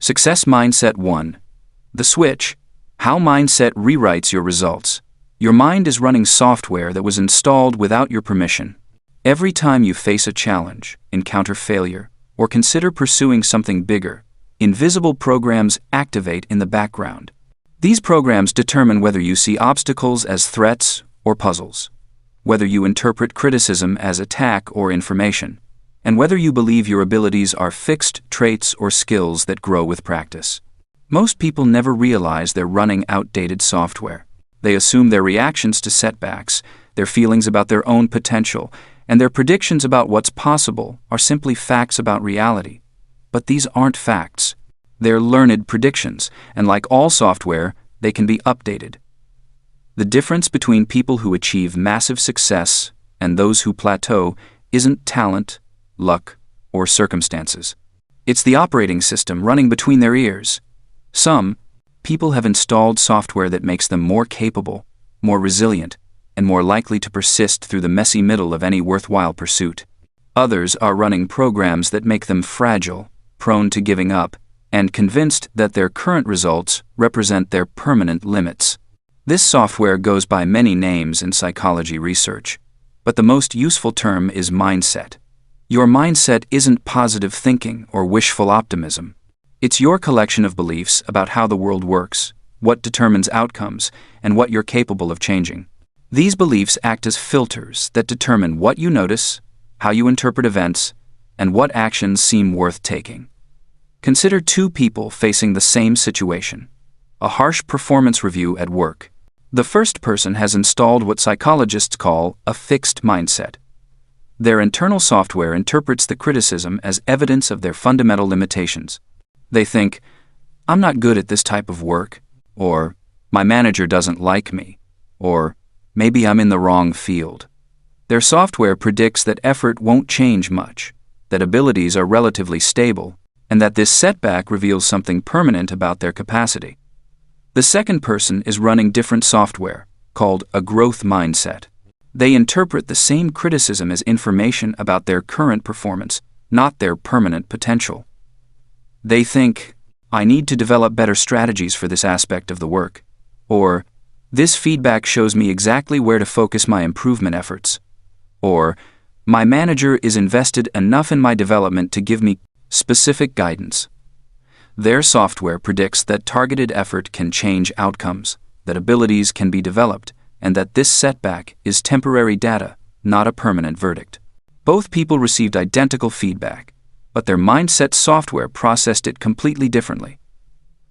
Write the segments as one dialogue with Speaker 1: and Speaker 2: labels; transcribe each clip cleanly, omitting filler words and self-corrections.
Speaker 1: Success Mindset 1. The Switch. How mindset rewrites your results. Your mind is running software that was installed without your permission. Every time you face a challenge, encounter failure, or consider pursuing something bigger, invisible programs activate in the background. These programs determine whether you see obstacles as threats or puzzles, whether you interpret criticism as attack or information, and whether you believe your abilities are fixed traits or skills that grow with practice. Most people never realize they're running outdated software. They assume their reactions to setbacks, their feelings about their own potential, and their predictions about what's possible are simply facts about reality. But these aren't facts. They're learned predictions, and like all software, they can be updated. The difference between people who achieve massive success and those who plateau isn't talent, luck, or circumstances. It's the operating system running between their ears. Some people have installed software that makes them more capable, more resilient, and more likely to persist through the messy middle of any worthwhile pursuit. Others are running programs that make them fragile, prone to giving up, and convinced that their current results represent their permanent limits. This software goes by many names in psychology research, but the most useful term is mindset. Your mindset isn't positive thinking or wishful optimism. It's your collection of beliefs about how the world works, what determines outcomes, and what you're capable of changing. These beliefs act as filters that determine what you notice, how you interpret events, and what actions seem worth taking. Consider two people facing the same situation. A harsh performance review at work. The first person has installed what psychologists call a fixed mindset. Their internal software interprets the criticism as evidence of their fundamental limitations. They think, "I'm not good at this type of work," or "My manager doesn't like me," or "Maybe I'm in the wrong field." Their software predicts that effort won't change much, that abilities are relatively stable, and that this setback reveals something permanent about their capacity. The second person is running different software, called a growth mindset. They interpret the same criticism as information about their current performance, not their permanent potential. They think, "I need to develop better strategies for this aspect of the work," or "This feedback shows me exactly where to focus my improvement efforts," or "My manager is invested enough in my development to give me specific guidance." Their software predicts that targeted effort can change outcomes, that abilities can be developed, and that this setback is temporary data, not a permanent verdict. Both people received identical feedback, but their mindset software processed it completely differently.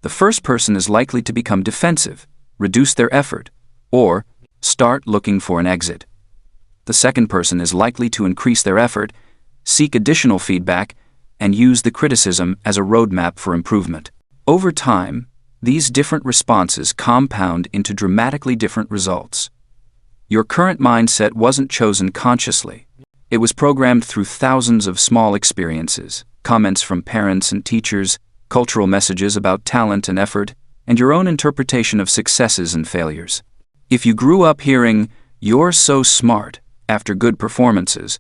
Speaker 1: The first person is likely to become defensive, reduce their effort, or start looking for an exit. The second person is likely to increase their effort, seek additional feedback, and use the criticism as a roadmap for improvement. Over time, these different responses compound into dramatically different results. Your current mindset wasn't chosen consciously. It was programmed through thousands of small experiences, comments from parents and teachers, cultural messages about talent and effort, and your own interpretation of successes and failures. If you grew up hearing, "You're so smart," after good performances,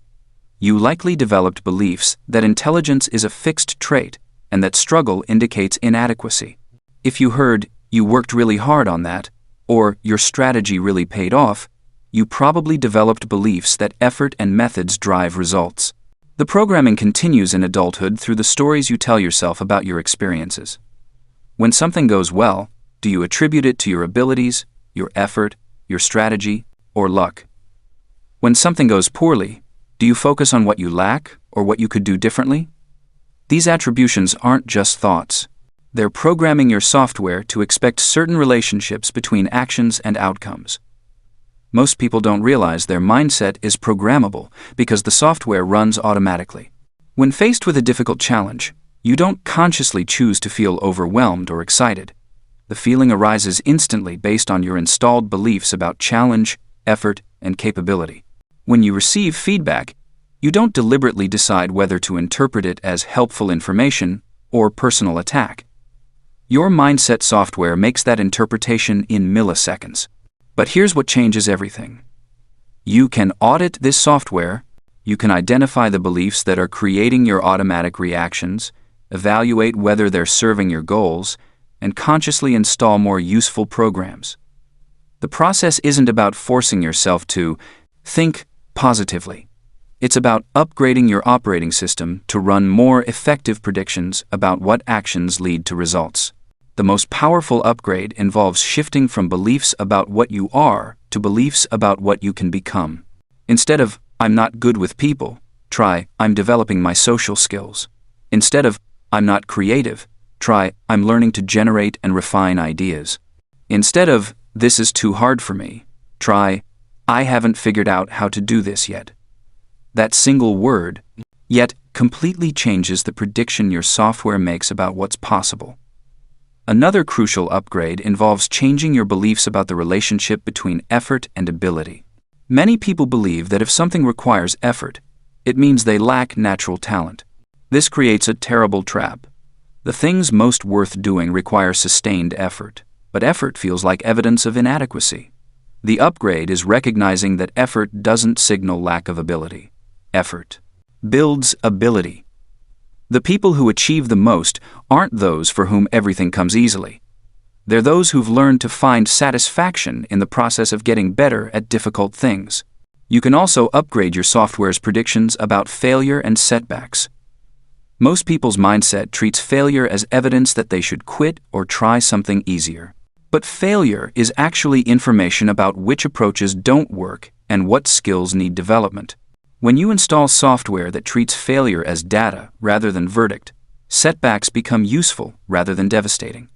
Speaker 1: you likely developed beliefs that intelligence is a fixed trait and that struggle indicates inadequacy. If you heard, "You worked really hard on that," or "Your strategy really paid off," you probably developed beliefs that effort and methods drive results. The programming continues in adulthood through the stories you tell yourself about your experiences. When something goes well, do you attribute it to your abilities, your effort, your strategy, or luck? When something goes poorly, do you focus on what you lack or what you could do differently? These attributions aren't just thoughts. They're programming your software to expect certain relationships between actions and outcomes. Most people don't realize their mindset is programmable because the software runs automatically. When faced with a difficult challenge, you don't consciously choose to feel overwhelmed or excited. The feeling arises instantly based on your installed beliefs about challenge, effort, and capability. When you receive feedback, you don't deliberately decide whether to interpret it as helpful information or personal attack. Your mindset software makes that interpretation in milliseconds. But here's what changes everything. You can audit this software, you can identify the beliefs that are creating your automatic reactions, evaluate whether they're serving your goals, and consciously install more useful programs. The process isn't about forcing yourself to think positively. It's about upgrading your operating system to run more effective predictions about what actions lead to results. The most powerful upgrade involves shifting from beliefs about what you are to beliefs about what you can become. Instead of, "I'm not good with people," try, "I'm developing my social skills." Instead of, "I'm not creative," try, "I'm learning to generate and refine ideas." Instead of, "This is too hard for me," try, "I haven't figured out how to do this yet." That single word, yet, completely changes the prediction your software makes about what's possible. Another crucial upgrade involves changing your beliefs about the relationship between effort and ability. Many people believe that if something requires effort, it means they lack natural talent. This creates a terrible trap. The things most worth doing require sustained effort, but effort feels like evidence of inadequacy. The upgrade is recognizing that effort doesn't signal lack of ability. Effort builds ability. The people who achieve the most aren't those for whom everything comes easily. They're those who've learned to find satisfaction in the process of getting better at difficult things. You can also upgrade your software's predictions about failure and setbacks. Most people's mindset treats failure as evidence that they should quit or try something easier. But failure is actually information about which approaches don't work and what skills need development. When you install software that treats failure as data rather than verdict, setbacks become useful rather than devastating.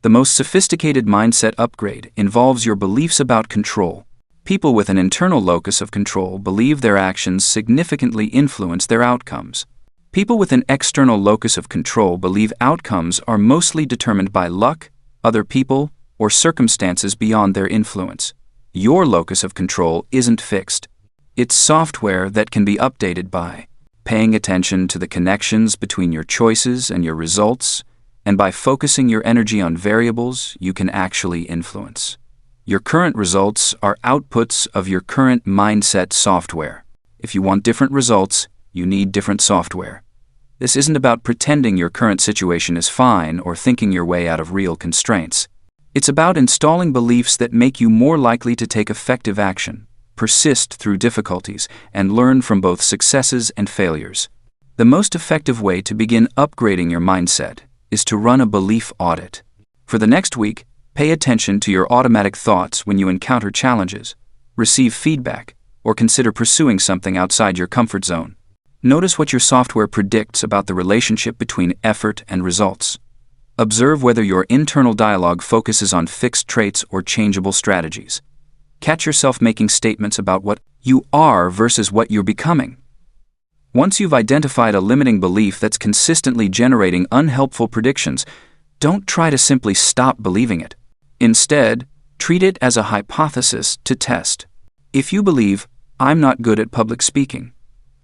Speaker 1: The most sophisticated mindset upgrade involves your beliefs about control. People with an internal locus of control believe their actions significantly influence their outcomes. People with an external locus of control believe outcomes are mostly determined by luck, other people, or circumstances beyond their influence. Your locus of control isn't fixed. It's software that can be updated by paying attention to the connections between your choices and your results, and by focusing your energy on variables you can actually influence. Your current results are outputs of your current mindset software. If you want different results, you need different software. This isn't about pretending your current situation is fine or thinking your way out of real constraints. It's about installing beliefs that make you more likely to take effective action, persist through difficulties, and learn from both successes and failures. The most effective way to begin upgrading your mindset is to run a belief audit. For the next week, pay attention to your automatic thoughts when you encounter challenges, receive feedback, or consider pursuing something outside your comfort zone. Notice what your software predicts about the relationship between effort and results. Observe whether your internal dialogue focuses on fixed traits or changeable strategies. Catch yourself making statements about what you are versus what you're becoming. Once you've identified a limiting belief that's consistently generating unhelpful predictions, don't try to simply stop believing it. Instead, treat it as a hypothesis to test. If you believe, "I'm not good at public speaking,"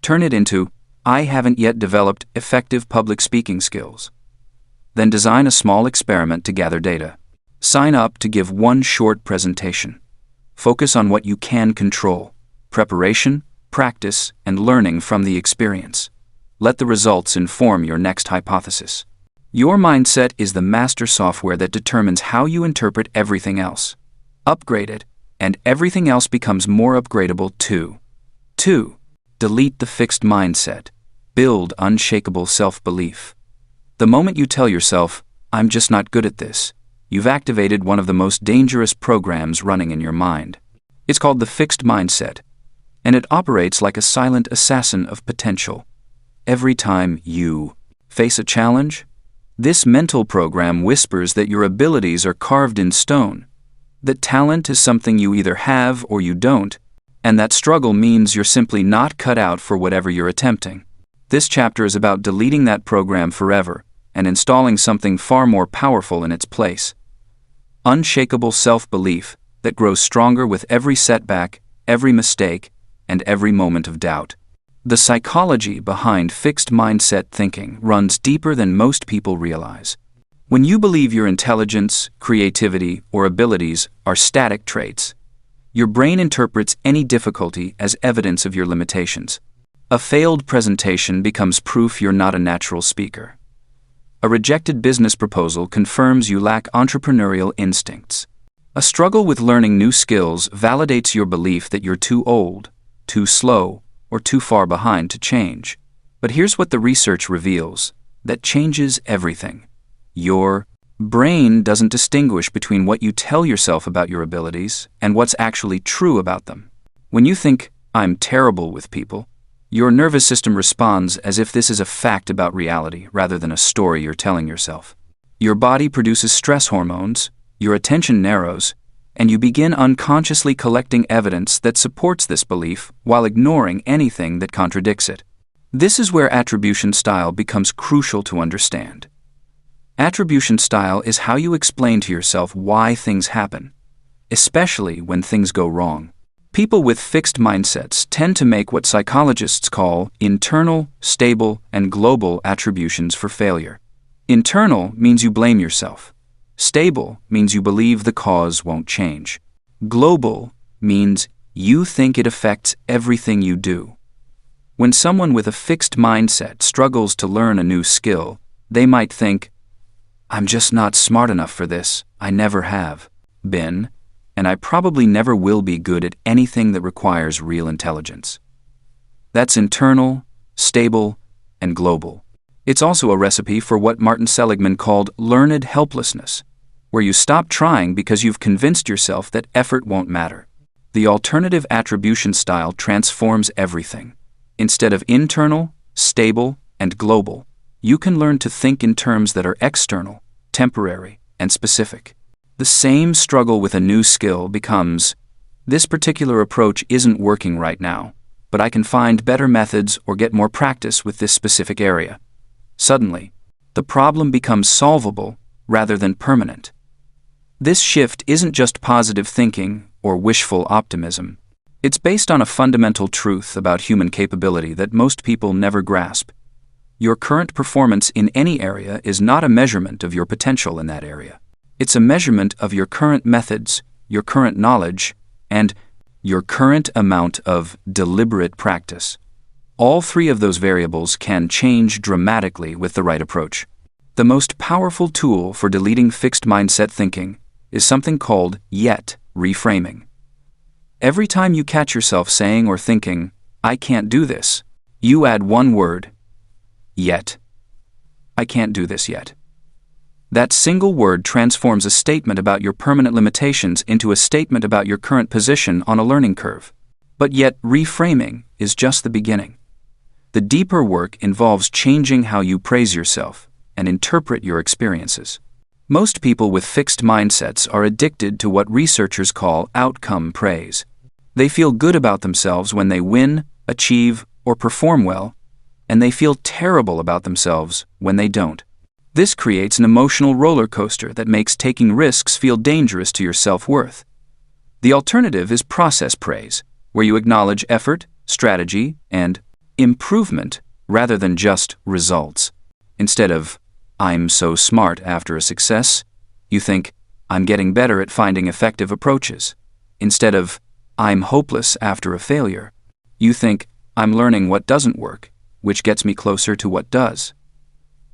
Speaker 1: turn it into, "I haven't yet developed effective public speaking skills." Then design a small experiment to gather data. Sign up to give one short presentation. Focus on what you can control: preparation, practice, and learning from the experience. Let the results inform your next hypothesis. Your mindset is the master software that determines how you interpret everything else. Upgrade it, and everything else becomes more upgradable too. 2. Delete the fixed mindset. Build unshakable self-belief. The moment you tell yourself, "I'm just not good at this," you've activated one of the most dangerous programs running in your mind. It's called the fixed mindset, and it operates like a silent assassin of potential. Every time you face a challenge, this mental program whispers that your abilities are carved in stone, that talent is something you either have or you don't, and that struggle means you're simply not cut out for whatever you're attempting. This chapter is about deleting that program forever and installing something far more powerful in its place. Unshakable self-belief that grows stronger with every setback, every mistake, and every moment of doubt. The psychology behind fixed mindset thinking runs deeper than most people realize. When you believe your intelligence, creativity, or abilities are static traits, your brain interprets any difficulty as evidence of your limitations. A failed presentation becomes proof you're not a natural speaker. A rejected business proposal confirms you lack entrepreneurial instincts. A struggle with learning new skills validates your belief that you're too old, too slow, or too far behind to change. But here's what the research reveals: that changes everything. Your brain doesn't distinguish between what you tell yourself about your abilities and what's actually true about them. When you think, "I'm terrible with people," your nervous system responds as if this is a fact about reality rather than a story you're telling yourself. Your body produces stress hormones, your attention narrows, and you begin unconsciously collecting evidence that supports this belief while ignoring anything that contradicts it. This is where attribution style becomes crucial to understand. Attribution style is how you explain to yourself why things happen, especially when things go wrong. People with fixed mindsets tend to make what psychologists call internal, stable, and global attributions for failure. Internal means you blame yourself. Stable means you believe the cause won't change. Global means you think it affects everything you do. When someone with a fixed mindset struggles to learn a new skill, they might think, "I'm just not smart enough for this. I never have been, and I probably never will be good at anything that requires real intelligence." That's internal, stable, and global. It's also a recipe for what Martin Seligman called learned helplessness, where you stop trying because you've convinced yourself that effort won't matter. The alternative attribution style transforms everything. Instead of internal, stable, and global, you can learn to think in terms that are external, temporary, and specific. The same struggle with a new skill becomes, "This particular approach isn't working right now, but I can find better methods or get more practice with this specific area." Suddenly, the problem becomes solvable rather than permanent. This shift isn't just positive thinking or wishful optimism. It's based on a fundamental truth about human capability that most people never grasp. Your current performance in any area is not a measurement of your potential in that area. It's a measurement of your current methods, your current knowledge, and your current amount of deliberate practice. All three of those variables can change dramatically with the right approach. The most powerful tool for deleting fixed mindset thinking is something called yet reframing. Every time you catch yourself saying or thinking, "I can't do this," you add one word, yet. I can't do this yet. That single word transforms a statement about your permanent limitations into a statement about your current position on a learning curve. But yet, reframing is just the beginning. The deeper work involves changing how you praise yourself and interpret your experiences. Most people with fixed mindsets are addicted to what researchers call outcome praise. They feel good about themselves when they win, achieve, or perform well, and they feel terrible about themselves when they don't. This creates an emotional roller coaster that makes taking risks feel dangerous to your self-worth. The alternative is process praise, where you acknowledge effort, strategy, and improvement rather than just results. Instead of, "I'm so smart after a success," you think, "I'm getting better at finding effective approaches." Instead of, "I'm hopeless after a failure," you think, "I'm learning what doesn't work, which gets me closer to what does."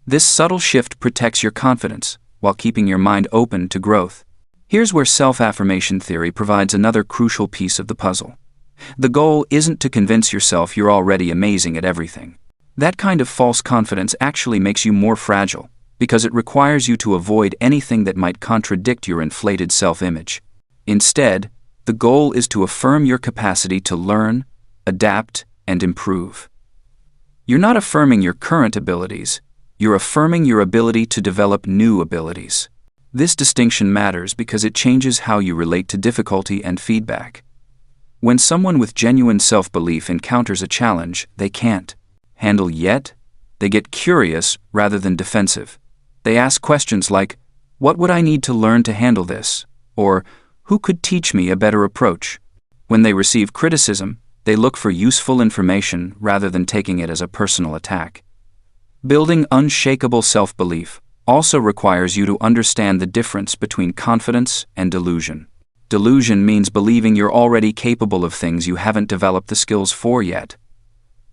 Speaker 1: This subtle shift protects your confidence while keeping your mind open to growth. Here's where self-affirmation theory provides another crucial piece of the puzzle. The goal isn't to convince yourself you're already amazing at everything. That kind of false confidence actually makes you more fragile because it requires you to avoid anything that might contradict your inflated self-image. Instead, the goal is to affirm your capacity to learn, adapt, and improve. You're not affirming your current abilities, you're affirming your ability to develop new abilities. This distinction matters because it changes how you relate to difficulty and feedback. When someone with genuine self-belief encounters a challenge they can't handle yet, they get curious rather than defensive. They ask questions like, "What would I need to learn to handle this?" Or, "Who could teach me a better approach?" When they receive criticism, they look for useful information rather than taking it as a personal attack. Building unshakable self-belief also requires you to understand the difference between confidence and delusion. Delusion means believing you're already capable of things you haven't developed the skills for yet.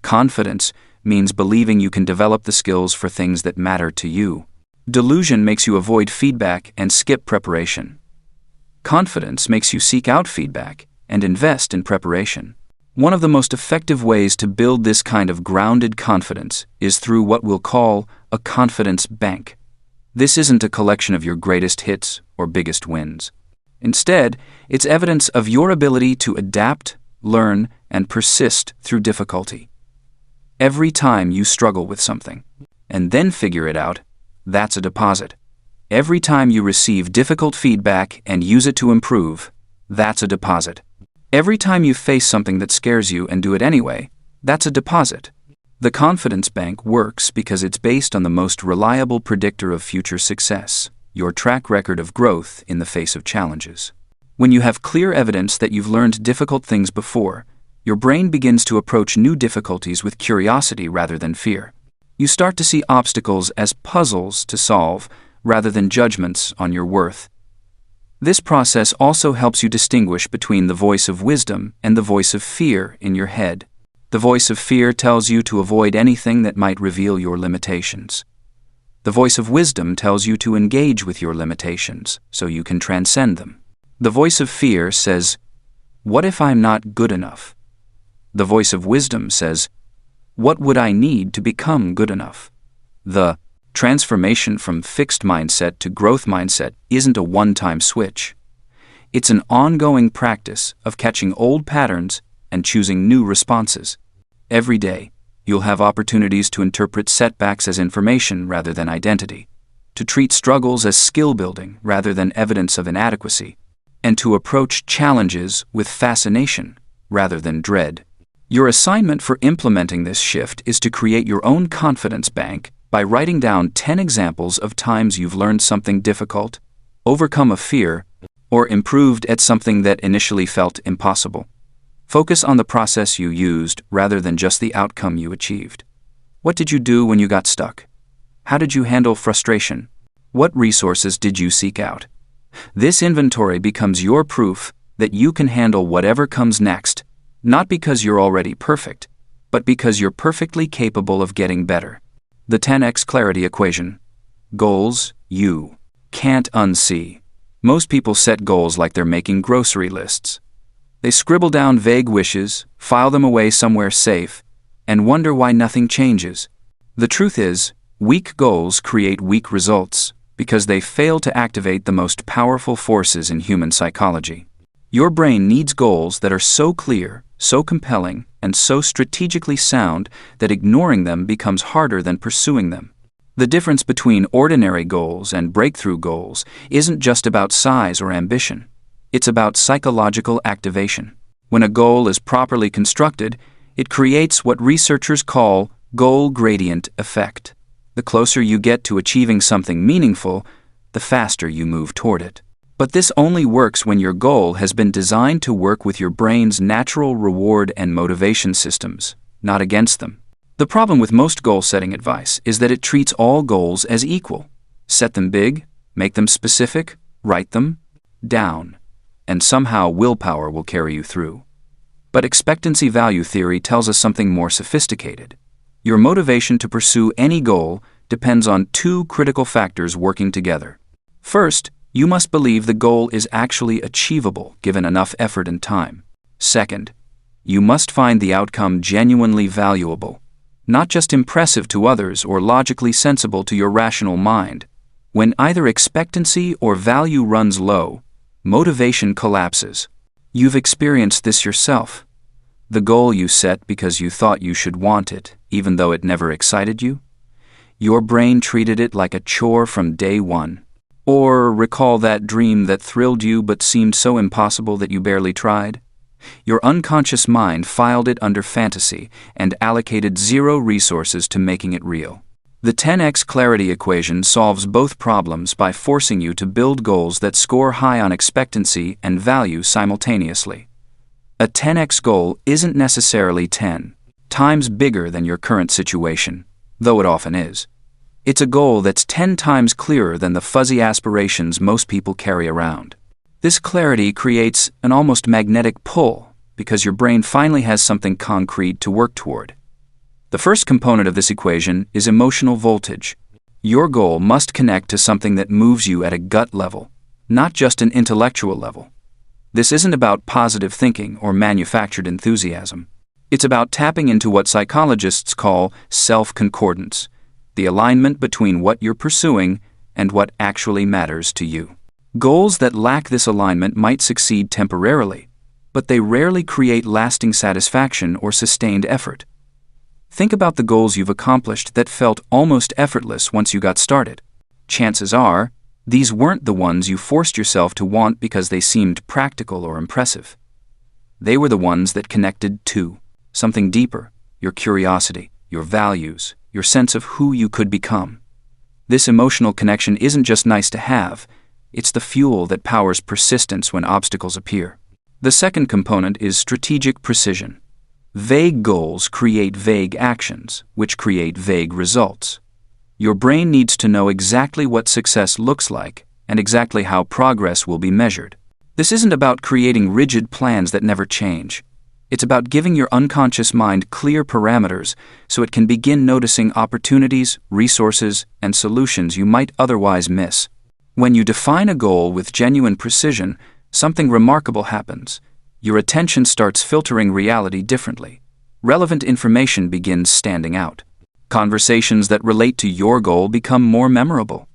Speaker 1: Confidence means believing you can develop the skills for things that matter to you. Delusion makes you avoid feedback and skip preparation. Confidence makes you seek out feedback and invest in preparation. One of the most effective ways to build this kind of grounded confidence is through what we'll call a confidence bank. This isn't a collection of your greatest hits or biggest wins. Instead, it's evidence of your ability to adapt, learn, and persist through difficulty. Every time you struggle with something, and then figure it out, that's a deposit. Every time you receive difficult feedback and use it to improve, that's a deposit. Every time you face something that scares you and do it anyway, that's a deposit. The confidence bank works because it's based on the most reliable predictor of future success, your track record of growth in the face of challenges. When you have clear evidence that you've learned difficult things before, your brain begins to approach new difficulties with curiosity rather than fear. You start to see obstacles as puzzles to solve rather than judgments on your worth. This process also helps you distinguish between the voice of wisdom and the voice of fear in your head. The voice of fear tells you to avoid anything that might reveal your limitations. The voice of wisdom tells you to engage with your limitations so you can transcend them. The voice of fear says, "What if I'm not good enough?" The voice of wisdom says, "What would I need to become good enough?" The transformation from fixed mindset to growth mindset isn't a one-time switch. It's an ongoing practice of catching old patterns and choosing new responses. Every day, you'll have opportunities to interpret setbacks as information rather than identity, to treat struggles as skill building rather than evidence of inadequacy, and to approach challenges with fascination rather than dread. Your assignment for implementing this shift is to create your own confidence bank by writing down 10 examples of times you've learned something difficult, overcome a fear, or improved at something that initially felt impossible. Focus on the process you used rather than just the outcome you achieved. What did you do when you got stuck? How did you handle frustration? What resources did you seek out? This inventory becomes your proof that you can handle whatever comes next, not because you're already perfect, but because you're perfectly capable of getting better. The 10x clarity equation. Goals you can't unsee. Most people set goals like they're making grocery lists. They scribble down vague wishes, file them away somewhere safe, and wonder why nothing changes. The truth is, weak goals create weak results because they fail to activate the most powerful forces in human psychology. Your brain needs goals that are so clear, so compelling, and so strategically sound that ignoring them becomes harder than pursuing them. The difference between ordinary goals and breakthrough goals isn't just about size or ambition. It's about psychological activation. When a goal is properly constructed, it creates what researchers call goal gradient effect. The closer you get to achieving something meaningful, the faster you move toward it. But this only works when your goal has been designed to work with your brain's natural reward and motivation systems, not against them. The problem with most goal-setting advice is that it treats all goals as equal. Set them big, make them specific, write them down, and somehow willpower will carry you through. But expectancy value theory tells us something more sophisticated. Your motivation to pursue any goal depends on two critical factors working together. First, you must believe the goal is actually achievable given enough effort and time. Second, you must find the outcome genuinely valuable, not just impressive to others or logically sensible to your rational mind. When either expectancy or value runs low, motivation collapses. You've experienced this yourself. The goal you set because you thought you should want it, even though it never excited you. Your brain treated it like a chore from day one. Or recall that dream that thrilled you but seemed so impossible that you barely tried. Your unconscious mind filed it under fantasy and allocated zero resources to making it real. The 10x clarity equation solves both problems by forcing you to build goals that score high on expectancy and value simultaneously. A 10x goal isn't necessarily 10 times bigger than your current situation, though it often is. It's a goal that's 10 times clearer than the fuzzy aspirations most people carry around. This clarity creates an almost magnetic pull because your brain finally has something concrete to work toward. The first component of this equation is emotional voltage. Your goal must connect to something that moves you at a gut level, not just an intellectual level. This isn't about positive thinking or manufactured enthusiasm. It's about tapping into what psychologists call self-concordance, the alignment between what you're pursuing and what actually matters to you. Goals that lack this alignment might succeed temporarily, but they rarely create lasting satisfaction or sustained effort. Think about the goals you've accomplished that felt almost effortless once you got started. Chances are, these weren't the ones you forced yourself to want because they seemed practical or impressive. They were the ones that connected to something deeper, your curiosity, your values, your sense of who you could become. This emotional connection isn't just nice to have, it's the fuel that powers persistence when obstacles appear. The second component is strategic precision. Vague goals create vague actions, which create vague results. Your brain needs to know exactly what success looks like and exactly how progress will be measured. This isn't about creating rigid plans that never change. It's about giving your unconscious mind clear parameters so it can begin noticing opportunities, resources, and solutions you might otherwise miss. When you define a goal with genuine precision, something remarkable happens. Your attention starts filtering reality differently. Relevant information begins standing out. Conversations that relate to your goal become more memorable.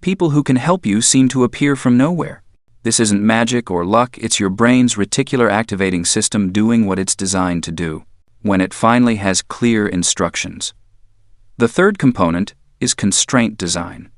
Speaker 1: People who can help you seem to appear from nowhere. This isn't magic or luck, it's your brain's reticular activating system doing what it's designed to do, when it finally has clear instructions. The third component is constraint design.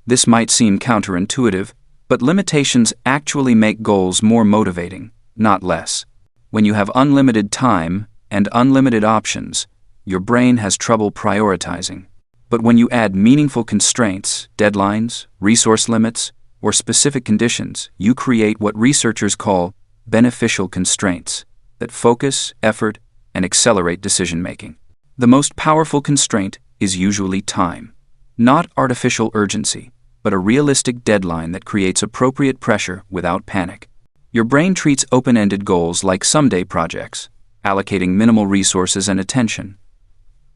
Speaker 1: This might seem counterintuitive, but limitations actually make goals more motivating, not less. When you have unlimited time and unlimited options, your brain has trouble prioritizing. But when you add meaningful constraints, deadlines, resource limits, or specific conditions, you create what researchers call beneficial constraints that focus, effort, and accelerate decision-making. The most powerful constraint is usually time, not artificial urgency, but a realistic deadline that creates appropriate pressure without panic. Your brain treats open-ended goals like someday projects, allocating minimal resources and attention.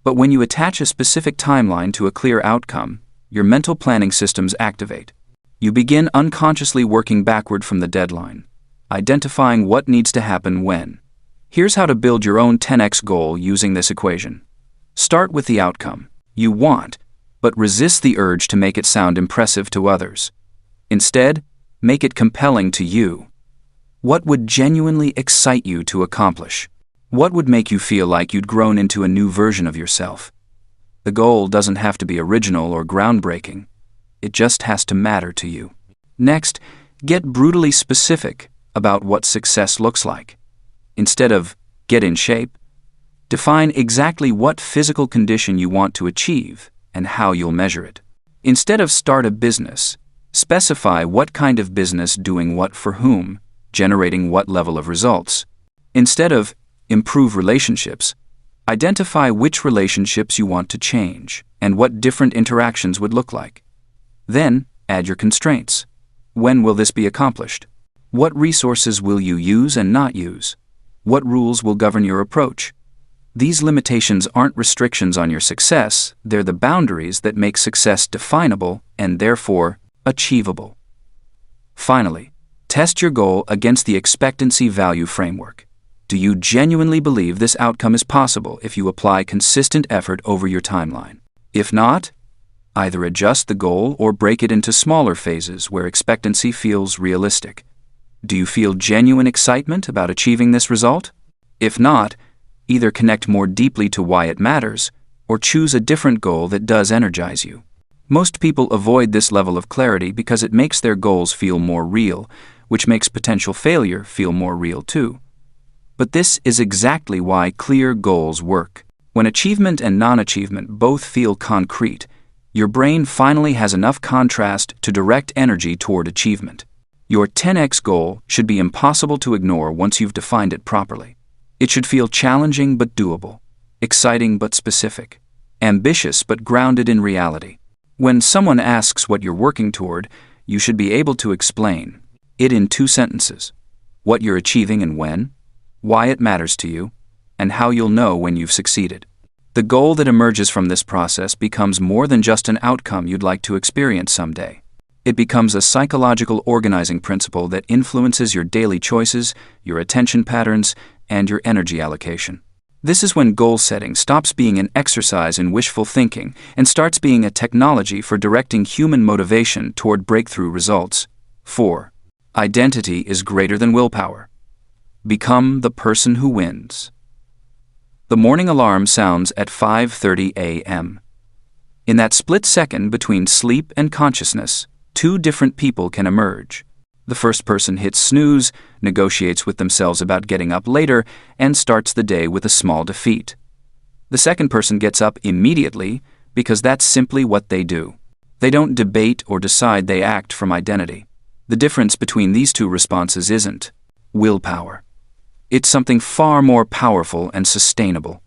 Speaker 1: But when you attach a specific timeline to a clear outcome, your mental planning systems activate. You begin unconsciously working backward from the deadline, identifying what needs to happen when. Here's how to build your own 10x goal using this equation. Start with the outcome you want, but resist the urge to make it sound impressive to others. Instead, make it compelling to you. What would genuinely excite you to accomplish? What would make you feel like you'd grown into a new version of yourself? The goal doesn't have to be original or groundbreaking. It just has to matter to you. Next, get brutally specific about what success looks like. Instead of get in shape, define exactly what physical condition you want to achieve and how you'll measure it. Instead of start a business, specify what kind of business doing what for whom, generating what level of results. Instead of improve relationships, identify which relationships you want to change and what different interactions would look like. Then, add your constraints. When will this be accomplished? What resources will you use and not use? What rules will govern your approach? These limitations aren't restrictions on your success, they're the boundaries that make success definable and therefore achievable. Finally, test your goal against the expectancy value framework. Do you genuinely believe this outcome is possible if you apply consistent effort over your timeline? If not, either adjust the goal or break it into smaller phases where expectancy feels realistic. Do you feel genuine excitement about achieving this result? If not, either connect more deeply to why it matters or choose a different goal that does energize you. Most people avoid this level of clarity because it makes their goals feel more real, which makes potential failure feel more real too. But this is exactly why clear goals work. When achievement and non-achievement both feel concrete, your brain finally has enough contrast to direct energy toward achievement. Your 10x goal should be impossible to ignore once you've defined it properly. It should feel challenging but doable, exciting but specific, ambitious but grounded in reality. When someone asks what you're working toward, you should be able to explain it in 2 sentences: what you're achieving and when, why it matters to you, and how you'll know when you've succeeded. The goal that emerges from this process becomes more than just an outcome you'd like to experience someday. It becomes a psychological organizing principle that influences your daily choices, your attention patterns, and your energy allocation. This is when goal setting stops being an exercise in wishful thinking and starts being a technology for directing human motivation toward breakthrough results. 4. Identity is greater than willpower. Become the person who wins. The morning alarm sounds at 5:30 a.m. In that split second between sleep and consciousness, two different people can emerge. The first person hits snooze, negotiates with themselves about getting up later, and starts the day with a small defeat. The second person gets up immediately because that's simply what they do. They don't debate or decide, they act from identity. The difference between these two responses isn't willpower. It's something far more powerful and sustainable: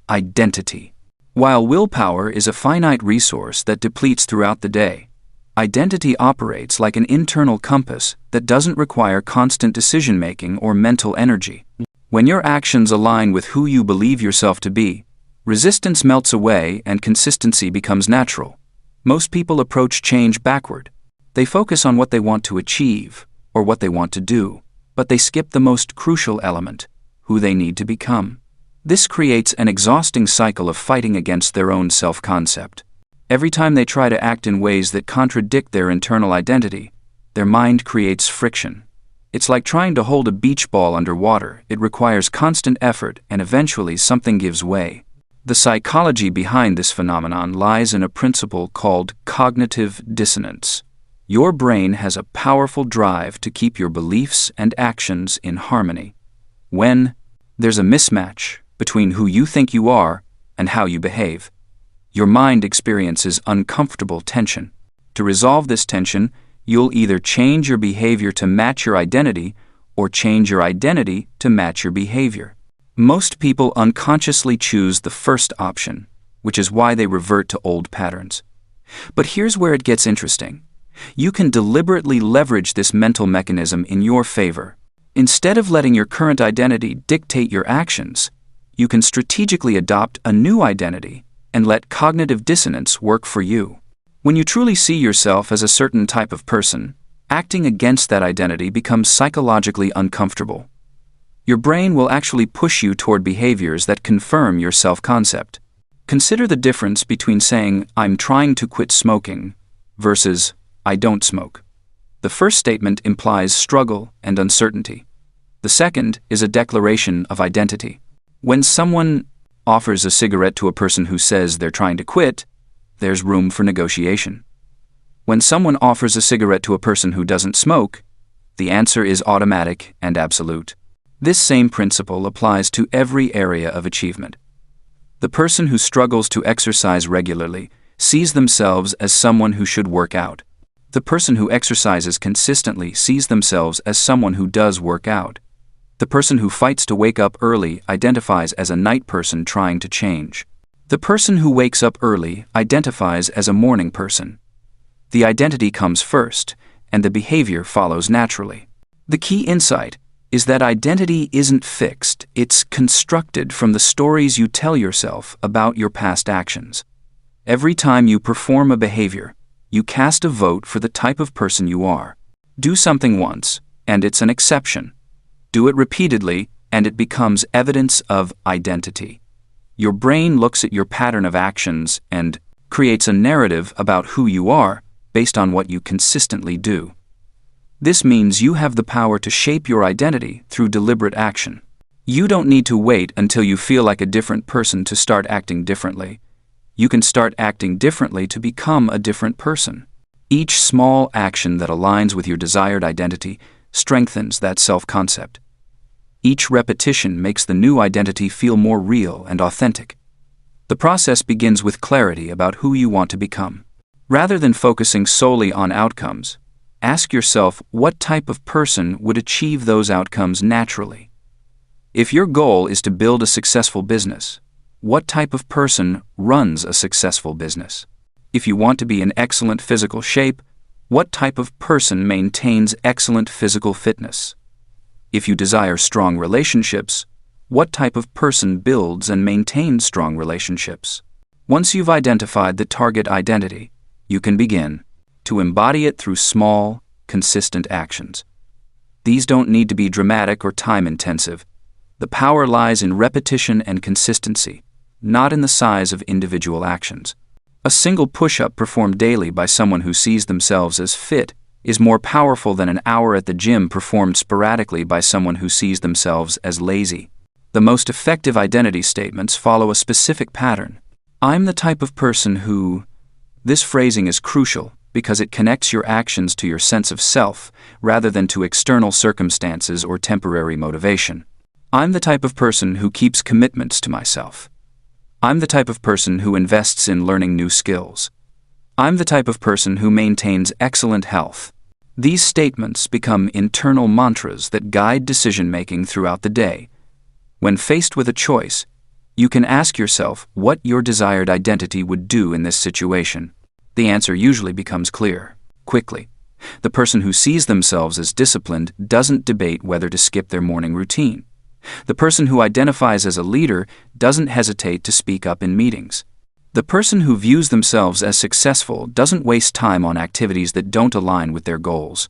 Speaker 1: identity. While willpower is a finite resource that depletes throughout the day, identity operates like an internal compass that doesn't require constant decision-making or mental energy. When your actions align with who you believe yourself to be, resistance melts away and consistency becomes natural. Most people approach change backward. They focus on what they want to achieve or what they want to do, but they skip the most crucial element: who they need to become. This creates an exhausting cycle of fighting against their own self-concept. Every time they try to act in ways that contradict their internal identity, their mind creates friction. It's like trying to hold a beach ball underwater. It requires constant effort, and eventually something gives way. The psychology behind this phenomenon lies in a principle called cognitive dissonance. Your brain has a powerful drive to keep your beliefs and actions in harmony. When there's a mismatch between who you think you are and how you behave, your mind experiences uncomfortable tension. To resolve this tension, you'll either change your behavior to match your identity or change your identity to match your behavior. Most people unconsciously choose the first option, which is why they revert to old patterns. But here's where it gets interesting. You can deliberately leverage this mental mechanism in your favor. Instead of letting your current identity dictate your actions, you can strategically adopt a new identity and let cognitive dissonance work for you. When you truly see yourself as a certain type of person, acting against that identity becomes psychologically uncomfortable. Your brain will actually push you toward behaviors that confirm your self-concept. Consider the difference between saying, "I'm trying to quit smoking," versus "I don't smoke." The first statement implies struggle and uncertainty. The second is a declaration of identity. When someone offers a cigarette to a person who says they're trying to quit, there's room for negotiation. When someone offers a cigarette to a person who doesn't smoke, the answer is automatic and absolute. This same principle applies to every area of achievement. The person who struggles to exercise regularly sees themselves as someone who should work out. The person who exercises consistently sees themselves as someone who does work out. The person who fights to wake up early identifies as a night person trying to change. The person who wakes up early identifies as a morning person. The identity comes first, and the behavior follows naturally. The key insight is that identity isn't fixed, it's constructed from the stories you tell yourself about your past actions. Every time you perform a behavior, you cast a vote for the type of person you are. Do something once, and it's an exception. Do it repeatedly, and it becomes evidence of identity. Your brain looks at your pattern of actions and creates a narrative about who you are based on what you consistently do. This means you have the power to shape your identity through deliberate action. You don't need to wait until you feel like a different person to start acting differently. You can start acting differently to become a different person. Each small action that aligns with your desired identity strengthens that self-concept. Each repetition makes the new identity feel more real and authentic. The process begins with clarity about who you want to become. Rather than focusing solely on outcomes, ask yourself what type of person would achieve those outcomes naturally. If your goal is to build a successful business, what type of person runs a successful business? If you want to be in excellent physical shape, what type of person maintains excellent physical fitness? If you desire strong relationships, What type of person builds and maintains strong relationships? Once you've identified the target identity, you can begin to embody it through small, consistent actions. These don't need to be dramatic or time-intensive. The power lies in repetition and consistency, not in the size of individual actions. A single push-up performed daily by someone who sees themselves as fit is more powerful than an hour at the gym performed sporadically by someone who sees themselves as lazy. The most effective identity statements follow a specific pattern. I'm the type of person who... This phrasing is crucial because it connects your actions to your sense of self rather than to external circumstances or temporary motivation. I'm the type of person who keeps commitments to myself. I'm the type of person who invests in learning new skills. I'm the type of person who maintains excellent health. These statements become internal mantras that guide decision-making throughout the day. When faced with a choice, you can ask yourself what your desired identity would do in this situation. The answer usually becomes clear, quickly. The person who sees themselves as disciplined doesn't debate whether to skip their morning routine. The person who identifies as a leader doesn't hesitate to speak up in meetings. The person who views themselves as successful doesn't waste time on activities that don't align with their goals.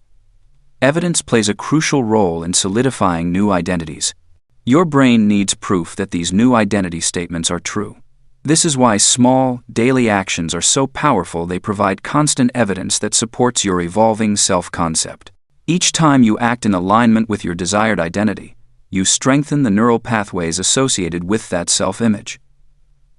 Speaker 1: Evidence plays a crucial role in solidifying new identities. Your brain needs proof that these new identity statements are true. This is why small, daily actions are so powerful. They provide constant evidence that supports your evolving self-concept. Each time you act in alignment with your desired identity, you strengthen the neural pathways associated with that self-image.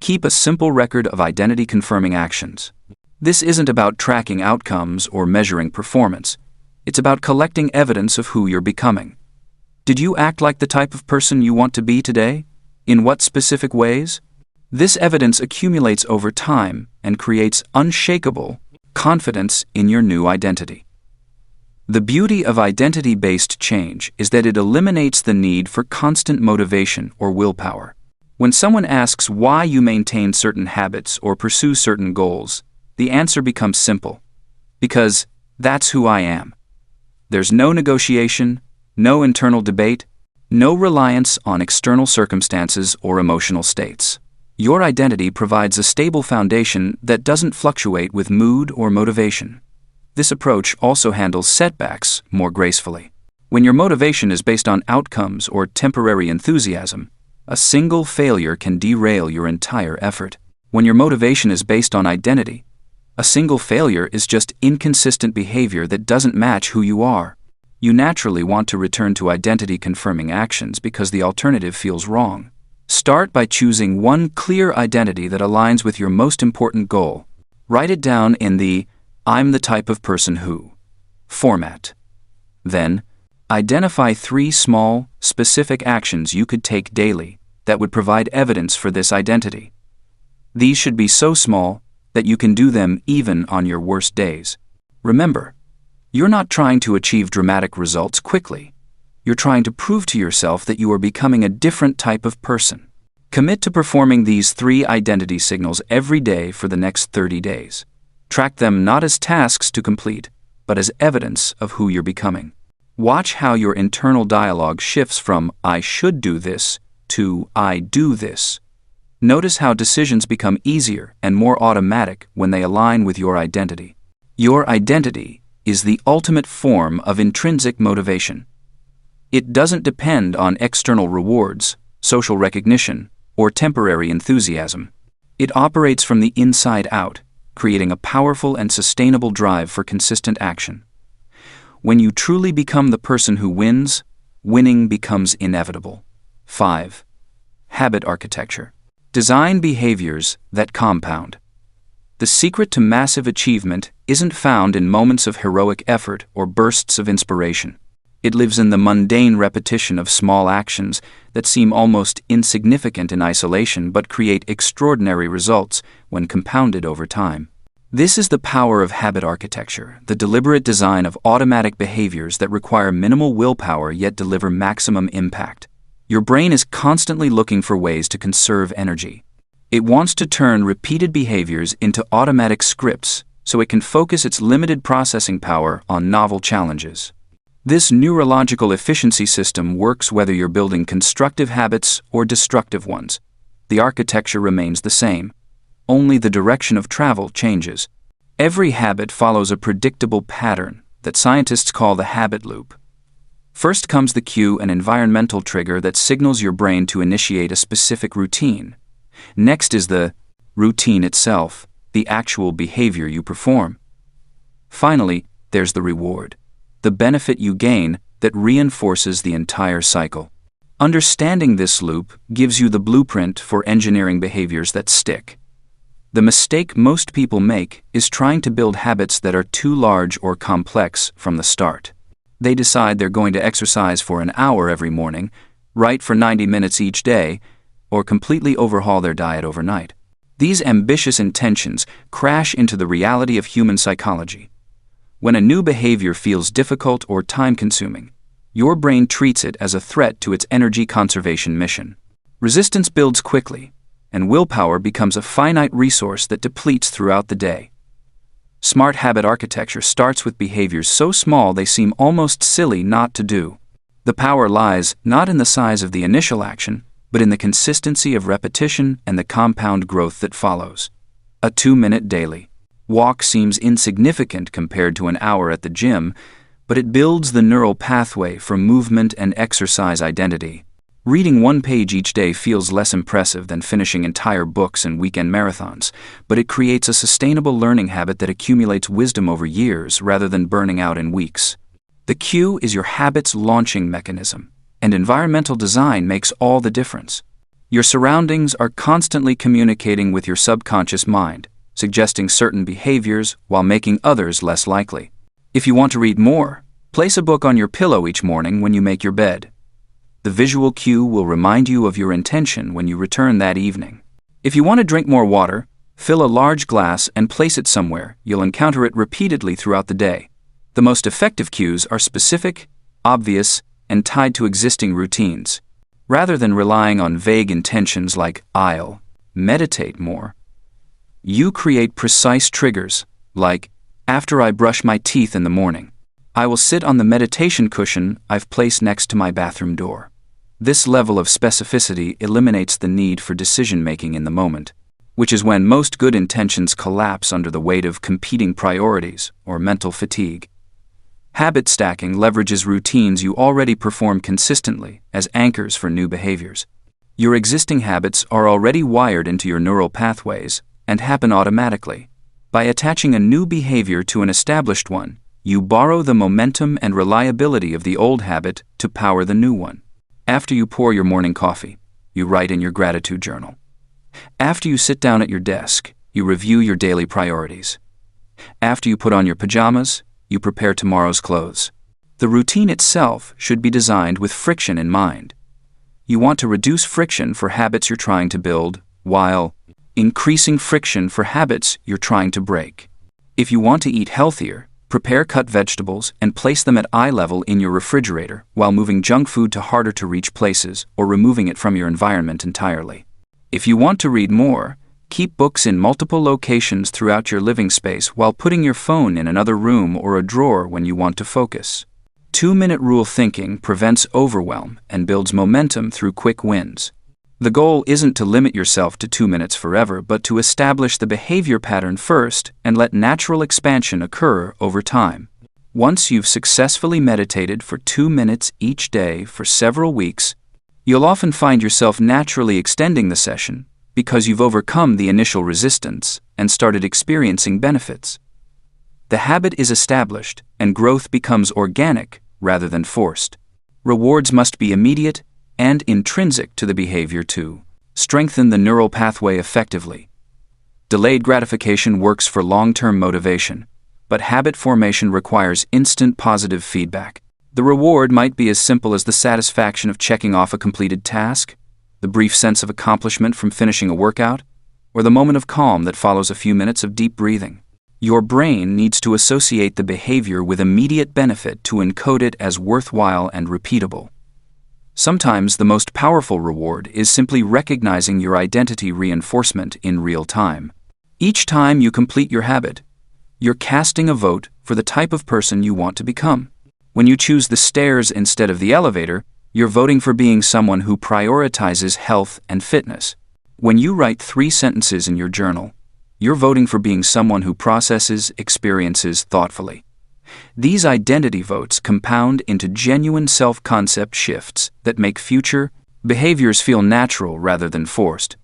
Speaker 1: Keep a simple record of identity-confirming actions. This isn't about tracking outcomes or measuring performance. It's about collecting evidence of who you're becoming. Did you act like the type of person you want to be today? In what specific ways? This evidence accumulates over time and creates unshakable confidence in your new identity. The beauty of identity-based change is that it eliminates the need for constant motivation or willpower. When someone asks why you maintain certain habits or pursue certain goals, the answer becomes simple. Because that's who I am. There's no negotiation, no internal debate, no reliance on external circumstances or emotional states. Your identity provides a stable foundation that doesn't fluctuate with mood or motivation. This approach also handles setbacks more gracefully. When your motivation is based on outcomes or temporary enthusiasm, a single failure can derail your entire effort. When your motivation is based on identity, a single failure is just inconsistent behavior that doesn't match who you are. You naturally want to return to identity-confirming actions because the alternative feels wrong. Start by choosing one clear identity that aligns with your most important goal. Write it down in the I'm the type of person who format. Then, identify 3 small, specific actions you could take daily that would provide evidence for this identity. These should be so small that you can do them even on your worst days. Remember, you're not trying to achieve dramatic results quickly. You're trying to prove to yourself that you are becoming a different type of person. Commit to performing these 3 identity signals every day for the next 30 days. Track them not as tasks to complete, but as evidence of who you're becoming. Watch how your internal dialogue shifts from I should do this to I do this. Notice how decisions become easier and more automatic when they align with your identity. Your identity is the ultimate form of intrinsic motivation. It doesn't depend on external rewards, social recognition, or temporary enthusiasm. It operates from the inside out, creating a powerful and sustainable drive for consistent action. When you truly become the person who wins, winning becomes inevitable. 5. Habit architecture. Design behaviors that compound. The secret to massive achievement isn't found in moments of heroic effort or bursts of inspiration. It lives in the mundane repetition of small actions that seem almost insignificant in isolation but create extraordinary results when compounded over time. This is the power of habit architecture, the deliberate design of automatic behaviors that require minimal willpower yet deliver maximum impact. Your brain is constantly looking for ways to conserve energy. It wants to turn repeated behaviors into automatic scripts so it can focus its limited processing power on novel challenges. This neurological efficiency system works whether you're building constructive habits or destructive ones. The architecture remains the same. Only the direction of travel changes. Every habit follows a predictable pattern that scientists call the habit loop. First comes the cue, an environmental trigger that signals your brain to initiate a specific routine. Next is the routine itself, the actual behavior you perform. Finally, there's the reward, the benefit you gain that reinforces the entire cycle. Understanding this loop gives you the blueprint for engineering behaviors that stick. The mistake most people make is trying to build habits that are too large or complex from the start. They decide they're going to exercise for an hour every morning, write for 90 minutes each day, or completely overhaul their diet overnight. These ambitious intentions crash into the reality of human psychology. When a new behavior feels difficult or time-consuming, your brain treats it as a threat to its energy conservation mission. Resistance builds quickly, and willpower becomes a finite resource that depletes throughout the day. Smart habit architecture starts with behaviors so small they seem almost silly not to do. The power lies not in the size of the initial action, but in the consistency of repetition and the compound growth that follows. A 2-minute daily walk seems insignificant compared to an hour at the gym, but it builds the neural pathway for movement and exercise identity. Reading 1 page each day feels less impressive than finishing entire books and weekend marathons, but it creates a sustainable learning habit that accumulates wisdom over years rather than burning out in weeks. The cue is your habit's launching mechanism, and environmental design makes all the difference. Your surroundings are constantly communicating with your subconscious mind, suggesting certain behaviors while making others less likely. If you want to read more, place a book on your pillow each morning when you make your bed. The visual cue will remind you of your intention when you return that evening. If you want to drink more water, fill a large glass and place it somewhere. You'll encounter it repeatedly throughout the day. The most effective cues are specific, obvious, and tied to existing routines. Rather than relying on vague intentions like I'll meditate more, you create precise triggers like, after I brush my teeth in the morning, I will sit on the meditation cushion I've placed next to my bathroom door. This level of specificity eliminates the need for decision-making in the moment, which is when most good intentions collapse under the weight of competing priorities or mental fatigue. Habit stacking leverages routines you already perform consistently as anchors for new behaviors. Your existing habits are already wired into your neural pathways and happen automatically. By attaching a new behavior to an established one, you borrow the momentum and reliability of the old habit to power the new one. After you pour your morning coffee, you write in your gratitude journal. After you sit down at your desk, you review your daily priorities. After you put on your pajamas, you prepare tomorrow's clothes. The routine itself should be designed with friction in mind. You want to reduce friction for habits you're trying to build, while increasing friction for habits you're trying to break. If you want to eat healthier, prepare cut vegetables and place them at eye level in your refrigerator while moving junk food to harder to reach places or removing it from your environment entirely. If you want to read more, keep books in multiple locations throughout your living space while putting your phone in another room or a drawer when you want to focus. 2-minute rule thinking prevents overwhelm and builds momentum through quick wins. The goal isn't to limit yourself to 2 minutes forever, but to establish the behavior pattern first and let natural expansion occur over time. Once you've successfully meditated for 2 minutes each day for several weeks, you'll often find yourself naturally extending the session because you've overcome the initial resistance and started experiencing benefits. The habit is established and growth becomes organic rather than forced. Rewards must be immediate and intrinsic to the behavior to strengthen the neural pathway effectively. Delayed gratification works for long-term motivation, but habit formation requires instant positive feedback. The reward might be as simple as the satisfaction of checking off a completed task, the brief sense of accomplishment from finishing a workout, or the moment of calm that follows a few minutes of deep breathing. Your brain needs to associate the behavior with immediate benefit to encode it as worthwhile and repeatable. Sometimes the most powerful reward is simply recognizing your identity reinforcement in real time. Each time you complete your habit, you're casting a vote for the type of person you want to become. When you choose the stairs instead of the elevator, you're voting for being someone who prioritizes health and fitness. When you write 3 sentences in your journal, you're voting for being someone who processes experiences thoughtfully. These identity votes compound into genuine self-concept shifts that make future behaviors feel natural rather than forced.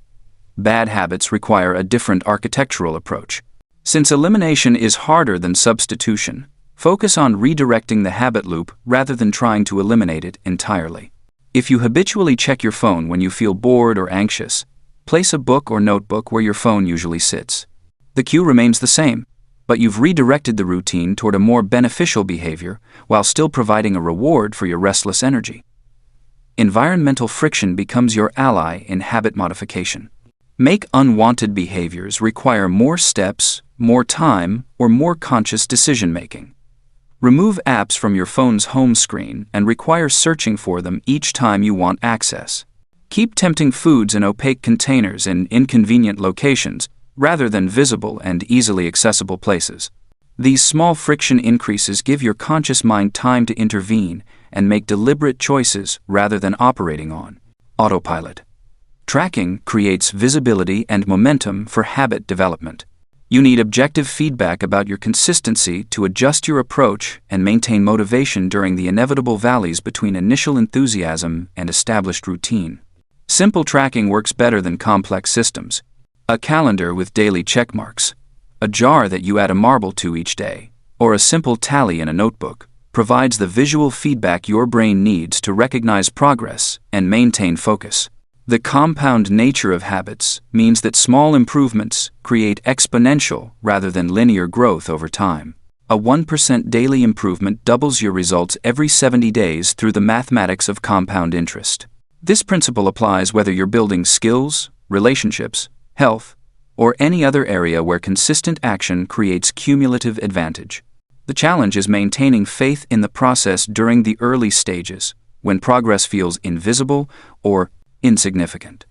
Speaker 1: Bad habits require a different architectural approach. Since elimination is harder than substitution, focus on redirecting the habit loop rather than trying to eliminate it entirely. If you habitually check your phone when you feel bored or anxious, place a book or notebook where your phone usually sits. The cue remains the same, but you've redirected the routine toward a more beneficial behavior while still providing a reward for your restless energy. Environmental friction becomes your ally in habit modification. Make unwanted behaviors require more steps, more time, or more conscious decision-making. Remove apps from your phone's home screen and require searching for them each time you want access. Keep tempting foods in opaque containers in inconvenient locations rather than visible and easily accessible places. These small friction increases give your conscious mind time to intervene and make deliberate choices rather than operating on autopilot. Tracking creates visibility and momentum for habit development. You need objective feedback about your consistency to adjust your approach and maintain motivation during the inevitable valleys between initial enthusiasm and established routine. Simple tracking works better than complex systems. A calendar with daily checkmarks, a jar that you add a marble to each day, or a simple tally in a notebook provides the visual feedback your brain needs to recognize progress and maintain focus. The compound nature of habits means that small improvements create exponential rather than linear growth over time. A 1% daily improvement doubles your results every 70 days through the mathematics of compound interest. This principle applies whether you're building skills, relationships, health, or any other area where consistent action creates cumulative advantage. The challenge is maintaining faith in the process during the early stages, when progress feels invisible or insignificant.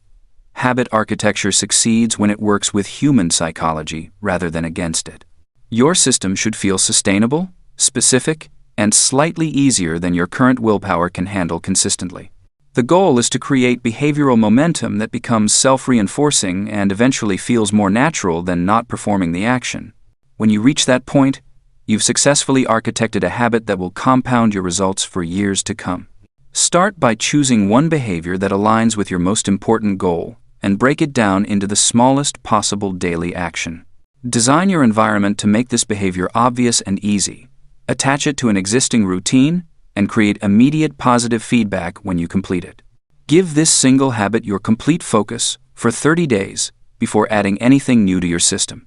Speaker 1: Habit architecture succeeds when it works with human psychology rather than against it. Your system should feel sustainable, specific, and slightly easier than your current willpower can handle consistently. The goal is to create behavioral momentum that becomes self-reinforcing and eventually feels more natural than not performing the action. When you reach that point, you've successfully architected a habit that will compound your results for years to come. Start by choosing one behavior that aligns with your most important goal and break it down into the smallest possible daily action. Design your environment to make this behavior obvious and easy. Attach it to an existing routine and create immediate positive feedback when you complete it. Give this single habit your complete focus for 30 days before adding anything new to your system.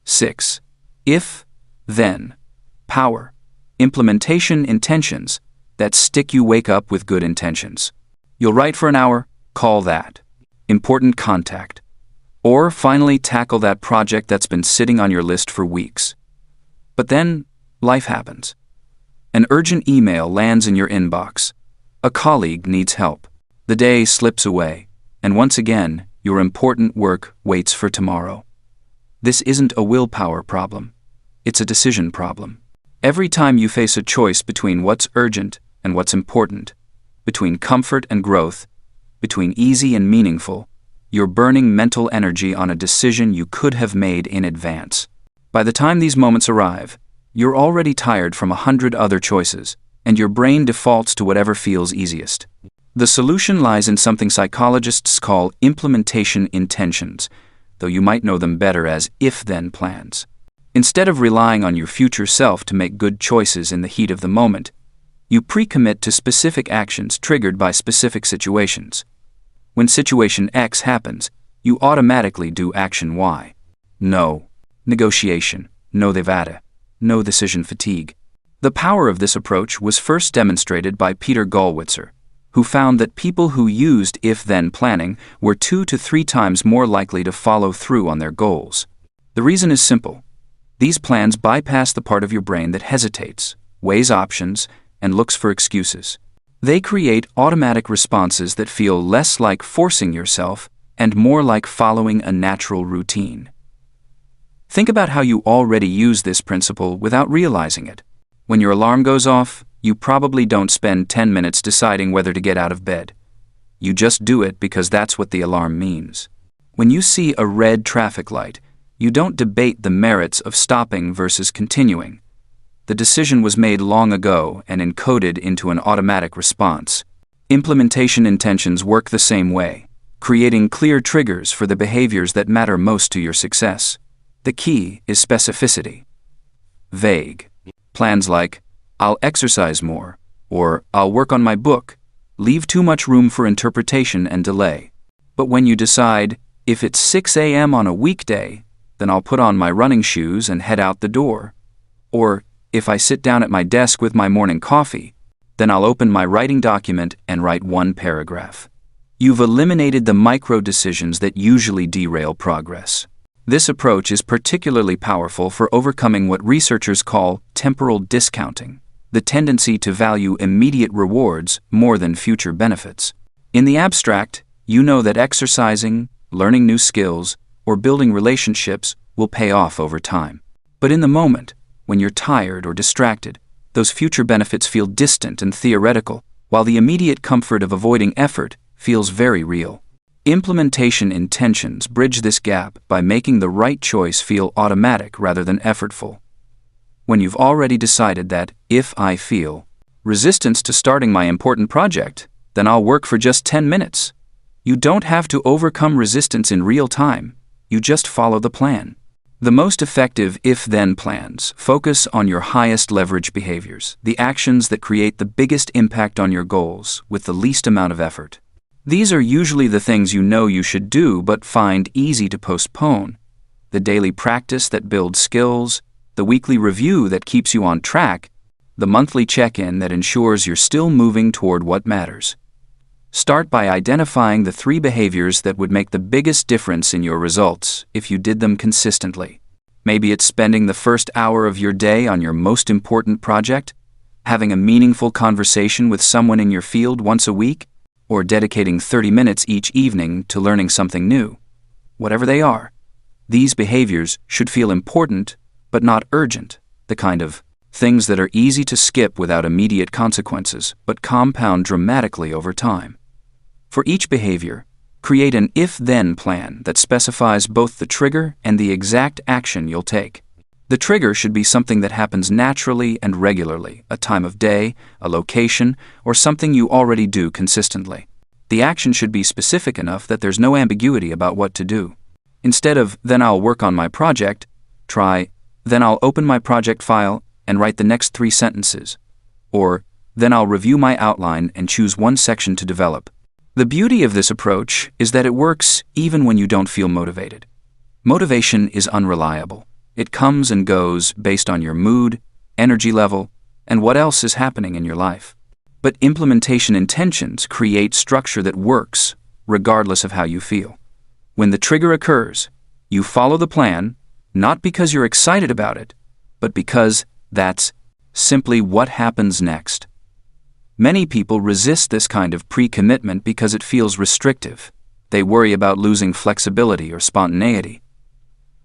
Speaker 1: 6. If, then, power, implementation intentions that stick. You wake up with good intentions. You'll write for an hour, call that important contact. Or finally tackle that project that's been sitting on your list for weeks. But then, life happens. An urgent email lands in your inbox. A colleague needs help. The day slips away, and once again, your important work waits for tomorrow. This isn't a willpower problem. It's a decision problem. Every time you face a choice between what's urgent and what's important, between comfort and growth, between easy and meaningful, you're burning mental energy on a decision you could have made in advance. By the time these moments arrive, you're already tired from 100 other choices, and your brain defaults to whatever feels easiest. The solution lies in something psychologists call implementation intentions, though you might know them better as if-then plans. Instead of relying on your future self to make good choices in the heat of the moment, you pre-commit to specific actions triggered by specific situations. When situation X happens, you automatically do action Y. No negotiation, no devada, no decision fatigue. The power of this approach was first demonstrated by Peter Gollwitzer, who found that people who used if-then planning were 2 to 3 times more likely to follow through on their goals. The reason is simple. These plans bypass the part of your brain that hesitates, weighs options, and looks for excuses. They create automatic responses that feel less like forcing yourself and more like following a natural routine. Think about how you already use this principle without realizing it. When your alarm goes off, You probably don't spend 10 minutes deciding whether to get out of bed. You just do it because that's what the alarm means. When you see a red traffic light, you don't debate the merits of stopping versus continuing. The decision was made long ago and encoded into an automatic response. Implementation intentions work the same way, creating clear triggers for the behaviors that matter most to your success. The key is specificity. Vague plans like, "I'll exercise more," or "I'll work on my book," leave too much room for interpretation and delay. But when you decide, if it's 6 a.m. on a weekday, then I'll put on my running shoes and head out the door. Or, if I sit down at my desk with my morning coffee, then I'll open my writing document and write one paragraph. You've eliminated the micro decisions that usually derail progress. This approach is particularly powerful for overcoming what researchers call temporal discounting, the tendency to value immediate rewards more than future benefits. In the abstract, you know that exercising, learning new skills, or building relationships will pay off over time. But in the moment, when you're tired or distracted, those future benefits feel distant and theoretical, while the immediate comfort of avoiding effort feels very real. Implementation intentions bridge this gap by making the right choice feel automatic rather than effortful. When you've already decided that, if I feel resistance to starting my important project, then I'll work for just 10 minutes. You don't have to overcome resistance in real time, you just follow the plan. The most effective if-then plans focus on your highest leverage behaviors, the actions that create the biggest impact on your goals with the least amount of effort. These are usually the things you know you should do but find easy to postpone. The daily practice that builds skills, the weekly review that keeps you on track, the monthly check-in that ensures you're still moving toward what matters. Start by identifying the 3 behaviors that would make the biggest difference in your results if you did them consistently. Maybe it's spending the first hour of your day on your most important project, having a meaningful conversation with someone in your field once a week, or dedicating 30 minutes each evening to learning something new. Whatever they are, these behaviors should feel important but not urgent, the kind of things that are easy to skip without immediate consequences but compound dramatically over time. For each behavior, create an if-then plan that specifies both the trigger and the exact action you'll take. The trigger should be something that happens naturally and regularly, a time of day, a location, or something you already do consistently. The action should be specific enough that there's no ambiguity about what to do. Instead of, "Then I'll work on my project," try, "Then I'll open my project file and write the next 3 sentences," or, "Then I'll review my outline and choose one section to develop." The beauty of this approach is that it works even when you don't feel motivated. Motivation is unreliable. It comes and goes based on your mood, energy level, and what else is happening in your life. But implementation intentions create structure that works, regardless of how you feel. When the trigger occurs, you follow the plan, not because you're excited about it, but because that's simply what happens next. Many people resist this kind of pre-commitment because it feels restrictive. They worry about losing flexibility or spontaneity.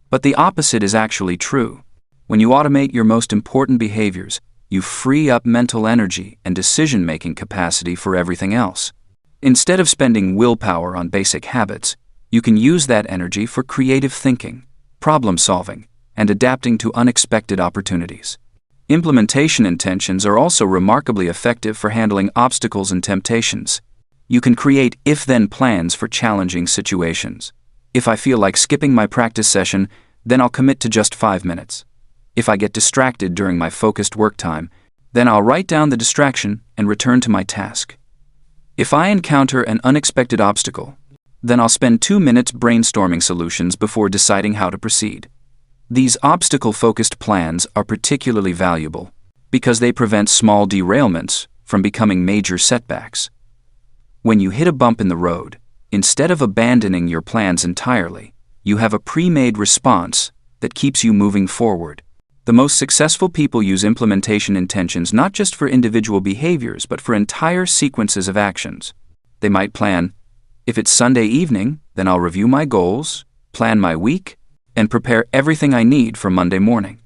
Speaker 1: But the opposite is actually true. When you automate your most important behaviors, you free up mental energy and decision-making capacity for everything else. Instead of spending willpower on basic habits, you can use that energy for creative thinking, problem-solving, and adapting to unexpected opportunities. Implementation intentions are also remarkably effective for handling obstacles and temptations. You can create if-then plans for challenging situations. If I feel like skipping my practice session, then I'll commit to just 5 minutes. If I get distracted during my focused work time, then I'll write down the distraction and return to my task. If I encounter an unexpected obstacle, then I'll spend 2 minutes brainstorming solutions before deciding how to proceed. These obstacle-focused plans are particularly valuable because they prevent small derailments from becoming major setbacks. When you hit a bump in the road, instead of abandoning your plans entirely, you have a pre-made response that keeps you moving forward. The most successful people use implementation intentions not just for individual behaviors but for entire sequences of actions. They might plan, "If it's Sunday evening, then I'll review my goals, plan my week, and prepare everything I need for Monday morning."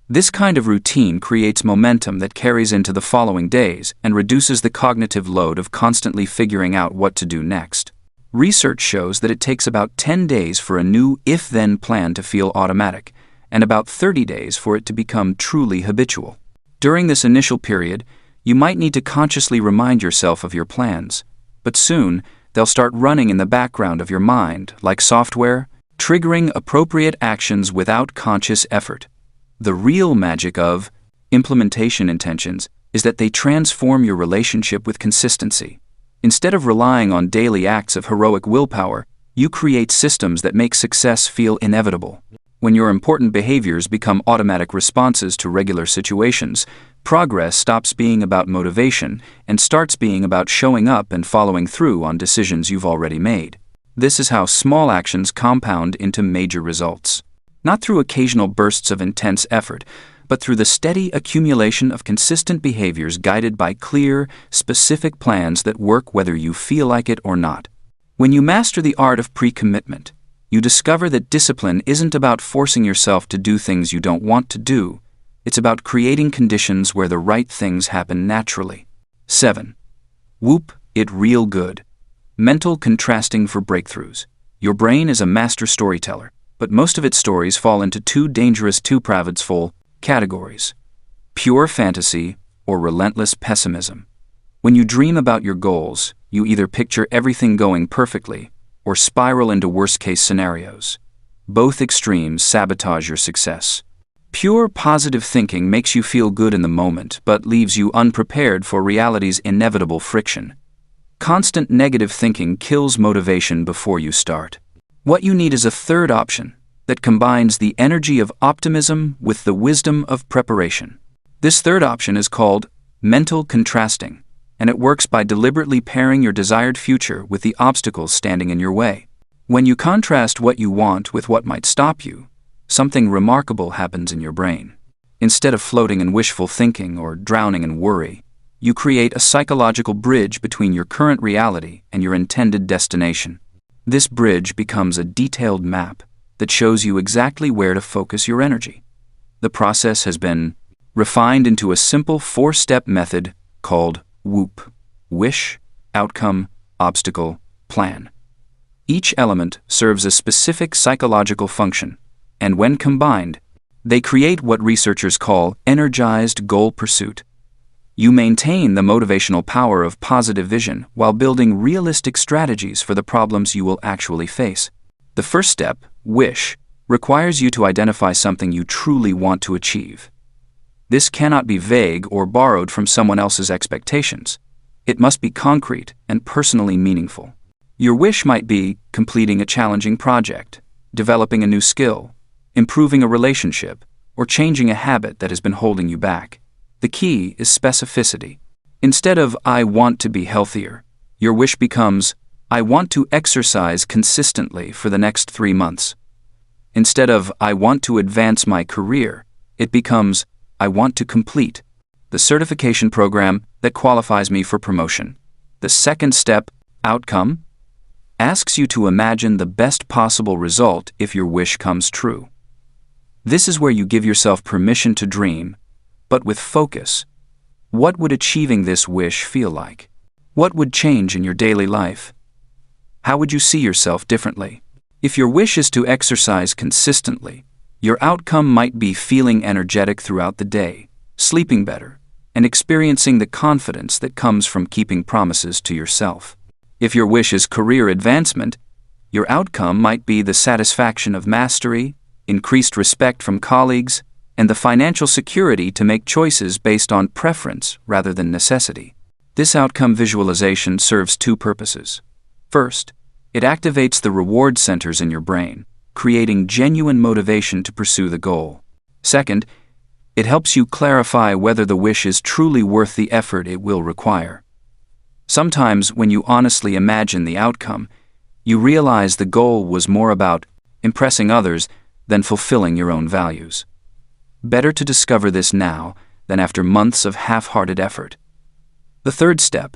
Speaker 1: This kind of routine creates momentum that carries into the following days and reduces the cognitive load of constantly figuring out what to do next. Research shows that it takes about 10 days for a new if-then plan to feel automatic, and about 30 days for it to become truly habitual. During this initial period, you might need to consciously remind yourself of your plans, but soon they'll start running in the background of your mind like software, triggering appropriate actions without conscious effort. The real magic of implementation intentions is that they transform your relationship with consistency. Instead of relying on daily acts of heroic willpower, you create systems that make success feel inevitable. When your important behaviors become automatic responses to regular situations, progress stops being about motivation and starts being about showing up and following through on decisions you've already made. This is how small actions compound into major results. Not through occasional bursts of intense effort, but through the steady accumulation of consistent behaviors guided by clear, specific plans that work whether you feel like it or not. When you master the art of pre-commitment, you discover that discipline isn't about forcing yourself to do things you don't want to do. It's about creating conditions where the right things happen naturally. 7. Whoop it real good. Mental contrasting for breakthroughs. Your brain is a master storyteller, but most of its stories fall into two dangerous two-pravitsful categories: pure fantasy or relentless pessimism. When you dream about your goals, you either picture everything going perfectly or spiral into worst-case scenarios. Both extremes sabotage your success. Pure positive thinking makes you feel good in the moment, but leaves you unprepared for reality's inevitable friction. Constant negative thinking kills motivation before you start. What you need is a third option that combines the energy of optimism with the wisdom of preparation. This third option is called mental contrasting, and it works by deliberately pairing your desired future with the obstacles standing in your way. When you contrast what you want with what might stop you, something remarkable happens in your brain. Instead of floating in wishful thinking or drowning in worry, you create a psychological bridge between your current reality and your intended destination. This bridge becomes a detailed map that shows you exactly where to focus your energy. The process has been refined into a simple 4-step method called WHOOP: wish, outcome, obstacle, plan. Each element serves a specific psychological function, and when combined, they create what researchers call energized goal pursuit. You maintain the motivational power of positive vision while building realistic strategies for the problems you will actually face. The first step, wish, requires you to identify something you truly want to achieve. This cannot be vague or borrowed from someone else's expectations. It must be concrete and personally meaningful. Your wish might be completing a challenging project, developing a new skill, improving a relationship, or changing a habit that has been holding you back. The key is specificity. Instead of "I want to be healthier," your wish becomes "I want to exercise consistently for the next 3 months." Instead of "I want to advance my career," it becomes "I want to complete the certification program that qualifies me for promotion." The second step, outcome, asks you to imagine the best possible result if your wish comes true. This is where you give yourself permission to dream, but with focus. What would achieving this wish feel like? What would change in your daily life? How would you see yourself differently? If your wish is to exercise consistently, your outcome might be feeling energetic throughout the day, sleeping better, and experiencing the confidence that comes from keeping promises to yourself. If your wish is career advancement, your outcome might be the satisfaction of mastery, increased respect from colleagues, and the financial security to make choices based on preference rather than necessity. This outcome visualization serves 2 purposes. First, it activates the reward centers in your brain, creating genuine motivation to pursue the goal. Second, it helps you clarify whether the wish is truly worth the effort it will require. Sometimes, when you honestly imagine the outcome, you realize the goal was more about impressing others than fulfilling your own values. Better to discover this now than after months of half-hearted effort. The third step,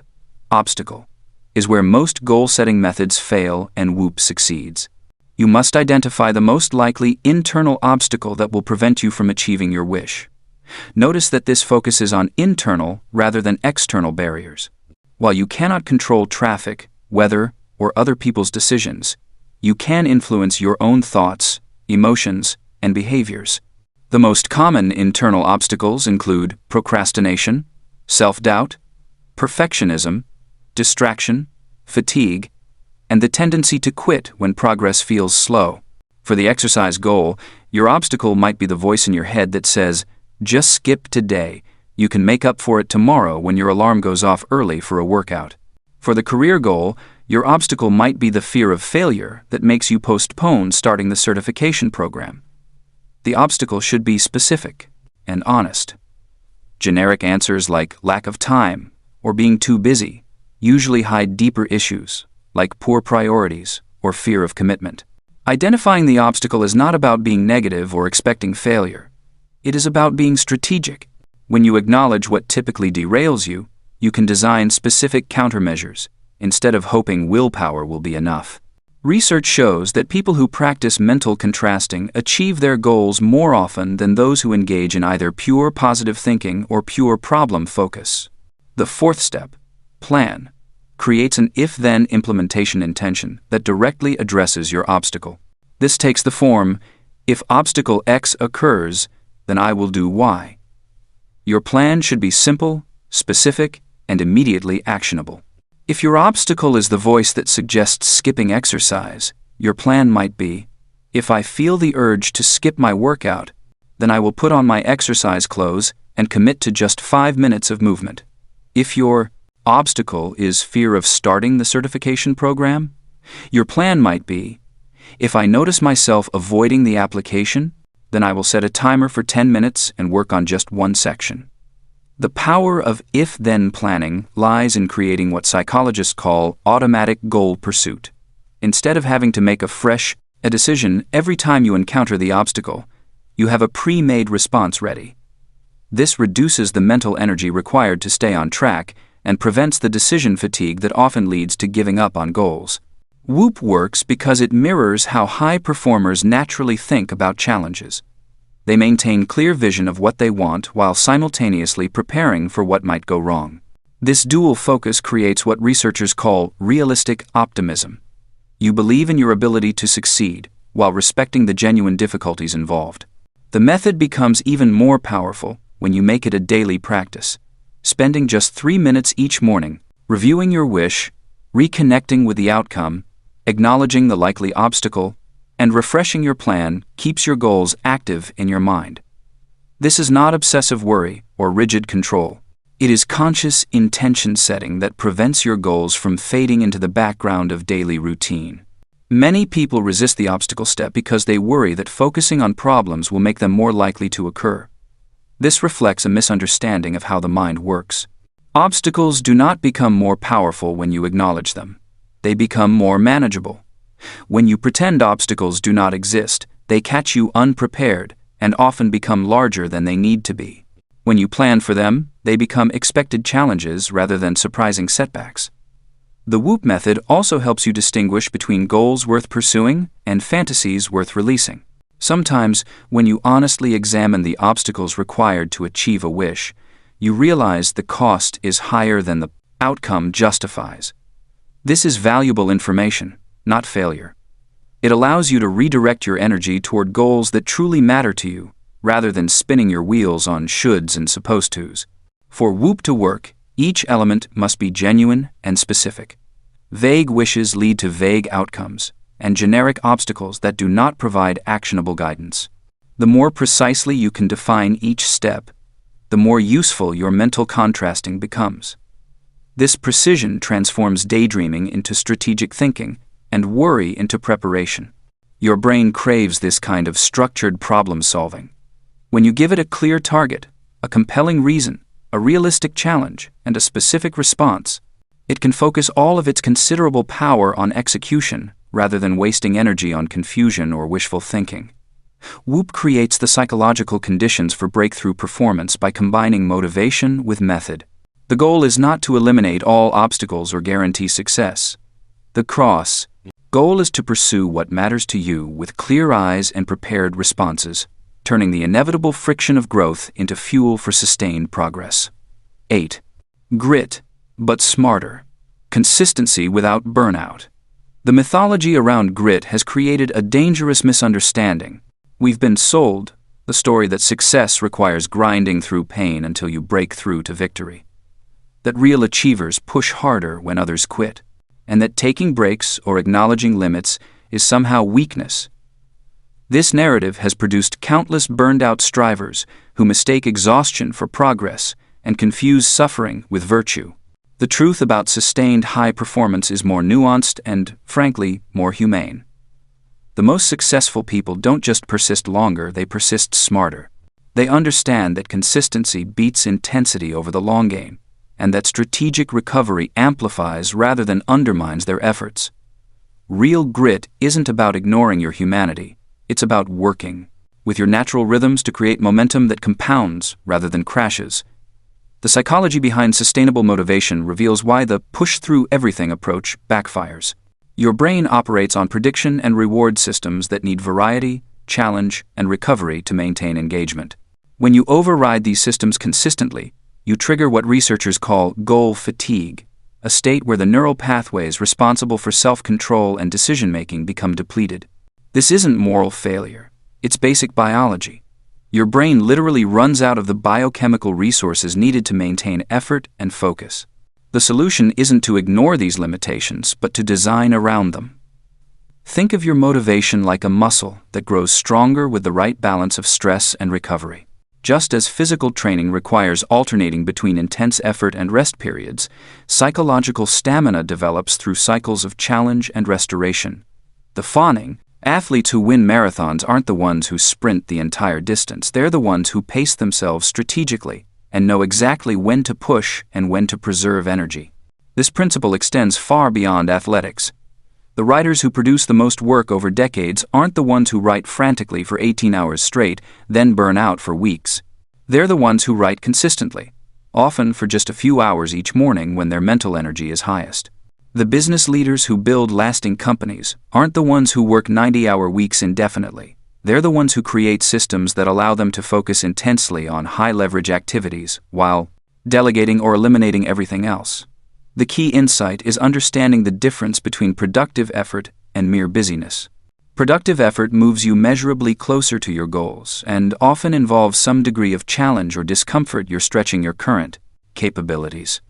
Speaker 1: obstacle, is where most goal-setting methods fail and WHOOP succeeds. You must identify the most likely internal obstacle that will prevent you from achieving your wish. Notice that this focuses on internal rather than external barriers. While you cannot control traffic, weather, or other people's decisions, you can influence your own thoughts, emotions, and behaviors. The most common internal obstacles include procrastination, self-doubt, perfectionism, distraction, fatigue, and the tendency to quit when progress feels slow. For the exercise goal, your obstacle might be the voice in your head that says, "Just skip today. You can make up for it tomorrow when your alarm goes off early for a workout." For the career goal, your obstacle might be the fear of failure that makes you postpone starting the certification program. The obstacle should be specific and honest. Generic answers like lack of time or being too busy usually hide deeper issues, like poor priorities or fear of commitment. Identifying the obstacle is not about being negative or expecting failure. It is about being strategic. When you acknowledge what typically derails you, you can design specific countermeasures instead of hoping willpower will be enough. Research shows that people who practice mental contrasting achieve their goals more often than those who engage in either pure positive thinking or pure problem focus. The fourth step, plan, creates an if-then implementation intention that directly addresses your obstacle. This takes the form, if obstacle X occurs, then I will do Y. Your plan should be simple, specific, and immediately actionable. If your obstacle is the voice that suggests skipping exercise, your plan might be, if I feel the urge to skip my workout, then I will put on my exercise clothes and commit to just 5 minutes of movement. If your obstacle is fear of starting the certification program, your plan might be, if I notice myself avoiding the application, then I will set a timer for 10 minutes and work on just one section. The power of if-then planning lies in creating what psychologists call automatic goal pursuit. Instead of having to make a decision every time you encounter the obstacle, you have a pre-made response ready. This reduces the mental energy required to stay on track and prevents the decision fatigue that often leads to giving up on goals. Whoop works because it mirrors how high performers naturally think about challenges. They maintain clear vision of what they want while simultaneously preparing for what might go wrong. This dual focus creates what researchers call realistic optimism. You believe in your ability to succeed while respecting the genuine difficulties involved. The method becomes even more powerful when you make it a daily practice. Spending just 3 minutes each morning, reviewing your wish, reconnecting with the outcome, acknowledging the likely obstacle, and refreshing your plan keeps your goals active in your mind. This is not obsessive worry or rigid control. It is conscious intention setting that prevents your goals from fading into the background of daily routine. Many people resist the obstacle step because they worry that focusing on problems will make them more likely to occur. This reflects a misunderstanding of how the mind works. Obstacles do not become more powerful when you acknowledge them. They become more manageable. When you pretend obstacles do not exist, they catch you unprepared and often become larger than they need to be. When you plan for them, they become expected challenges rather than surprising setbacks. The Whoop method also helps you distinguish between goals worth pursuing and fantasies worth releasing. Sometimes, when you honestly examine the obstacles required to achieve a wish, you realize the cost is higher than the outcome justifies. This is valuable information, not failure. It allows you to redirect your energy toward goals that truly matter to you, rather than spinning your wheels on shoulds and supposed tos. For Whoop to work, each element must be genuine and specific. Vague wishes lead to vague outcomes, and generic obstacles that do not provide actionable guidance. The more precisely you can define each step, the more useful your mental contrasting becomes. This precision transforms daydreaming into strategic thinking and worry into preparation. Your brain craves this kind of structured problem solving. When you give it a clear target, a compelling reason, a realistic challenge, and a specific response, it can focus all of its considerable power on execution rather than wasting energy on confusion or wishful thinking. Whoop creates the psychological conditions for breakthrough performance by combining motivation with method. The goal is not to eliminate all obstacles or guarantee success. The cross Goal is to pursue what matters to you with clear eyes and prepared responses, turning the inevitable friction of growth into fuel for sustained progress. 8. Grit, but smarter. Consistency without burnout. The mythology around grit has created a dangerous misunderstanding. We've been sold the story that success requires grinding through pain until you break through to victory, that real achievers push harder when others quit, and that taking breaks or acknowledging limits is somehow weakness. This narrative has produced countless burned-out strivers who mistake exhaustion for progress and confuse suffering with virtue. The truth about sustained high performance is more nuanced and, frankly, more humane. The most successful people don't just persist longer, they persist smarter. They understand that consistency beats intensity over the long game, and that strategic recovery amplifies rather than undermines their efforts. Real grit isn't about ignoring your humanity, it's about working with your natural rhythms to create momentum that compounds rather than crashes. The psychology behind sustainable motivation reveals why the push-through-everything approach backfires. Your brain operates on prediction and reward systems that need variety, challenge, and recovery to maintain engagement. When you override these systems consistently, you trigger what researchers call goal fatigue, a state where the neural pathways responsible for self-control and decision-making become depleted. This isn't moral failure, it's basic biology. Your brain literally runs out of the biochemical resources needed to maintain effort and focus. The solution isn't to ignore these limitations, but to design around them. Think of your motivation like a muscle that grows stronger with the right balance of stress and recovery. Just as physical training requires alternating between intense effort and rest periods, psychological stamina develops through cycles of challenge and restoration. The fawning, athletes who win marathons aren't the ones who sprint the entire distance, they're the ones who pace themselves strategically and know exactly when to push and when to preserve energy. This principle extends far beyond athletics. The writers who produce the most work over decades aren't the ones who write frantically for 18 hours straight, then burn out for weeks. They're the ones who write consistently, often for just a few hours each morning when their mental energy is highest. The business leaders who build lasting companies aren't the ones who work 90-hour weeks indefinitely. They're the ones who create systems that allow them to focus intensely on high-leverage activities while delegating or eliminating everything else. The key insight is understanding the difference between productive effort and mere busyness. Productive effort moves you measurably closer to your goals and often involves some degree of challenge or discomfort. You're stretching your current capabilities.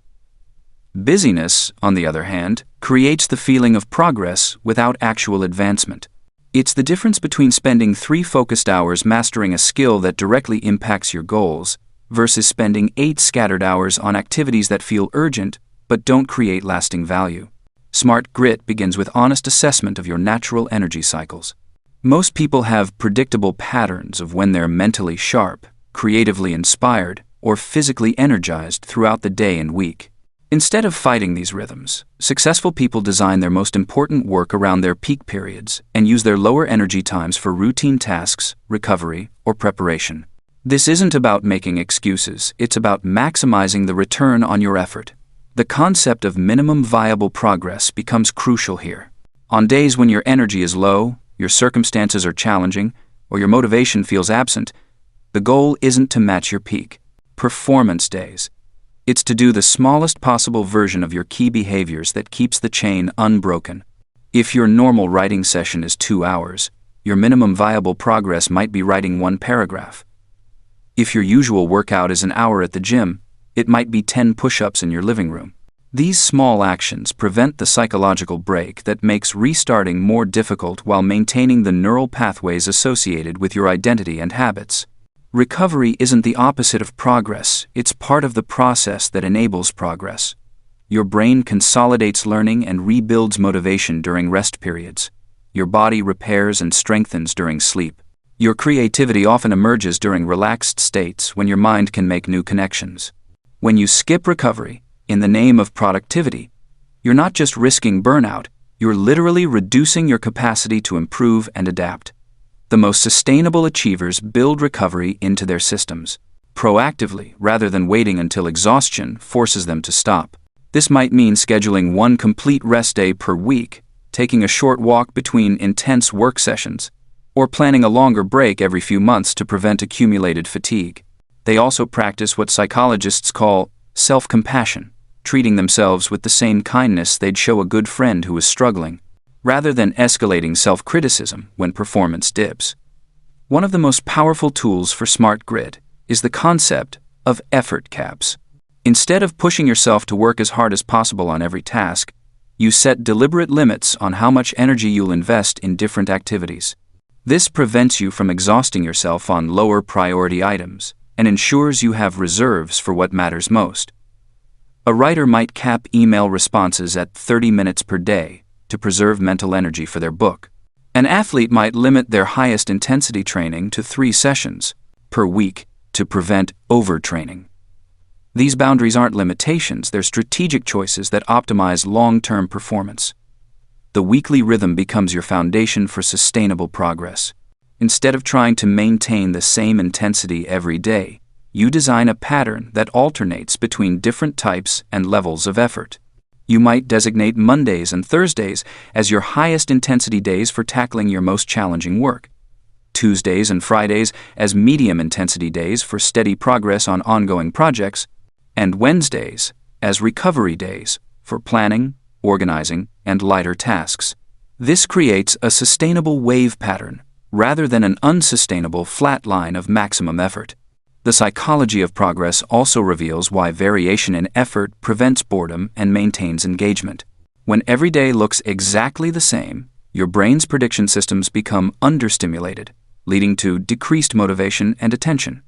Speaker 1: Busyness, on the other hand, creates the feeling of progress without actual advancement. It's the difference between spending 3 focused hours mastering a skill that directly impacts your goals versus spending 8 scattered hours on activities that feel urgent but don't create lasting value. Smart grit begins with honest assessment of your natural energy cycles. Most people have predictable patterns of when they're mentally sharp, creatively inspired, or physically energized throughout the day and week. Instead of fighting these rhythms, successful people design their most important work around their peak periods and use their lower energy times for routine tasks, recovery, or preparation. This isn't about making excuses, it's about maximizing the return on your effort. The concept of minimum viable progress becomes crucial here. On days when your energy is low, your circumstances are challenging, or your motivation feels absent, the goal isn't to match your peak performance days. It's to do the smallest possible version of your key behaviors that keeps the chain unbroken. If your normal writing session is 2 hours, your minimum viable progress might be writing 1 paragraph. If your usual workout is an hour at the gym, it might be 10 push-ups in your living room. These small actions prevent the psychological break that makes restarting more difficult while maintaining the neural pathways associated with your identity and habits. Recovery isn't the opposite of progress, it's part of the process that enables progress. Your brain consolidates learning and rebuilds motivation during rest periods. Your body repairs and strengthens during sleep. Your creativity often emerges during relaxed states when your mind can make new connections. When you skip recovery, in the name of productivity, you're not just risking burnout, you're literally reducing your capacity to improve and adapt. The most sustainable achievers build recovery into their systems, proactively rather than waiting until exhaustion forces them to stop. This might mean scheduling 1 complete rest day per week, taking a short walk between intense work sessions, or planning a longer break every few months to prevent accumulated fatigue. They also practice what psychologists call self-compassion, treating themselves with the same kindness they'd show a good friend who is struggling, rather than escalating self-criticism when performance dips. One of the most powerful tools for smart grit is the concept of effort caps. Instead of pushing yourself to work as hard as possible on every task, you set deliberate limits on how much energy you'll invest in different activities. This prevents you from exhausting yourself on lower priority items and ensures you have reserves for what matters most. A writer might cap email responses at 30 minutes per day to preserve mental energy for their book. An athlete might limit their highest intensity training to 3 sessions per week to prevent overtraining. These boundaries aren't limitations, they're strategic choices that optimize long-term performance. The weekly rhythm becomes your foundation for sustainable progress. Instead of trying to maintain the same intensity every day, you design a pattern that alternates between different types and levels of effort. You might designate Mondays and Thursdays as your highest intensity days for tackling your most challenging work, Tuesdays and Fridays as medium intensity days for steady progress on ongoing projects, and Wednesdays as recovery days for planning, organizing, and lighter tasks. This creates a sustainable wave pattern rather than an unsustainable flat line of maximum effort. The psychology of progress also reveals why variation in effort prevents boredom and maintains engagement. When every day looks exactly the same, your brain's prediction systems become understimulated, leading to decreased motivation and attention.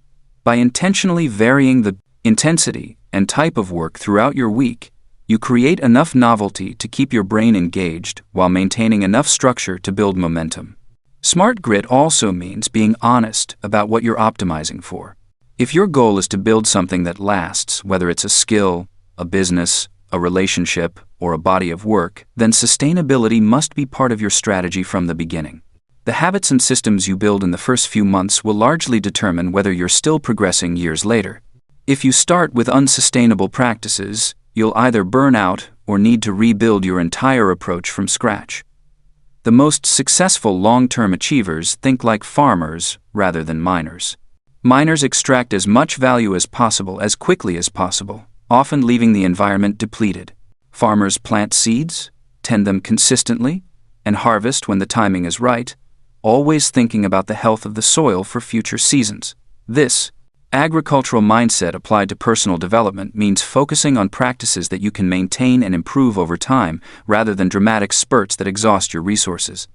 Speaker 1: By intentionally varying the intensity and type of work throughout your week, you create enough novelty to keep your brain engaged while maintaining enough structure to build momentum. Smart grit also means being honest about what you're optimizing for. If your goal is to build something that lasts, whether it's a skill, a business, a relationship, or a body of work, then sustainability must be part of your strategy from the beginning. The habits and systems you build in the first few months will largely determine whether you're still progressing years later. If you start with unsustainable practices, you'll either burn out or need to rebuild your entire approach from scratch. The most successful long-term achievers think like farmers rather than miners. Miners extract as much value as possible as quickly as possible, often leaving the environment depleted. Farmers plant seeds, tend them consistently, and harvest when the timing is right, always thinking about the health of the soil for future seasons. This agricultural mindset applied to personal development means focusing on practices that you can maintain and improve over time rather than dramatic spurts that exhaust your resources.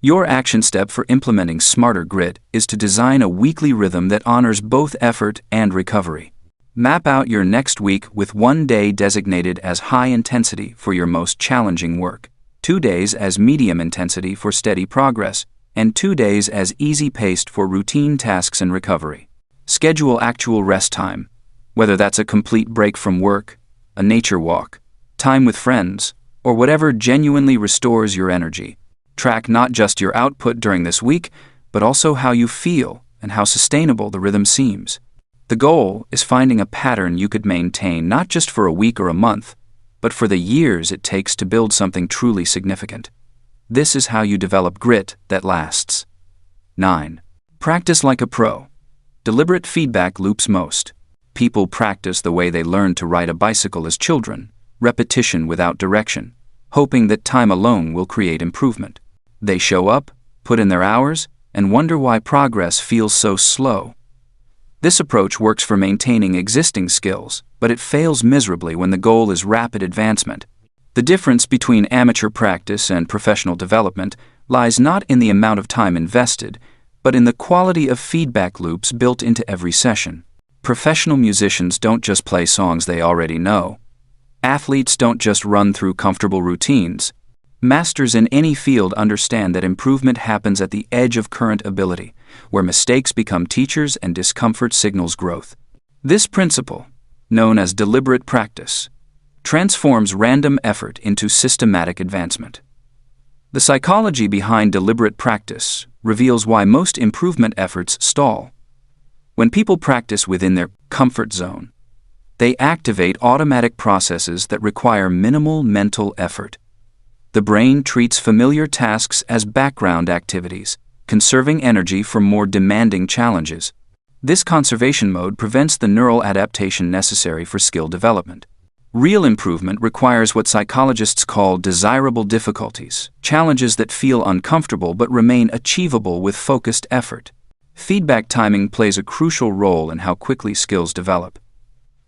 Speaker 1: Your action step for implementing smarter grit is to design a weekly rhythm that honors both effort and recovery. Map out your next week with 1 day designated as high intensity for your most challenging work, 2 days as medium intensity for steady progress, and 2 days as easy-paced for routine tasks and recovery. Schedule actual rest time, whether that's a complete break from work, a nature walk, time with friends, or whatever genuinely restores your energy. Track not just your output during this week, but also how you feel and how sustainable the rhythm seems. The goal is finding a pattern you could maintain not just for a week or a month, but for the years it takes to build something truly significant. This is how you develop grit that lasts. 9. Practice like a pro. Deliberate feedback loops most. People practice the way they learned to ride a bicycle as children, repetition without direction, hoping that time alone will create improvement. They show up, put in their hours, and wonder why progress feels so slow. This approach works for maintaining existing skills, but it fails miserably when the goal is rapid advancement. The difference between amateur practice and professional development lies not in the amount of time invested, but in the quality of feedback loops built into every session. Professional musicians don't just play songs they already know. Athletes don't just run through comfortable routines. Masters in any field understand that improvement happens at the edge of current ability, where mistakes become teachers and discomfort signals growth. This principle, known as deliberate practice, transforms random effort into systematic advancement. The psychology behind deliberate practice reveals why most improvement efforts stall. When people practice within their comfort zone, they activate automatic processes that require minimal mental effort. The brain treats familiar tasks as background activities, conserving energy for more demanding challenges. This conservation mode prevents the neural adaptation necessary for skill development. Real improvement requires what psychologists call desirable difficulties, challenges that feel uncomfortable but remain achievable with focused effort. Feedback timing plays a crucial role in how quickly skills develop.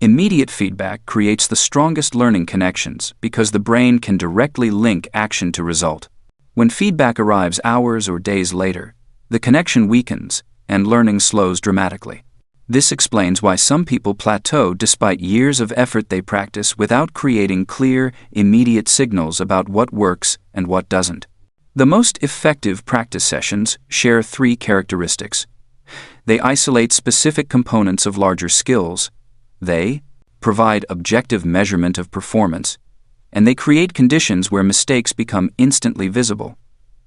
Speaker 1: Immediate feedback creates the strongest learning connections because the brain can directly link action to result. When feedback arrives hours or days later, the connection weakens and learning slows dramatically. This explains why some people plateau despite years of effort they practice without creating clear, immediate signals about what works and what doesn't. The most effective practice sessions share three characteristics. They isolate specific components of larger skills, they provide objective measurement of performance, and they create conditions where mistakes become instantly visible.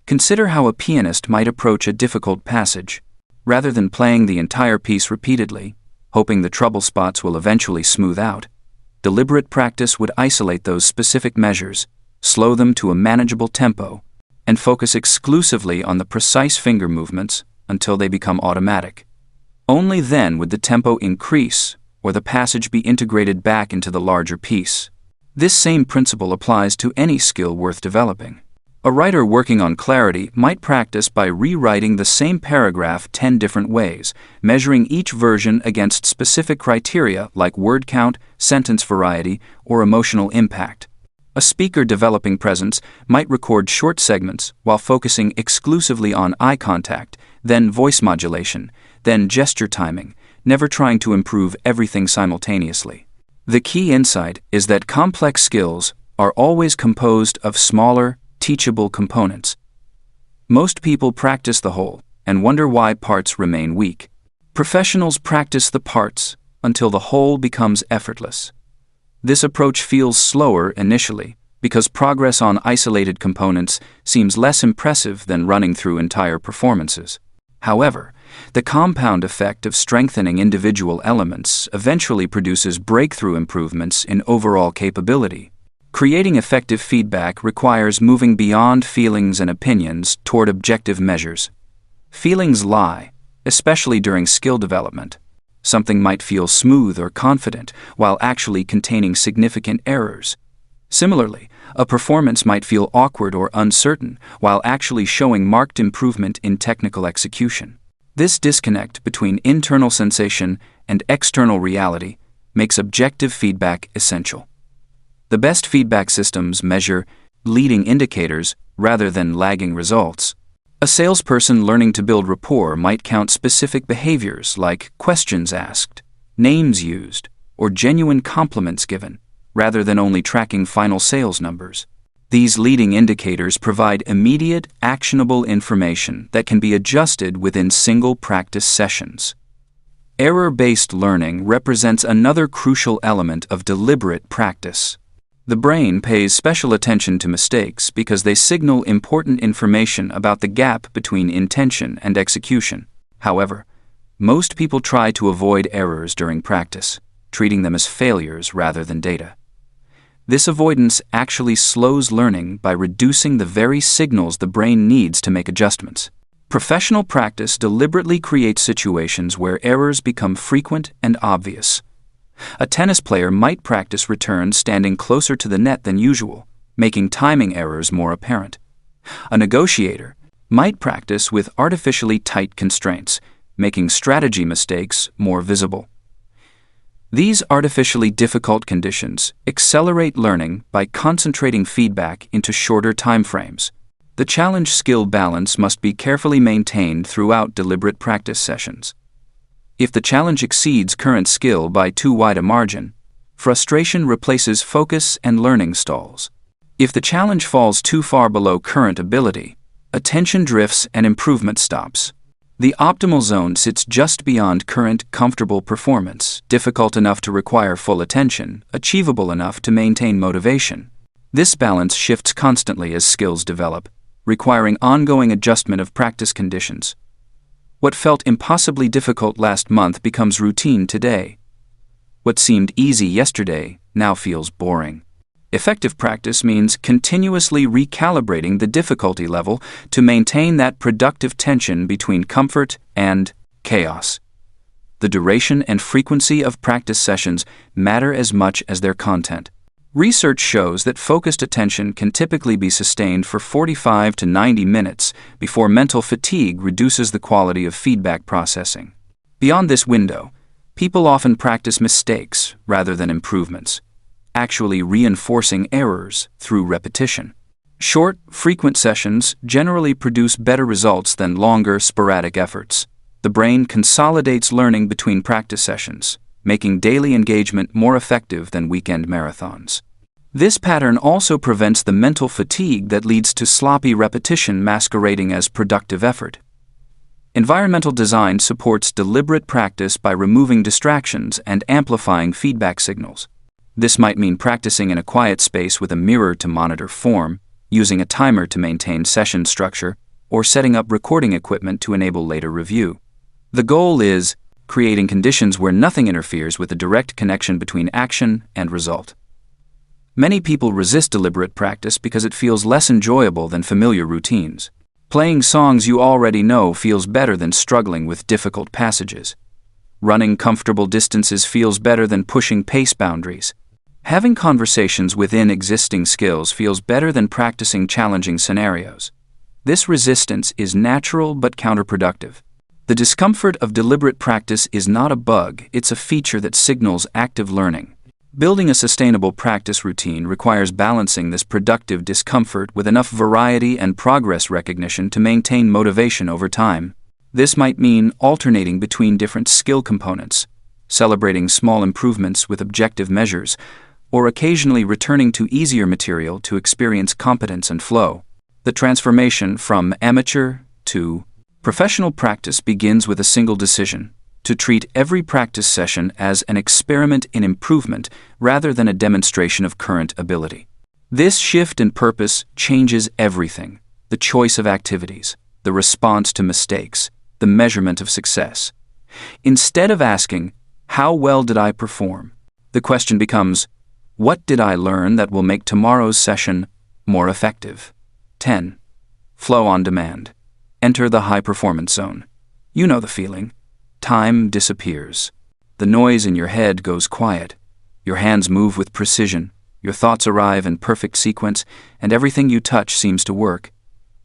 Speaker 1: Consider how a pianist might approach a difficult passage. Rather than playing the entire piece repeatedly, hoping the trouble spots will eventually smooth out, deliberate practice would isolate those specific measures, slow them to a manageable tempo, and focus exclusively on the precise finger movements until they become automatic. Only then would the tempo increase or the passage be integrated back into the larger piece. This same principle applies to any skill worth developing. A writer working on clarity might practice by rewriting the same paragraph 10 different ways, measuring each version against specific criteria like word count, sentence variety, or emotional impact. A speaker developing presence might record short segments while focusing exclusively on eye contact, then voice modulation, then gesture timing, never trying to improve everything simultaneously. The key insight is that complex skills are always composed of smaller, teachable components. Most people practice the whole and wonder why parts remain weak. Professionals practice the parts until the whole becomes effortless. This approach feels slower initially because progress on isolated components seems less impressive than running through entire performances. However, the compound effect of strengthening individual elements eventually produces breakthrough improvements in overall capability. Creating effective feedback requires moving beyond feelings and opinions toward objective measures. Feelings lie, especially during skill development. Something might feel smooth or confident while actually containing significant errors. Similarly, a performance might feel awkward or uncertain while actually showing marked improvement in technical execution. This disconnect between internal sensation and external reality makes objective feedback essential. The best feedback systems measure leading indicators rather than lagging results. A salesperson learning to build rapport might count specific behaviors like questions asked, names used, or genuine compliments given, rather than only tracking final sales numbers. These leading indicators provide immediate, actionable information that can be adjusted within single practice sessions. Error-based learning represents another crucial element of deliberate practice. The brain pays special attention to mistakes because they signal important information about the gap between intention and execution. However, most people try to avoid errors during practice, treating them as failures rather than data. This avoidance actually slows learning by reducing the very signals the brain needs to make adjustments. Professional practice deliberately creates situations where errors become frequent and obvious. A tennis player might practice returns standing closer to the net than usual, making timing errors more apparent. A negotiator might practice with artificially tight constraints, making strategy mistakes more visible. These artificially difficult conditions accelerate learning by concentrating feedback into shorter timeframes. The challenge-skill balance must be carefully maintained throughout deliberate practice sessions. If the challenge exceeds current skill by too wide a margin, frustration replaces focus and learning stalls. If the challenge falls too far below current ability, attention drifts and improvement stops. The optimal zone sits just beyond current comfortable performance, difficult enough to require full attention, achievable enough to maintain motivation. This balance shifts constantly as skills develop, requiring ongoing adjustment of practice conditions. What felt impossibly difficult last month becomes routine today. What seemed easy yesterday now feels boring. Effective practice means continuously recalibrating the difficulty level to maintain that productive tension between comfort and chaos. The duration and frequency of practice sessions matter as much as their content. Research shows that focused attention can typically be sustained for 45 to 90 minutes before mental fatigue reduces the quality of feedback processing. Beyond this window, people often practice mistakes rather than improvements, actually reinforcing errors through repetition. Short, frequent sessions generally produce better results than longer, sporadic efforts. The brain consolidates learning between practice sessions, making daily engagement more effective than weekend marathons. This pattern also prevents the mental fatigue that leads to sloppy repetition masquerading as productive effort. Environmental design supports deliberate practice by removing distractions and amplifying feedback signals. This might mean practicing in a quiet space with a mirror to monitor form, using a timer to maintain session structure, or setting up recording equipment to enable later review. The goal is creating conditions where nothing interferes with the direct connection between action and result. Many people resist deliberate practice because it feels less enjoyable than familiar routines. Playing songs you already know feels better than struggling with difficult passages. Running comfortable distances feels better than pushing pace boundaries. Having conversations within existing skills feels better than practicing challenging scenarios. This resistance is natural but counterproductive. The discomfort of deliberate practice is not a bug, it's a feature that signals active learning. Building a sustainable practice routine requires balancing this productive discomfort with enough variety and progress recognition to maintain motivation over time. This might mean alternating between different skill components, celebrating small improvements with objective measures, or occasionally returning to easier material to experience competence and flow. The transformation from amateur to professional practice begins with a single decision: to treat every practice session as an experiment in improvement rather than a demonstration of current ability. This shift in purpose changes everything: the choice of activities, the response to mistakes, the measurement of success. Instead of asking, "How well did I perform?" the question becomes, "What did I learn that will make tomorrow's session more effective?" 10. Flow on demand. Enter the high-performance zone. You know the feeling. Time disappears. The noise in your head goes quiet. Your hands move with precision. Your thoughts arrive in perfect sequence, and everything you touch seems to work.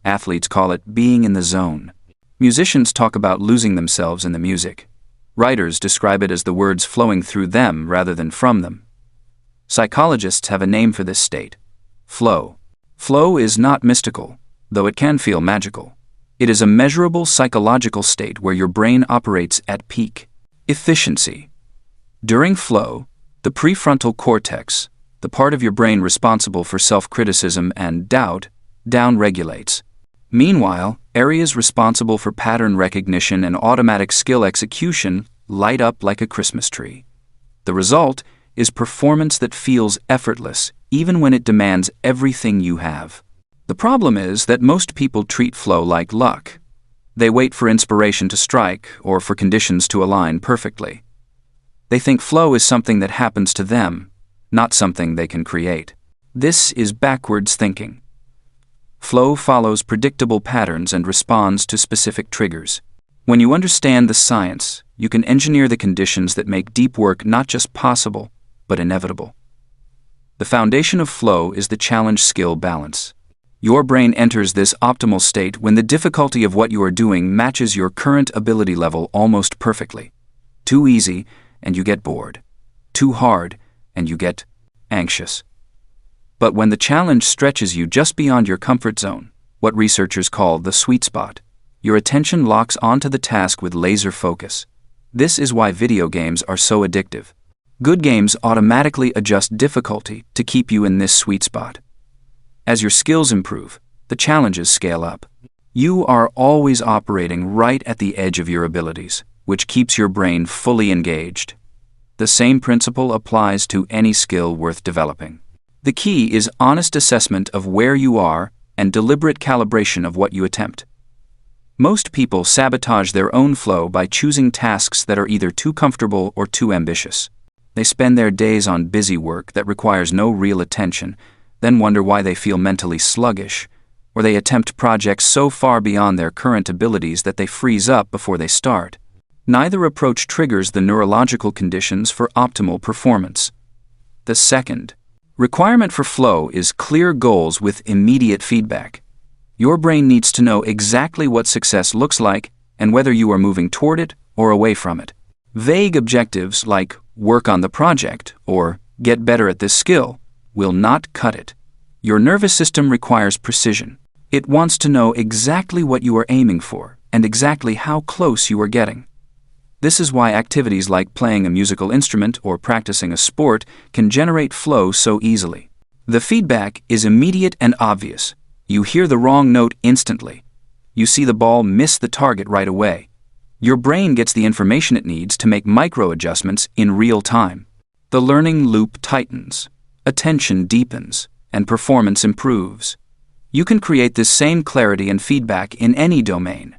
Speaker 1: Athletes call it being in the zone. Musicians talk about losing themselves in the music. Writers describe it as the words flowing through them rather than from them. Psychologists have a name for this state: flow. Flow is not mystical, though it can feel magical. It is a measurable psychological state where your brain operates at peak efficiency. During flow, the prefrontal cortex, the part of your brain responsible for self-criticism and doubt, downregulates. Meanwhile, areas responsible for pattern recognition and automatic skill execution light up like a Christmas tree. The result is performance that feels effortless, even when it demands everything you have. The problem is that most people treat flow like luck. They wait for inspiration to strike or for conditions to align perfectly. They think flow is something that happens to them, not something they can create. This is backwards thinking. Flow follows predictable patterns and responds to specific triggers. When you understand the science, you can engineer the conditions that make deep work not just possible, but inevitable. The foundation of flow is the challenge-skill balance. Your brain enters this optimal state when the difficulty of what you are doing matches your current ability level almost perfectly. Too easy, and you get bored. Too hard, and you get anxious. But when the challenge stretches you just beyond your comfort zone, what researchers call the sweet spot, your attention locks onto the task with laser focus. This is why video games are so addictive. Good games automatically adjust difficulty to keep you in this sweet spot. As your skills improve, the challenges scale up. You are always operating right at the edge of your abilities, which keeps your brain fully engaged. The same principle applies to any skill worth developing. The key is honest assessment of where you are and deliberate calibration of what you attempt. Most people sabotage their own flow by choosing tasks that are either too comfortable or too ambitious. They spend their days on busy work that requires no real attention, then wonder why they feel mentally sluggish, or they attempt projects so far beyond their current abilities that they freeze up before they start. Neither approach triggers the neurological conditions for optimal performance. The second requirement for flow is clear goals with immediate feedback. Your brain needs to know exactly what success looks like and whether you are moving toward it or away from it. Vague objectives like work on the project or get better at this skill will not cut it. Your nervous system requires precision. It wants to know exactly what you are aiming for and exactly how close you are getting. This is why activities like playing a musical instrument or practicing a sport can generate flow so easily. The feedback is immediate and obvious. You hear the wrong note instantly. You see the ball miss the target right away. Your brain gets the information it needs to make micro-adjustments in real time. The learning loop tightens, attention deepens, and performance improves. You can create this same clarity and feedback in any domain.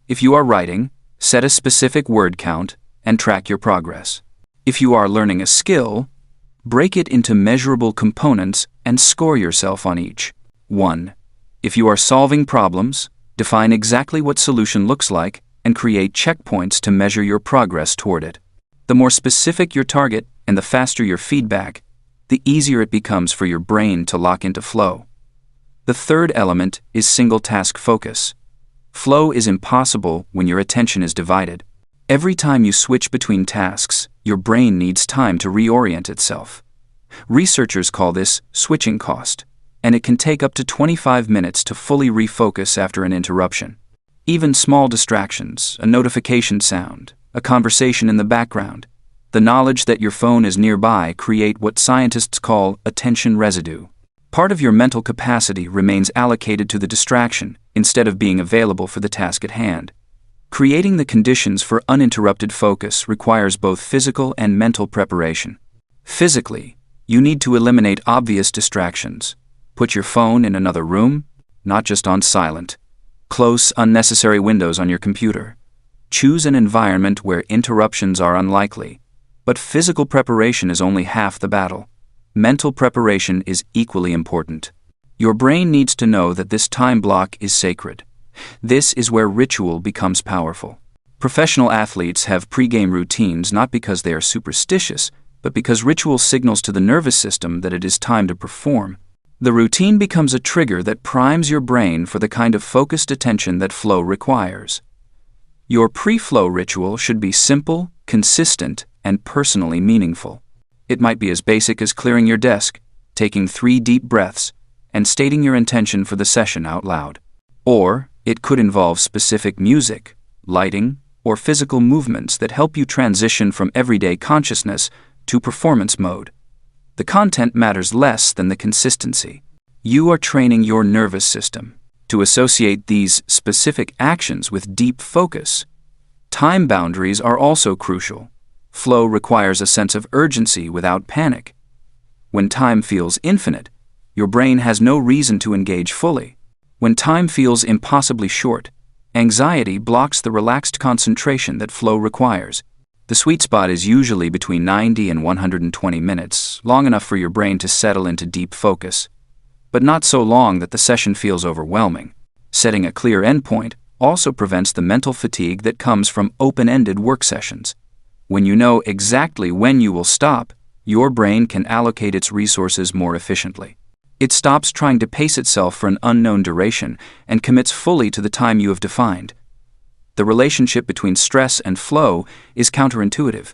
Speaker 1: If you are writing, set a specific word count and track your progress. If you are learning a skill, break it into measurable components and score yourself on each. 1. If you are solving problems, define exactly what solution looks like and create checkpoints to measure your progress toward it. The more specific your target and the faster your feedback, the easier it becomes for your brain to lock into flow. The third element is single-task focus. Flow is impossible when your attention is divided. Every time you switch between tasks, your brain needs time to reorient itself. Researchers call this switching cost, and it can take up to 25 minutes to fully refocus after an interruption. Even small distractions, a notification sound, a conversation in the background, the knowledge that your phone is nearby create what scientists call attention residue. Part of your mental capacity remains allocated to the distraction instead of being available for the task at hand. Creating the conditions for uninterrupted focus requires both physical and mental preparation. Physically, you need to eliminate obvious distractions. Put your phone in another room, not just on silent. Close unnecessary windows on your computer. Choose an environment where interruptions are unlikely. But physical preparation is only half the battle. Mental preparation is equally important. Your brain needs to know that this time block is sacred. This is where ritual becomes powerful. Professional athletes have pre-game routines not because they are superstitious, but because ritual signals to the nervous system that it is time to perform. The routine becomes a trigger that primes your brain for the kind of focused attention that flow requires. Your pre-flow ritual should be simple, consistent, and personally meaningful. It might be as basic as clearing your desk, taking 3 deep breaths, and stating your intention for the session out loud. Or it could involve specific music, lighting, or physical movements that help you transition from everyday consciousness to performance mode. The content matters less than the consistency. You are training your nervous system to associate these specific actions with deep focus. Time boundaries are also crucial. Flow requires a sense of urgency without panic. When time feels infinite, your brain has no reason to engage fully. When time feels impossibly short, anxiety blocks the relaxed concentration that flow requires. The sweet spot is usually between 90 and 120 minutes, long enough for your brain to settle into deep focus, but not so long that the session feels overwhelming. Setting a clear endpoint also prevents the mental fatigue that comes from open-ended work sessions. When you know exactly when you will stop, your brain can allocate its resources more efficiently. It stops trying to pace itself for an unknown duration and commits fully to the time you have defined. The relationship between stress and flow is counterintuitive.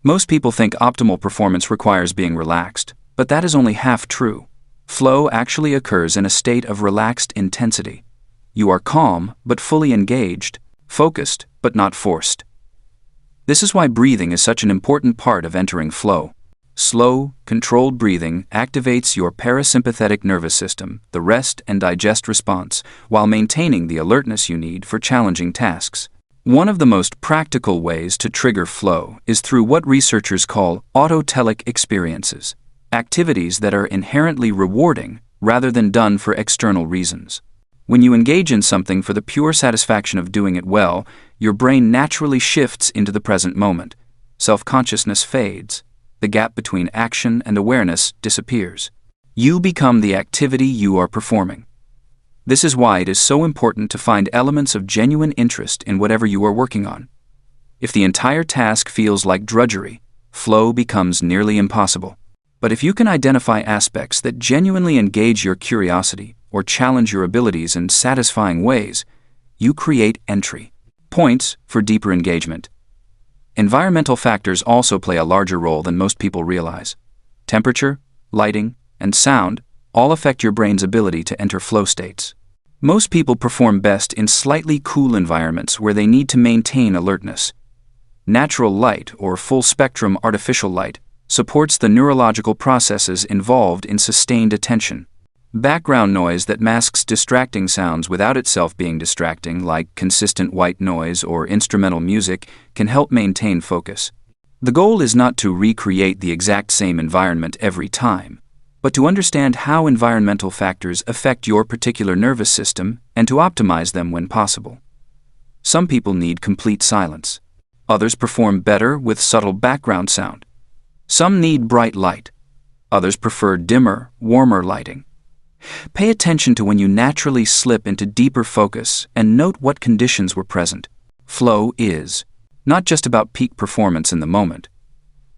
Speaker 1: Most people think optimal performance requires being relaxed, but that is only half true. Flow actually occurs in a state of relaxed intensity. You are calm but fully engaged, focused but not forced. This is why breathing is such an important part of entering flow. Slow, controlled breathing activates your parasympathetic nervous system, the rest and digest response, while maintaining the alertness you need for challenging tasks. One of the most practical ways to trigger flow is through what researchers call autotelic experiences, activities that are inherently rewarding rather than done for external reasons. When you engage in something for the pure satisfaction of doing it well, your brain naturally shifts into the present moment. Self-consciousness fades. the gap between action and awareness disappears. You become the activity you are performing. This is why it is so important to find elements of genuine interest in whatever you are working on. If the entire task feels like drudgery, flow becomes nearly impossible. But if you can identify aspects that genuinely engage your curiosity or challenge your abilities in satisfying ways, you create entry points for deeper engagement. Environmental factors also play a larger role than most people realize. Temperature, lighting, and sound all affect your brain's ability to enter flow states. Most people perform best in slightly cool environments where they need to maintain alertness. Natural light or full-spectrum artificial light supports the neurological processes involved in sustained attention. Background noise that masks distracting sounds without itself being distracting, like consistent white noise or instrumental music, can help maintain focus. The goal is not to recreate the exact same environment every time, but to understand how environmental factors affect your particular nervous system and to optimize them when possible. Some people need complete silence. Others perform better with subtle background sound. Some need bright light. Others prefer dimmer, warmer lighting. Pay attention to when you naturally slip into deeper focus and note what conditions were present. Flow is not just about peak performance in the moment.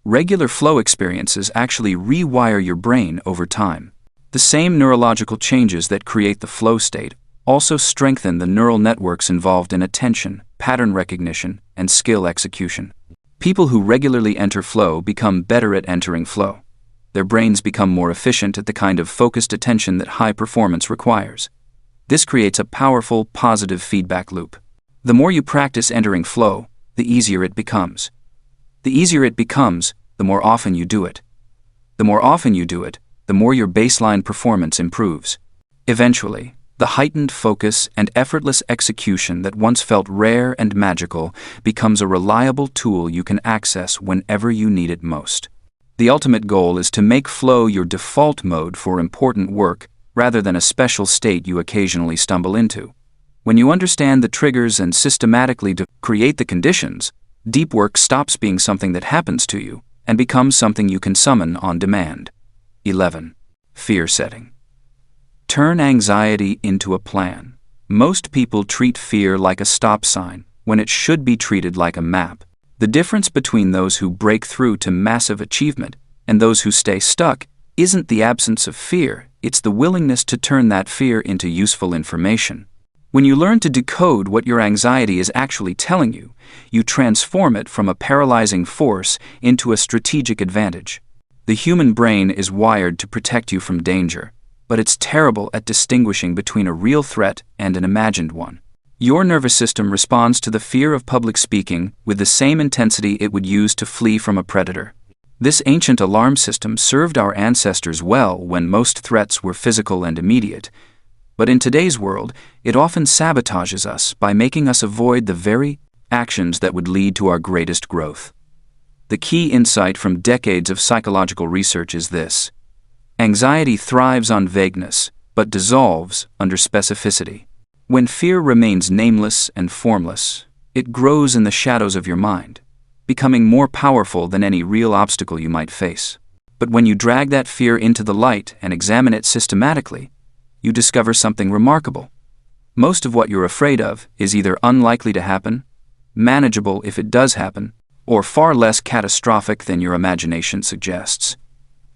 Speaker 1: Regular flow experiences actually rewire your brain over time. The same neurological changes that create the flow state also strengthen the neural networks involved in attention, pattern recognition, and skill execution. People who regularly enter flow become better at entering flow. Their brains become more efficient at the kind of focused attention that high performance requires. This creates a powerful, positive feedback loop. The more you practice entering flow, the easier it becomes. The easier it becomes, the more often you do it. The more often you do it, the more your baseline performance improves. Eventually, the heightened focus and effortless execution that once felt rare and magical becomes a reliable tool you can access whenever you need it most. The ultimate goal is to make flow your default mode for important work rather than a special state you occasionally stumble into. When you understand the triggers and systematically create the conditions, deep work stops being something that happens to you and becomes something you can summon on demand. 11. Fear setting. Turn anxiety into a plan. Most people treat fear like a stop sign when it should be treated like a map. The difference between those who break through to massive achievement and those who stay stuck isn't the absence of fear, it's the willingness to turn that fear into useful information. When you learn to decode what your anxiety is actually telling you, you transform it from a paralyzing force into a strategic advantage. The human brain is wired to protect you from danger, but it's terrible at distinguishing between a real threat and an imagined one. Your nervous system responds to the fear of public speaking with the same intensity it would use to flee from a predator. This ancient alarm system served our ancestors well when most threats were physical and immediate, but in today's world, it often sabotages us by making us avoid the very actions that would lead to our greatest growth. The key insight from decades of psychological research is this: anxiety thrives on vagueness, but dissolves under specificity. When fear remains nameless and formless, it grows in the shadows of your mind, becoming more powerful than any real obstacle you might face. But when you drag that fear into the light and examine it systematically, you discover something remarkable. Most of what you're afraid of is either unlikely to happen, manageable if it does happen, or far less catastrophic than your imagination suggests.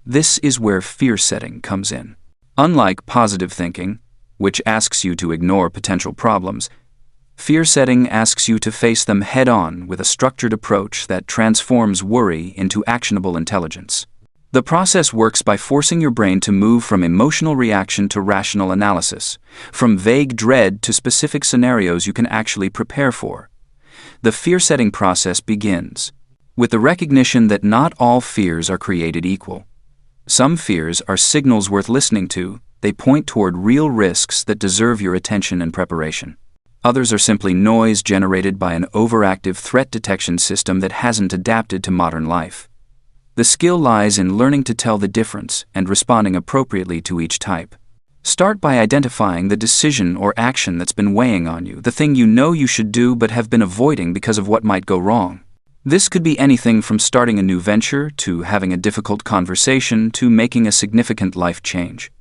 Speaker 1: This is where fear setting comes in. Unlike positive thinking, which asks you to ignore potential problems, fear setting asks you to face them head-on with a structured approach that transforms worry into actionable intelligence. The process works by forcing your brain to move from emotional reaction to rational analysis, from vague dread to specific scenarios you can actually prepare for. The fear-setting process begins with the recognition that not all fears are created equal. Some fears are signals worth listening to. They point toward real risks that deserve your attention and preparation. Others are simply noise generated by an overactive threat detection system that hasn't adapted to modern life. The skill lies in learning to tell the difference and responding appropriately to each type. Start by identifying the decision or action that's been weighing on you, the thing you know you should do but have been avoiding because of what might go wrong. This could be anything from starting a new venture to having a difficult conversation to making a significant life change.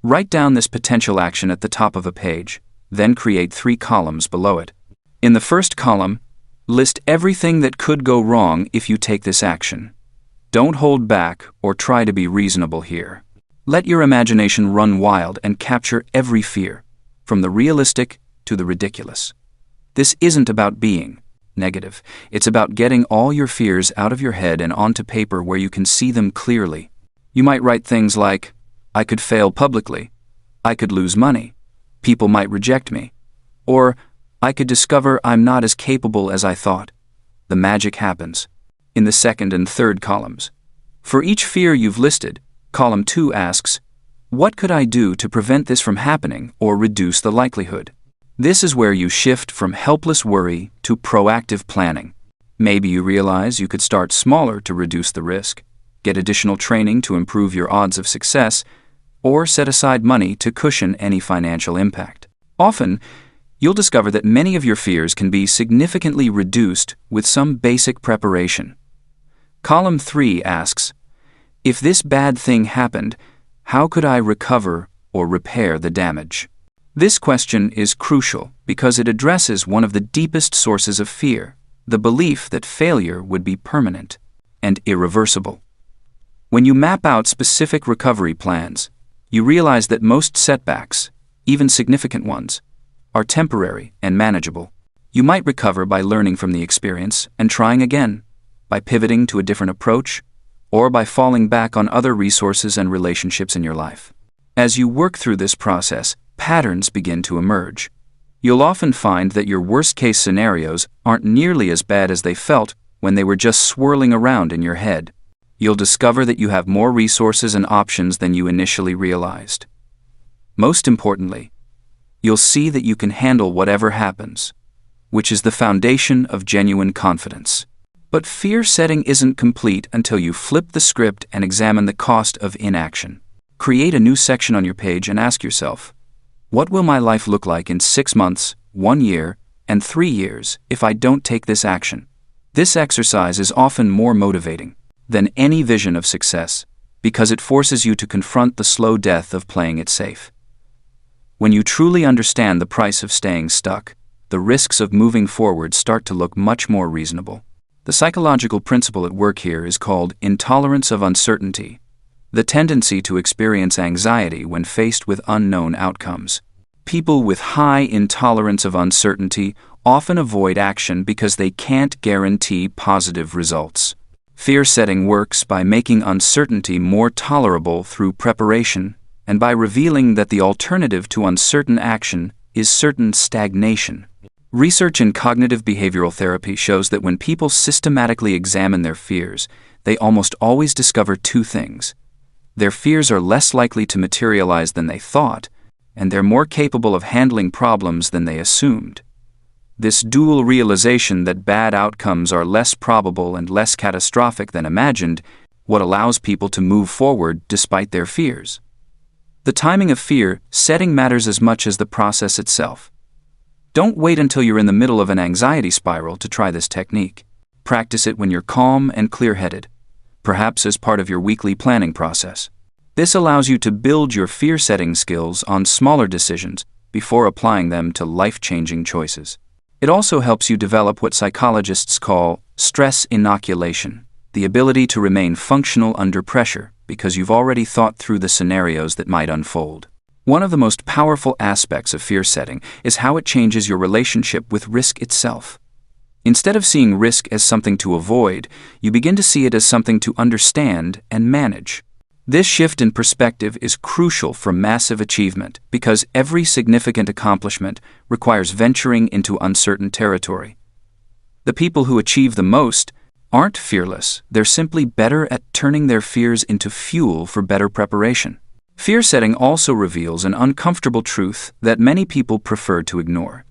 Speaker 1: Write down this potential action at the top of a page, then create 3 columns below it. In the first column, list everything that could go wrong if you take this action. Don't hold back or try to be reasonable here. Let your imagination run wild and capture every fear, from the realistic to the ridiculous. This isn't about being negative. It's about getting all your fears out of your head and onto paper where you can see them clearly. You might write things like, I could fail publicly, I could lose money, people might reject me, or I could discover I'm not as capable as I thought. The magic happens. In the second and third columns. For each fear you've listed, column 2 asks, what could I do to prevent this from happening or reduce the likelihood? This is where you shift from helpless worry to proactive planning. Maybe you realize you could start smaller to reduce the risk, get additional training to improve your odds of success, or set aside money to cushion any financial impact. Often, you'll discover that many of your fears can be significantly reduced with some basic preparation. Column 3 asks, if this bad thing happened, how could I recover or repair the damage? This question is crucial because it addresses one of the deepest sources of fear, the belief that failure would be permanent and irreversible. When you map out specific recovery plans, you realize that most setbacks, even significant ones, are temporary and manageable. You might recover by learning from the experience and trying again, by pivoting to a different approach, or by falling back on other resources and relationships in your life. As you work through this process, patterns begin to emerge. You'll often find that your worst-case scenarios aren't nearly as bad as they felt when they were just swirling around in your head. You'll discover that you have more resources and options than you initially realized. Most importantly, you'll see that you can handle whatever happens, which is the foundation of genuine confidence. But fear setting isn't complete until you flip the script and examine the cost of inaction. Create a new section on your page and ask yourself, what will my life look like in 6 months, 1 year, and 3 years if I don't take this action? This exercise is often more motivating than any vision of success because it forces you to confront the slow death of playing it safe. When you truly understand the price of staying stuck, the risks of moving forward start to look much more reasonable. The psychological principle at work here is called intolerance of uncertainty, the tendency to experience anxiety when faced with unknown outcomes. People with high intolerance of uncertainty often avoid action because they can't guarantee positive results. Fear setting works by making uncertainty more tolerable through preparation and by revealing that the alternative to uncertain action is certain stagnation. Research in cognitive behavioral therapy shows that when people systematically examine their fears, they almost always discover 2 things. Their fears are less likely to materialize than they thought, and they're more capable of handling problems than they assumed. This dual realization that bad outcomes are less probable and less catastrophic than imagined, what allows people to move forward despite their fears. The timing of fear setting matters as much as the process itself. Don't wait until you're in the middle of an anxiety spiral to try this technique. Practice it when you're calm and clear-headed, perhaps as part of your weekly planning process. This allows you to build your fear-setting skills on smaller decisions before applying them to life-changing choices. It also helps you develop what psychologists call stress inoculation, the ability to remain functional under pressure because you've already thought through the scenarios that might unfold. One of the most powerful aspects of fear setting is how it changes your relationship with risk itself. Instead of seeing risk as something to avoid, you begin to see it as something to understand and manage. This shift in perspective is crucial for massive achievement because every significant accomplishment requires venturing into uncertain territory. The people who achieve the most aren't fearless, they're simply better at turning their fears into fuel for better preparation. Fear setting also reveals an uncomfortable truth that many people prefer to ignore.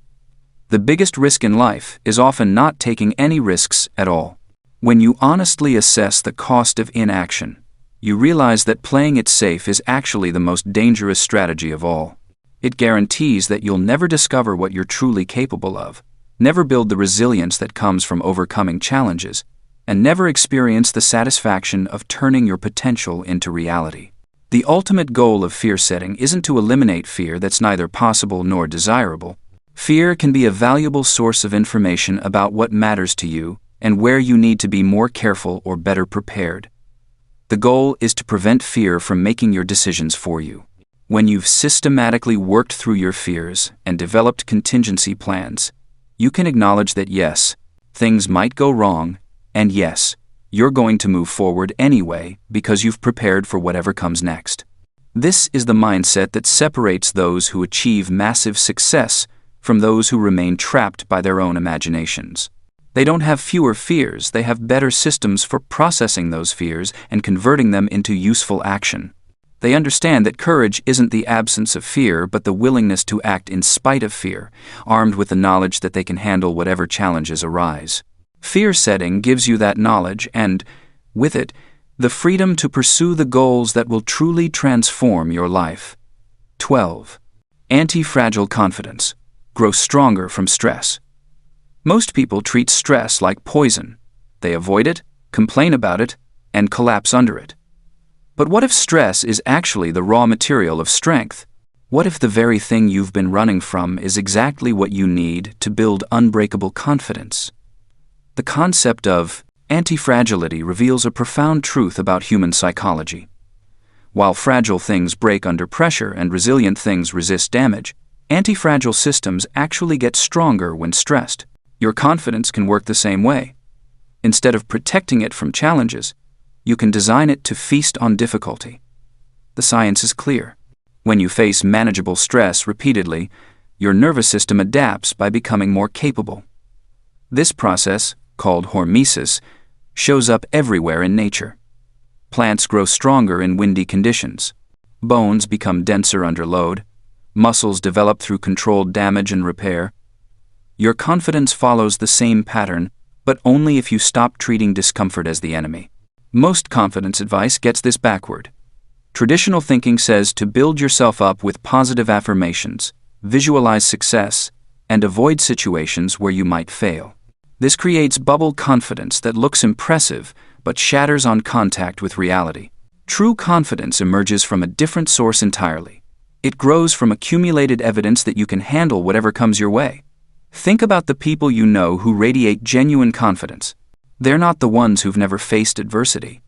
Speaker 1: The biggest risk in life is often not taking any risks at all. When you honestly assess the cost of inaction, you realize that playing it safe is actually the most dangerous strategy of all. It guarantees that you'll never discover what you're truly capable of, never build the resilience that comes from overcoming challenges, and never experience the satisfaction of turning your potential into reality. The ultimate goal of fear setting isn't to eliminate fear that's neither possible nor desirable. Fear can be a valuable source of information about what matters to you and where you need to be more careful or better prepared. The goal is to prevent fear from making your decisions for you. When you've systematically worked through your fears and developed contingency plans, you can acknowledge that yes, things might go wrong, and yes, you're going to move forward anyway because you've prepared for whatever comes next. This is the mindset that separates those who achieve massive success from those who remain trapped by their own imaginations. They don't have fewer fears, they have better systems for processing those fears and converting them into useful action. They understand that courage isn't the absence of fear, but the willingness to act in spite of fear, armed with the knowledge that they can handle whatever challenges arise. Fear setting gives you that knowledge and, with it, the freedom to pursue the goals that will truly transform your life. 12. Anti-fragile confidence. Grow stronger from stress. Most people treat stress like poison. They avoid it, complain about it, and collapse under it. But what if stress is actually the raw material of strength? What if the very thing you've been running from is exactly what you need to build unbreakable confidence? The concept of anti-fragility reveals a profound truth about human psychology. While fragile things break under pressure and resilient things resist damage, anti-fragile systems actually get stronger when stressed. Your confidence can work the same way. Instead of protecting it from challenges, you can design it to feast on difficulty. The science is clear. When you face manageable stress repeatedly, your nervous system adapts by becoming more capable. This process, called hormesis, shows up everywhere in nature. Plants grow stronger in windy conditions. Bones become denser under load. Muscles develop through controlled damage and repair. Your confidence follows the same pattern, but only if you stop treating discomfort as the enemy. Most confidence advice gets this backward. Traditional thinking says to build yourself up with positive affirmations, visualize success, and avoid situations where you might fail. This creates bubble confidence that looks impressive but shatters on contact with reality. True confidence emerges from a different source entirely. It grows from accumulated evidence that you can handle whatever comes your way. Think about the people you know who radiate genuine confidence. They're not the ones who've never faced adversity.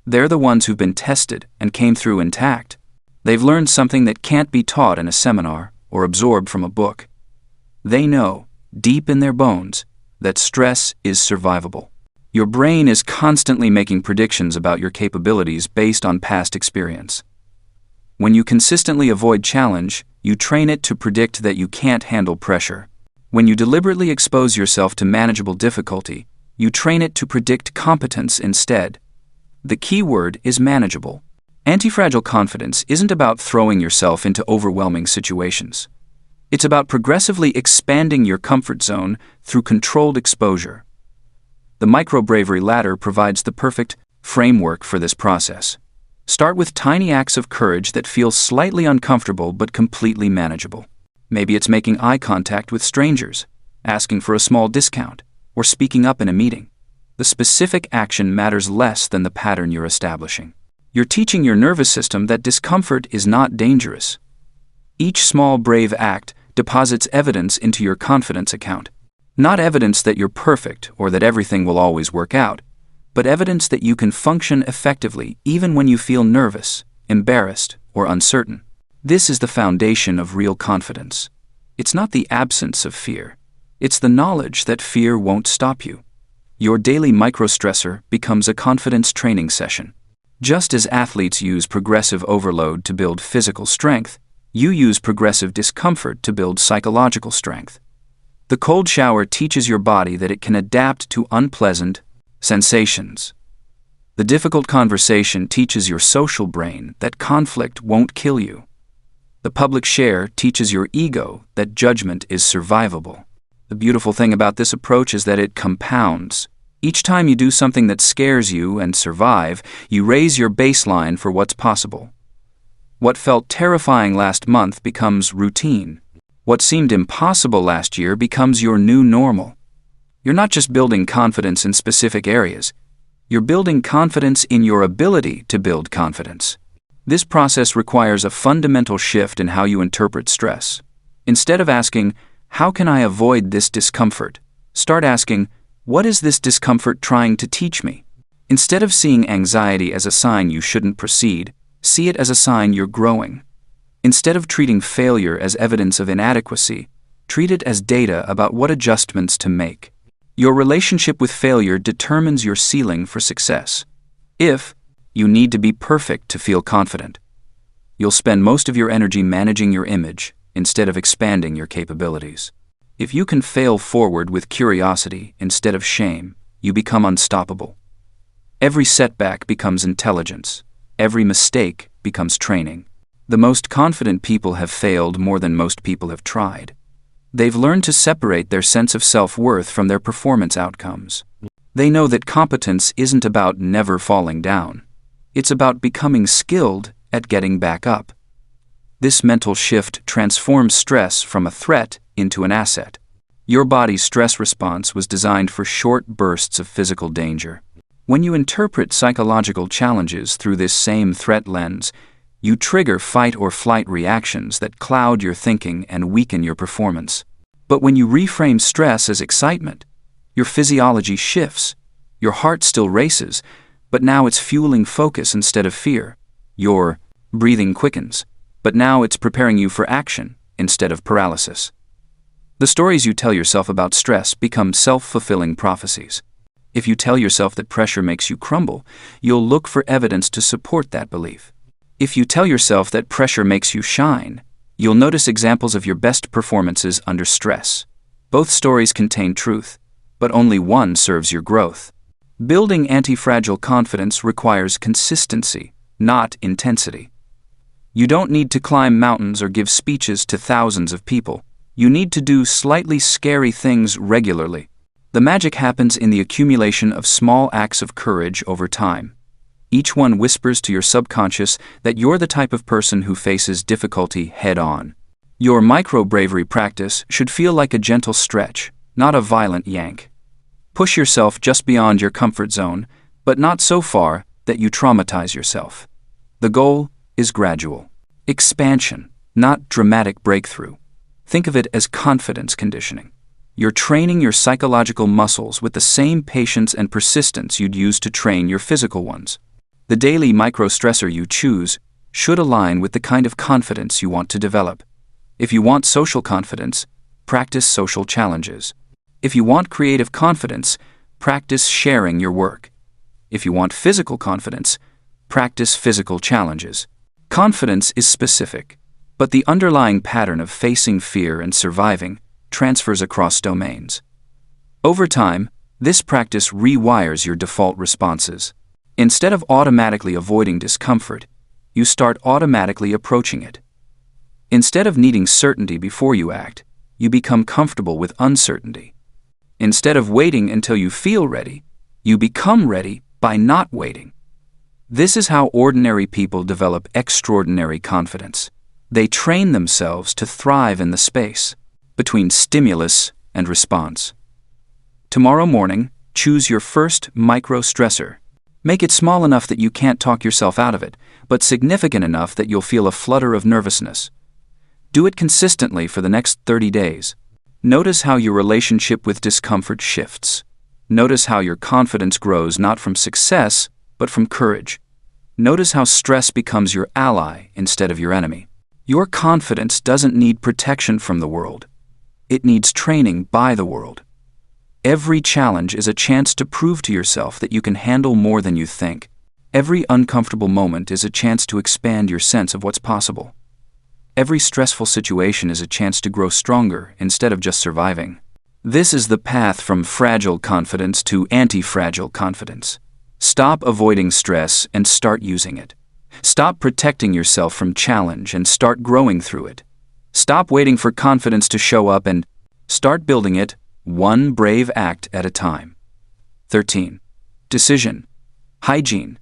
Speaker 1: They're the ones who've been tested and came through intact. They've learned something that can't be taught in a seminar or absorbed from a book. They know, deep in their bones, that stress is survivable. Your brain is constantly making predictions about your capabilities based on past experience. When you consistently avoid challenge, you train it to predict that you can't handle pressure. When you deliberately expose yourself to manageable difficulty, you train it to predict competence instead. The key word is manageable. Anti-fragile confidence isn't about throwing yourself into overwhelming situations. It's about progressively expanding your comfort zone through controlled exposure. The micro-bravery ladder provides the perfect framework for this process. Start with tiny acts of courage that feel slightly uncomfortable but completely manageable. Maybe it's making eye contact with strangers, asking for a small discount, or speaking up in a meeting. The specific action matters less than the pattern you're establishing. You're teaching your nervous system that discomfort is not dangerous. Each small brave act deposits evidence into your confidence account. Not evidence that you're perfect or that everything will always work out, but evidence that you can function effectively even when you feel nervous, embarrassed, or uncertain. This is the foundation of real confidence. It's not the absence of fear. It's the knowledge that fear won't stop you. Your daily microstressor becomes a confidence training session. Just as athletes use progressive overload to build physical strength, you use progressive discomfort to build psychological strength. The cold shower teaches your body that it can adapt to unpleasant sensations. The difficult conversation teaches your social brain that conflict won't kill you. The public share teaches your ego that judgment is survivable. The beautiful thing about this approach is that it compounds. Each time you do something that scares you and survive, you raise your baseline for what's possible. What felt terrifying last month becomes routine. What seemed impossible last year becomes your new normal. You're not just building confidence in specific areas. You're building confidence in your ability to build confidence. This process requires a fundamental shift in how you interpret stress. Instead of asking, "How can I avoid this discomfort?" start asking, "What is this discomfort trying to teach me?" Instead of seeing anxiety as a sign you shouldn't proceed, see it as a sign you're growing. Instead of treating failure as evidence of inadequacy, treat it as data about what adjustments to make. Your relationship with failure determines your ceiling for success. If you need to be perfect to feel confident, you'll spend most of your energy managing your image instead of expanding your capabilities. If you can fail forward with curiosity instead of shame, you become unstoppable. Every setback becomes intelligence. Every mistake becomes training. The most confident people have failed more than most people have tried. They've learned to separate their sense of self-worth from their performance outcomes. They know that competence isn't about never falling down. It's about becoming skilled at getting back up. This mental shift transforms stress from a threat into an asset. Your body's stress response was designed for short bursts of physical danger. When you interpret psychological challenges through this same threat lens, you trigger fight or flight reactions that cloud your thinking and weaken your performance. But when you reframe stress as excitement, your physiology shifts. Your heart still races, but now it's fueling focus instead of fear. Your breathing quickens, but now it's preparing you for action instead of paralysis. The stories you tell yourself about stress become self-fulfilling prophecies. If you tell yourself that pressure makes you crumble, you'll look for evidence to support that belief. If you tell yourself that pressure makes you shine, you'll notice examples of your best performances under stress. Both stories contain truth, but only one serves your growth. Building anti-fragile confidence requires consistency, not intensity. You don't need to climb mountains or give speeches to thousands of people. You need to do slightly scary things regularly. The magic happens in the accumulation of small acts of courage over time. Each one whispers to your subconscious that you're the type of person who faces difficulty head-on. Your micro-bravery practice should feel like a gentle stretch, not a violent yank. Push yourself just beyond your comfort zone, but not so far that you traumatize yourself. The goal is gradual expansion, not dramatic breakthrough. Think of it as confidence conditioning. You're training your psychological muscles with the same patience and persistence you'd use to train your physical ones. The daily micro-stressor you choose should align with the kind of confidence you want to develop. If you want social confidence, practice social challenges. If you want creative confidence, practice sharing your work. If you want physical confidence, practice physical challenges. Confidence is specific, but the underlying pattern of facing fear and surviving transfers across domains. Over time, this practice rewires your default responses. Instead of automatically avoiding discomfort, you start automatically approaching it. Instead of needing certainty before you act, you become comfortable with uncertainty. Instead of waiting until you feel ready, you become ready by not waiting. This is how ordinary people develop extraordinary confidence. They train themselves to thrive in the space between stimulus and response. Tomorrow morning, choose your first micro-stressor. Make it small enough that you can't talk yourself out of it, but significant enough that you'll feel a flutter of nervousness. Do it consistently for the next 30 days. Notice how your relationship with discomfort shifts. Notice how your confidence grows not from success, but from courage. Notice how stress becomes your ally instead of your enemy. Your confidence doesn't need protection from the world. It needs training by the world. Every challenge is a chance to prove to yourself that you can handle more than you think. Every uncomfortable moment is a chance to expand your sense of what's possible. Every stressful situation is a chance to grow stronger instead of just surviving. This is the path from fragile confidence to anti-fragile confidence. Stop avoiding stress and start using it. Stop protecting yourself from challenge and start growing through it. Stop waiting for confidence to show up and start building it, one brave act at a time. 13. Decision. Hygiene.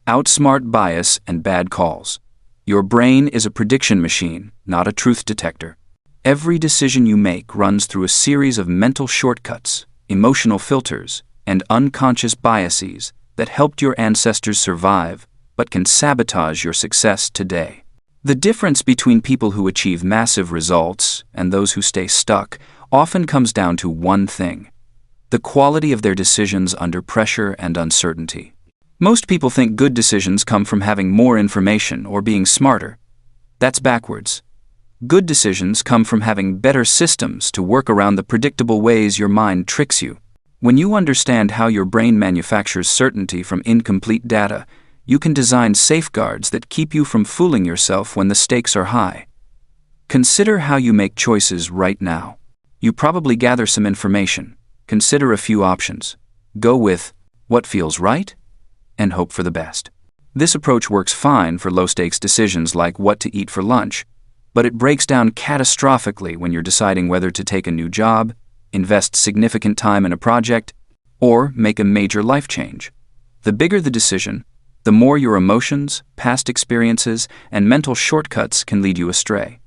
Speaker 1: Outsmart bias and bad calls. Your brain is a prediction machine, not a truth detector. Every decision you make runs through a series of mental shortcuts, emotional filters, and unconscious biases that helped your ancestors survive but can sabotage your success today. The difference between people who achieve massive results and those who stay stuck often comes down to one thing: the quality of their decisions under pressure and uncertainty. Most people think good decisions come from having more information or being smarter. That's backwards. Good decisions come from having better systems to work around the predictable ways your mind tricks you. When you understand how your brain manufactures certainty from incomplete data, you can design safeguards that keep you from fooling yourself when the stakes are high. Consider how you make choices right now. You probably gather some information, consider a few options, go with what feels right, and hope for the best. This approach works fine for low-stakes decisions like what to eat for lunch, but it breaks down catastrophically when you're deciding whether to take a new job, invest significant time in a project, or make a major life change. The bigger the decision, the more your emotions, past experiences, and mental shortcuts can lead you astray.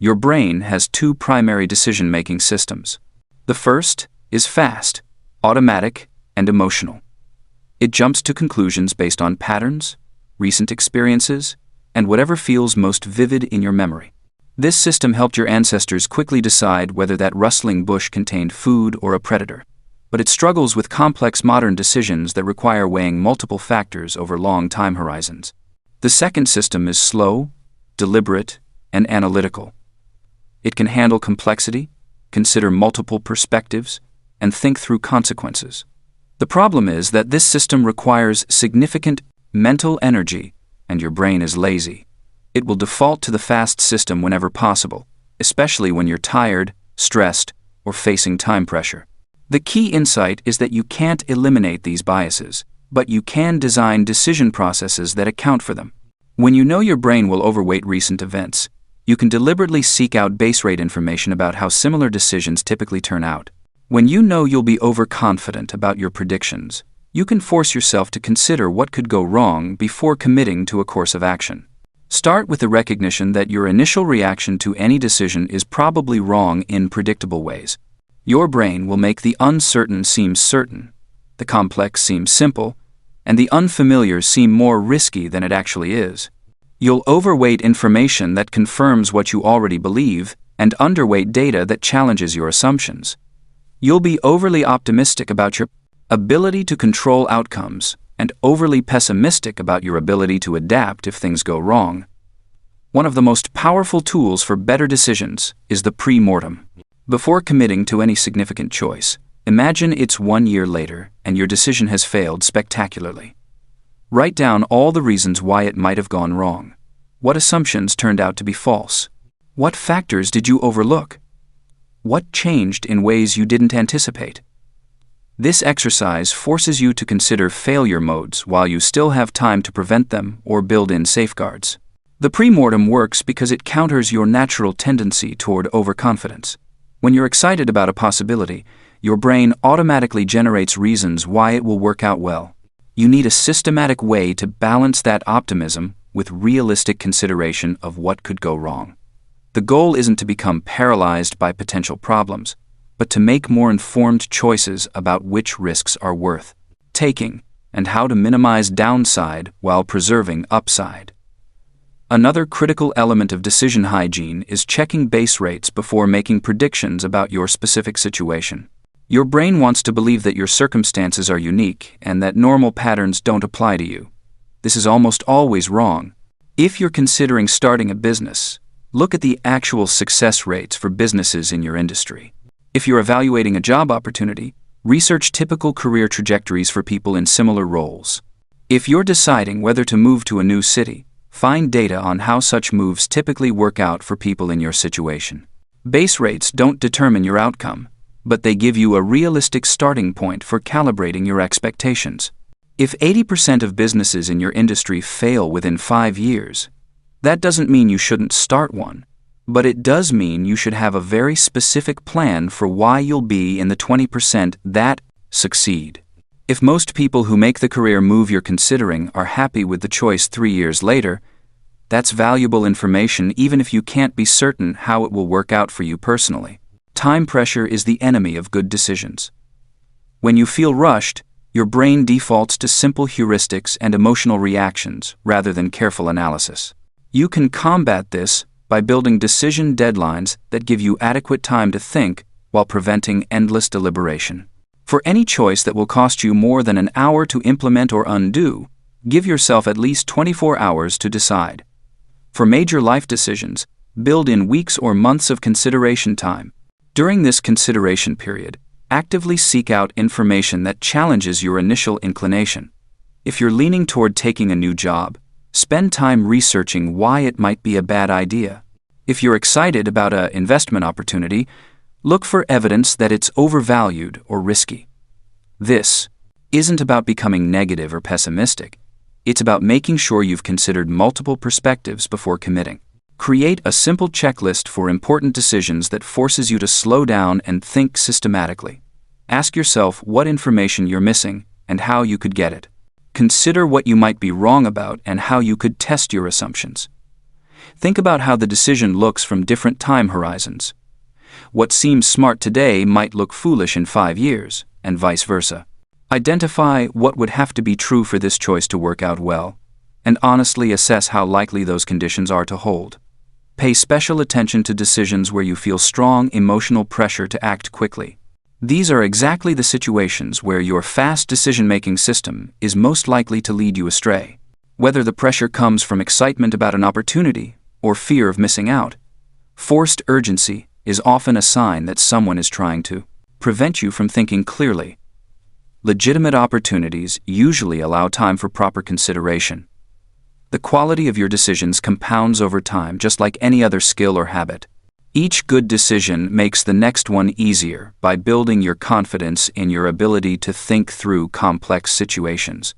Speaker 1: Your brain has two primary decision-making systems. The first is fast, automatic, and emotional. It jumps to conclusions based on patterns, recent experiences, and whatever feels most vivid in your memory. This system helped your ancestors quickly decide whether that rustling bush contained food or a predator, but it struggles with complex modern decisions that require weighing multiple factors over long time horizons. The second system is slow, deliberate, and analytical. It can handle complexity, consider multiple perspectives, and think through consequences. The problem is that this system requires significant mental energy, and your brain is lazy. It will default to the fast system whenever possible, especially when you're tired, stressed, or facing time pressure. The key insight is that you can't eliminate these biases, but you can design decision processes that account for them. When you know your brain will overweight recent events, you can deliberately seek out base rate information about how similar decisions typically turn out. When you know you'll be overconfident about your predictions, you can force yourself to consider what could go wrong before committing to a course of action. Start with the recognition that your initial reaction to any decision is probably wrong in predictable ways. Your brain will make the uncertain seem certain, the complex seem simple, and the unfamiliar seem more risky than it actually is. You'll overweight information that confirms what you already believe and underweight data that challenges your assumptions. You'll be overly optimistic about your ability to control outcomes and overly pessimistic about your ability to adapt if things go wrong. One of the most powerful tools for better decisions is the pre-mortem. Before committing to any significant choice, imagine it's 1 year later and your decision has failed spectacularly. Write down all the reasons why it might have gone wrong. What assumptions turned out to be false? What factors did you overlook? What changed in ways you didn't anticipate? This exercise forces you to consider failure modes while you still have time to prevent them or build in safeguards. The pre-mortem works because it counters your natural tendency toward overconfidence. When you're excited about a possibility, your brain automatically generates reasons why it will work out well. You need a systematic way to balance that optimism with realistic consideration of what could go wrong. The goal isn't to become paralyzed by potential problems, but to make more informed choices about which risks are worth taking and how to minimize downside while preserving upside. Another critical element of decision hygiene is checking base rates before making predictions about your specific situation. Your brain wants to believe that your circumstances are unique and that normal patterns don't apply to you. This is almost always wrong. If you're considering starting a business, look at the actual success rates for businesses in your industry. If you're evaluating a job opportunity, research typical career trajectories for people in similar roles. If you're deciding whether to move to a new city, find data on how such moves typically work out for people in your situation. Base rates don't determine your outcome, but they give you a realistic starting point for calibrating your expectations. If 80% of businesses in your industry fail within 5 years, that doesn't mean you shouldn't start one, but it does mean you should have a very specific plan for why you'll be in the 20% that succeed. If most people who make the career move you're considering are happy with the choice 3 years later, That's valuable information even if you can't be certain how it will work out for you personally. Time pressure is the enemy of good decisions. When you feel rushed, your brain defaults to simple heuristics and emotional reactions rather than careful analysis. You can combat this by building decision deadlines that give you adequate time to think while preventing endless deliberation. For any choice that will cost you more than an hour to implement or undo, give yourself at least 24 hours to decide. For major life decisions, build in weeks or months of consideration time. During this consideration period, actively seek out information that challenges your initial inclination. If you're leaning toward taking a new job, spend time researching why it might be a bad idea. If you're excited about an investment opportunity, look for evidence that it's overvalued or risky. This isn't about becoming negative or pessimistic. It's about making sure you've considered multiple perspectives before committing. Create a simple checklist for important decisions that forces you to slow down and think systematically. Ask yourself what information you're missing and how you could get it. Consider what you might be wrong about and how you could test your assumptions. Think about how the decision looks from different time horizons. What seems smart today might look foolish in 5 years, and vice versa. Identify what would have to be true for this choice to work out well, and honestly assess how likely those conditions are to hold. Pay special attention to decisions where you feel strong emotional pressure to act quickly. These are exactly the situations where your fast decision-making system is most likely to lead you astray. Whether the pressure comes from excitement about an opportunity or fear of missing out, forced urgency is often a sign that someone is trying to prevent you from thinking clearly. Legitimate opportunities usually allow time for proper consideration. The quality of your decisions compounds over time, just like any other skill or habit. Each good decision makes the next one easier by building your confidence in your ability to think through complex situations.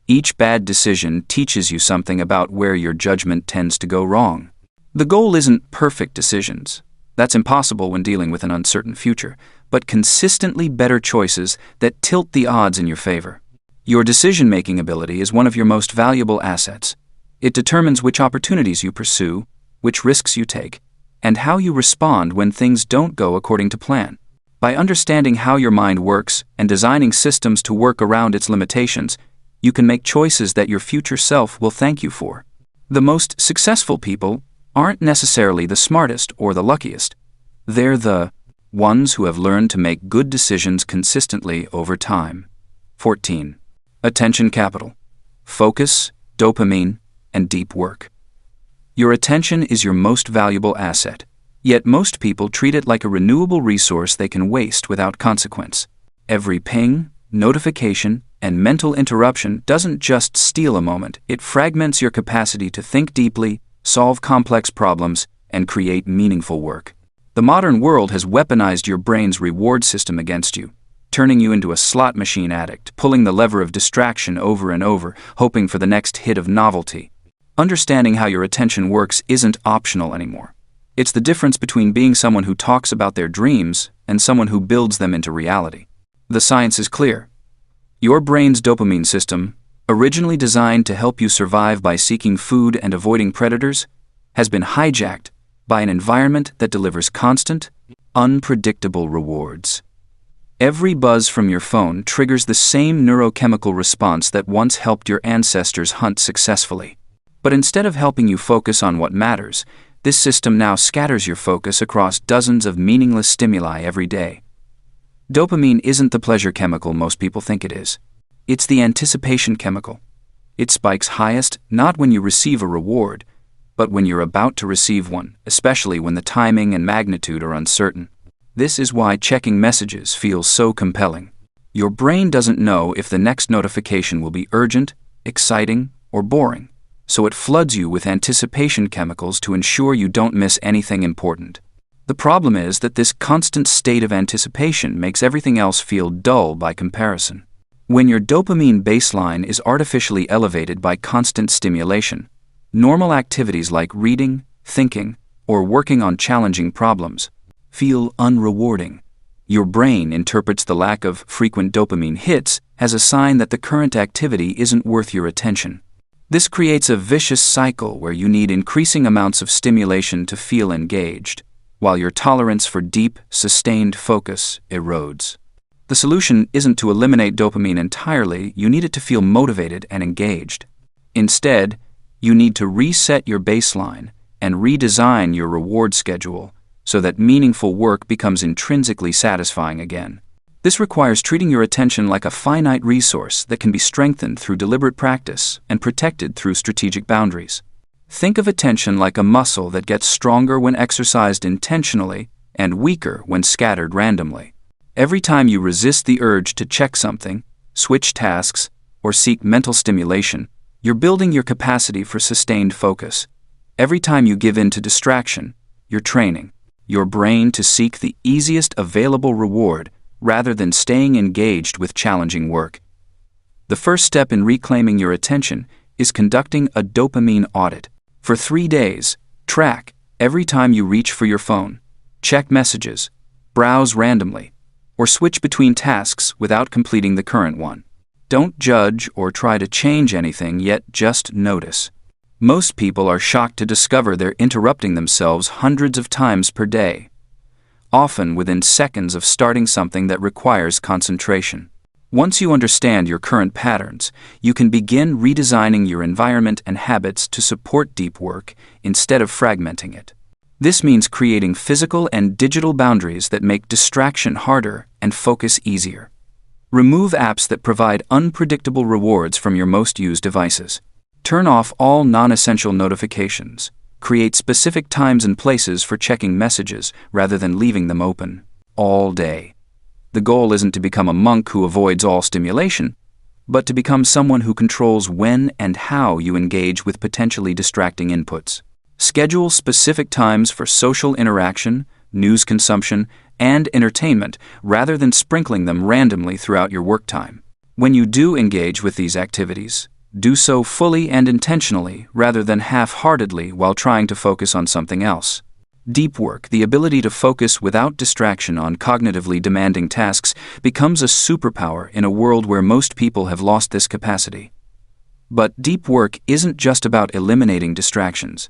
Speaker 1: Each bad decision teaches you something about where your judgment tends to go wrong. The goal isn't perfect decisions. That's impossible when dealing with an uncertain future, but consistently better choices that tilt the odds in your favor. Your decision-making ability is one of your most valuable assets. It determines which opportunities you pursue, which risks you take, and how you respond when things don't go according to plan. By understanding how your mind works and designing systems to work around its limitations, you can make choices that your future self will thank you for. The most successful people aren't necessarily the smartest or the luckiest. They're the ones who have learned to make good decisions consistently over time. 14. Attention capital. Focus, dopamine, and deep work. Your attention is your most valuable asset, yet most people treat it like a renewable resource they can waste without consequence. Every ping, notification, and mental interruption doesn't just steal a moment, it fragments your capacity to think deeply, solve complex problems, and create meaningful work. The modern world has weaponized your brain's reward system against you, turning you into a slot machine addict, pulling the lever of distraction over and over, hoping for the next hit of novelty. Understanding how your attention works isn't optional anymore. It's the difference between being someone who talks about their dreams and someone who builds them into reality. The science is clear. Your brain's dopamine system, originally designed to help you survive by seeking food and avoiding predators, has been hijacked by an environment that delivers constant, unpredictable rewards. Every buzz from your phone triggers the same neurochemical response that once helped your ancestors hunt successfully. But instead of helping you focus on what matters, this system now scatters your focus across dozens of meaningless stimuli every day. Dopamine isn't the pleasure chemical most people think it is. It's the anticipation chemical. It spikes highest not when you receive a reward, but when you're about to receive one, especially when the timing and magnitude are uncertain. This is why checking messages feels so compelling. Your brain doesn't know if the next notification will be urgent, exciting, or boring, so it floods you with anticipation chemicals to ensure you don't miss anything important. The problem is that this constant state of anticipation makes everything else feel dull by comparison. When your dopamine baseline is artificially elevated by constant stimulation, normal activities like reading, thinking, or working on challenging problems feel unrewarding. Your brain interprets the lack of frequent dopamine hits as a sign that the current activity isn't worth your attention. This creates a vicious cycle where you need increasing amounts of stimulation to feel engaged, while your tolerance for deep, sustained focus erodes. The solution isn't to eliminate dopamine entirely, you need it to feel motivated and engaged. Instead, you need to reset your baseline and redesign your reward schedule so that meaningful work becomes intrinsically satisfying again. This requires treating your attention like a finite resource that can be strengthened through deliberate practice and protected through strategic boundaries. Think of attention like a muscle that gets stronger when exercised intentionally and weaker when scattered randomly. Every time you resist the urge to check something, switch tasks, or seek mental stimulation, you're building your capacity for sustained focus. Every time you give in to distraction, you're training your brain to seek the easiest available reward rather than staying engaged with challenging work. The first step in reclaiming your attention is conducting a dopamine audit. For 3 days, track every time you reach for your phone, check messages, browse randomly, or switch between tasks without completing the current one. Don't judge or try to change anything, yet just notice. Most people are shocked to discover they're interrupting themselves hundreds of times per day, often within seconds of starting something that requires concentration. Once you understand your current patterns, you can begin redesigning your environment and habits to support deep work instead of fragmenting it. This means creating physical and digital boundaries that make distraction harder and focus easier. Remove apps that provide unpredictable rewards from your most used devices. Turn off all non-essential notifications. Create specific times and places for checking messages rather than leaving them open all day. The goal isn't to become a monk who avoids all stimulation, but to become someone who controls when and how you engage with potentially distracting inputs. Schedule specific times for social interaction, news consumption, and entertainment rather than sprinkling them randomly throughout your work time. When you do engage with these activities, do so fully and intentionally rather than half-heartedly while trying to focus on something else. Deep work, the ability to focus without distraction on cognitively demanding tasks, becomes a superpower in a world where most people have lost this capacity. But deep work isn't just about eliminating distractions.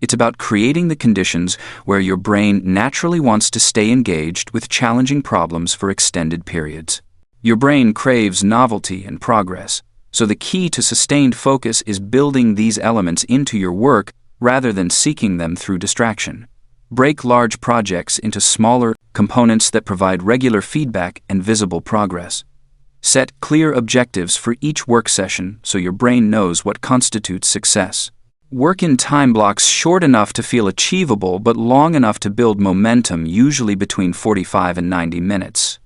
Speaker 1: It's about creating the conditions where your brain naturally wants to stay engaged with challenging problems for extended periods. Your brain craves novelty and progress, so the key to sustained focus is building these elements into your work rather than seeking them through distraction. Break large projects into smaller components that provide regular feedback and visible progress. Set clear objectives for each work session so your brain knows what constitutes success. Work in time blocks short enough to feel achievable but long enough to build momentum, usually between 45 and 90 minutes.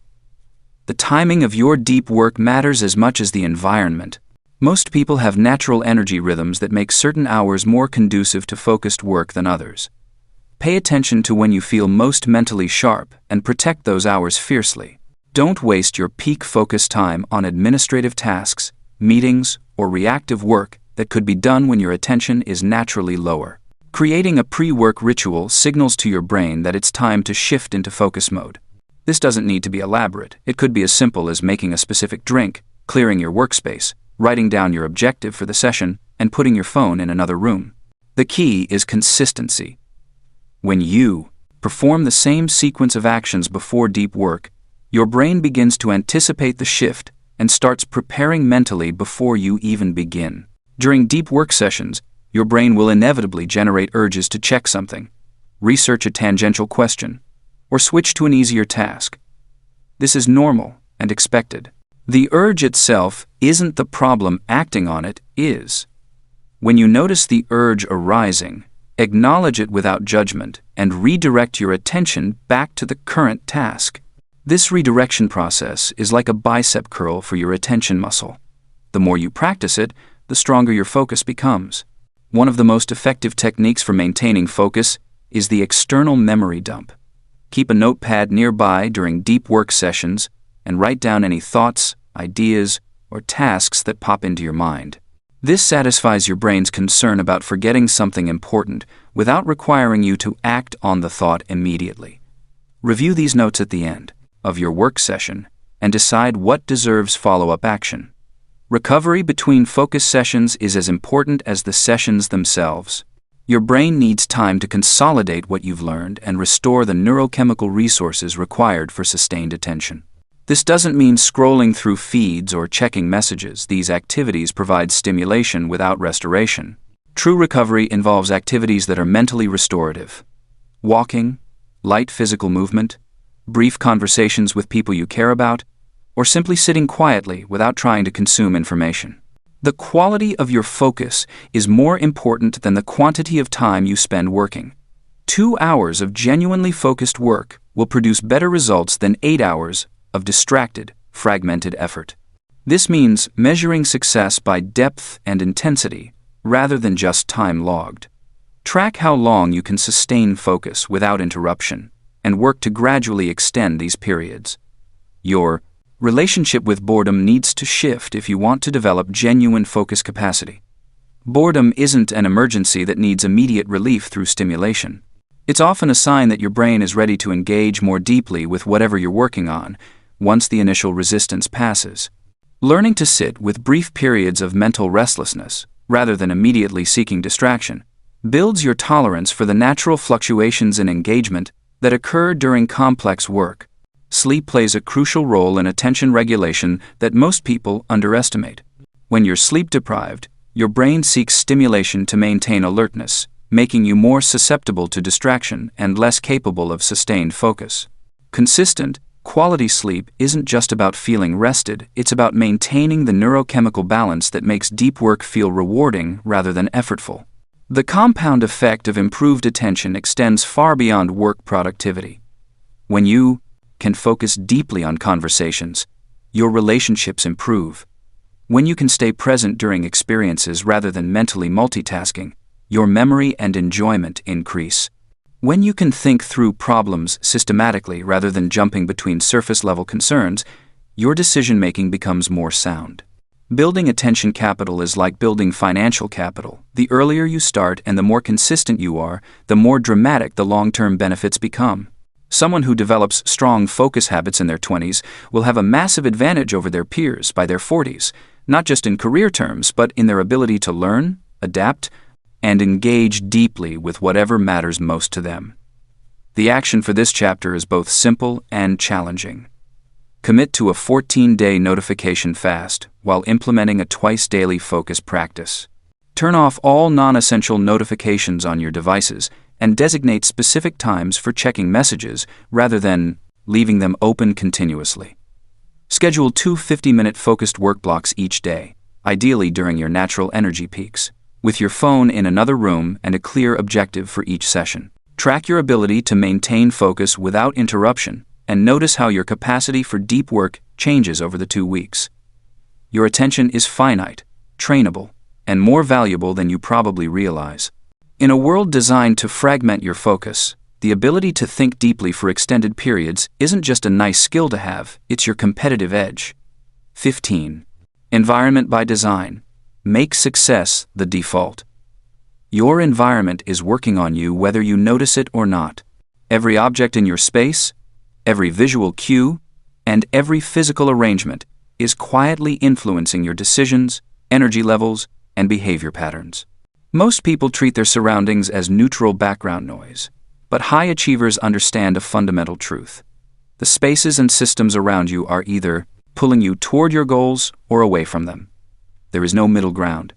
Speaker 1: The timing of your deep work matters as much as the environment. Most people have natural energy rhythms that make certain hours more conducive to focused work than others. Pay attention to when you feel most mentally sharp and protect those hours fiercely. Don't waste your peak focus time on administrative tasks, meetings, or reactive work that could be done when your attention is naturally lower. Creating a pre-work ritual signals to your brain that it's time to shift into focus mode. This doesn't need to be elaborate. It could be as simple as making a specific drink, clearing your workspace, writing down your objective for the session, and putting your phone in another room. The key is consistency. When you perform the same sequence of actions before deep work, your brain begins to anticipate the shift and starts preparing mentally before you even begin. During deep work sessions, your brain will inevitably generate urges to check something, research a tangential question, or switch to an easier task. This is normal and expected. The urge itself isn't the problem, acting on it is. When you notice the urge arising, acknowledge it without judgment and redirect your attention back to the current task. This redirection process is like a bicep curl for your attention muscle. The more you practice it, the stronger your focus becomes. One of the most effective techniques for maintaining focus is the external memory dump. Keep a notepad nearby during deep work sessions and write down any thoughts, ideas, or tasks that pop into your mind. This satisfies your brain's concern about forgetting something important without requiring you to act on the thought immediately. Review these notes at the end of your work session and decide what deserves follow-up action. Recovery between focus sessions is as important as the sessions themselves. Your brain needs time to consolidate what you've learned and restore the neurochemical resources required for sustained attention. This doesn't mean scrolling through feeds or checking messages. These activities provide stimulation without restoration. True recovery involves activities that are mentally restorative. Walking, light physical movement, brief conversations with people you care about, or simply sitting quietly without trying to consume information. The quality of your focus is more important than the quantity of time you spend working. 2 hours of genuinely focused work will produce better results than 8 hours of distracted, fragmented effort. This means measuring success by depth and intensity rather than just time logged. Track how long you can sustain focus without interruption and work to gradually extend these periods. Your relationship with boredom needs to shift if you want to develop genuine focus capacity. Boredom isn't an emergency that needs immediate relief through stimulation. It's often a sign that your brain is ready to engage more deeply with whatever you're working on once the initial resistance passes. Learning to sit with brief periods of mental restlessness, rather than immediately seeking distraction, builds your tolerance for the natural fluctuations in engagement that occur during complex work. Sleep plays a crucial role in attention regulation that most people underestimate. When you're sleep deprived, your brain seeks stimulation to maintain alertness, making you more susceptible to distraction and less capable of sustained focus. Consistent, quality sleep isn't just about feeling rested, it's about maintaining the neurochemical balance that makes deep work feel rewarding rather than effortful. The compound effect of improved attention extends far beyond work productivity. When you can focus deeply on conversations, your relationships improve. When you can stay present during experiences rather than mentally multitasking, your memory and enjoyment increase. When you can think through problems systematically rather than jumping between surface-level concerns, your decision-making becomes more sound. Building attention capital is like building financial capital. The earlier you start and the more consistent you are, the more dramatic the long-term benefits become. Someone who develops strong focus habits in their 20s will have a massive advantage over their peers by their 40s, not just in career terms, but in their ability to learn, adapt, and engage deeply with whatever matters most to them. The action for this chapter is both simple and challenging. Commit to a 14-day notification fast while implementing a twice-daily focus practice. Turn off all non-essential notifications on your devices and designate specific times for checking messages rather than leaving them open continuously. Schedule 2 50-minute focused work blocks each day, ideally during your natural energy peaks, with your phone in another room and a clear objective for each session. Track your ability to maintain focus without interruption and notice how your capacity for deep work changes over the 2 weeks. Your attention is finite, trainable, and more valuable than you probably realize. In a world designed to fragment your focus, the ability to think deeply for extended periods isn't just a nice skill to have, it's your competitive edge. 15. Environment by design. Make success the default. Your environment is working on you whether you notice it or not. Every object in your space, every visual cue, and every physical arrangement is quietly influencing your decisions, energy levels, and behavior patterns. Most people treat their surroundings as neutral background noise, but high achievers understand a fundamental truth. The spaces and systems around you are either pulling you toward your goals or away from them. There is no middle ground.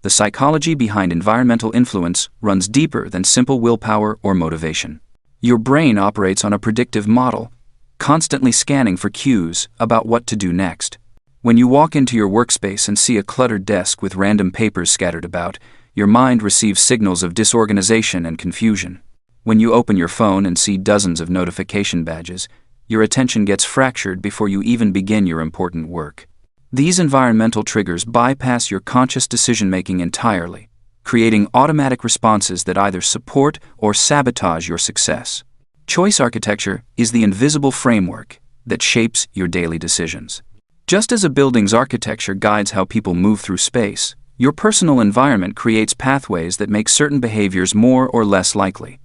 Speaker 1: The psychology behind environmental influence runs deeper than simple willpower or motivation. Your brain operates on a predictive model, constantly scanning for cues about what to do next. When you walk into your workspace and see a cluttered desk with random papers scattered about, your mind receives signals of disorganization and confusion. When you open your phone and see dozens of notification badges, your attention gets fractured before you even begin your important work. These environmental triggers bypass your conscious decision-making entirely, creating automatic responses that either support or sabotage your success. Choice architecture is the invisible framework that shapes your daily decisions. Just as a building's architecture guides how people move through space, your personal environment creates pathways that make certain behaviors more or less likely.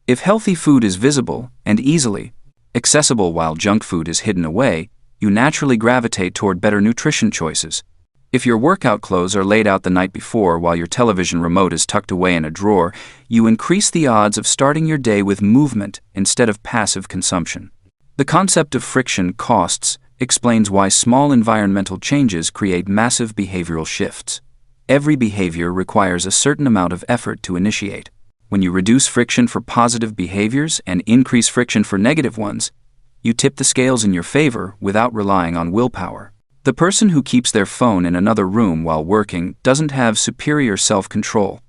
Speaker 1: If healthy food is visible and easily accessible while junk food is hidden away, you naturally gravitate toward better nutrition choices. If your workout clothes are laid out the night before while your television remote is tucked away in a drawer, you increase the odds of starting your day with movement instead of passive consumption. The concept of friction costs explains why small environmental changes create massive behavioral shifts. Every behavior requires a certain amount of effort to initiate. When you reduce friction for positive behaviors and increase friction for negative ones, you tip the scales in your favor without relying on willpower. The person who keeps their phone in another room while working doesn't have superior self-control.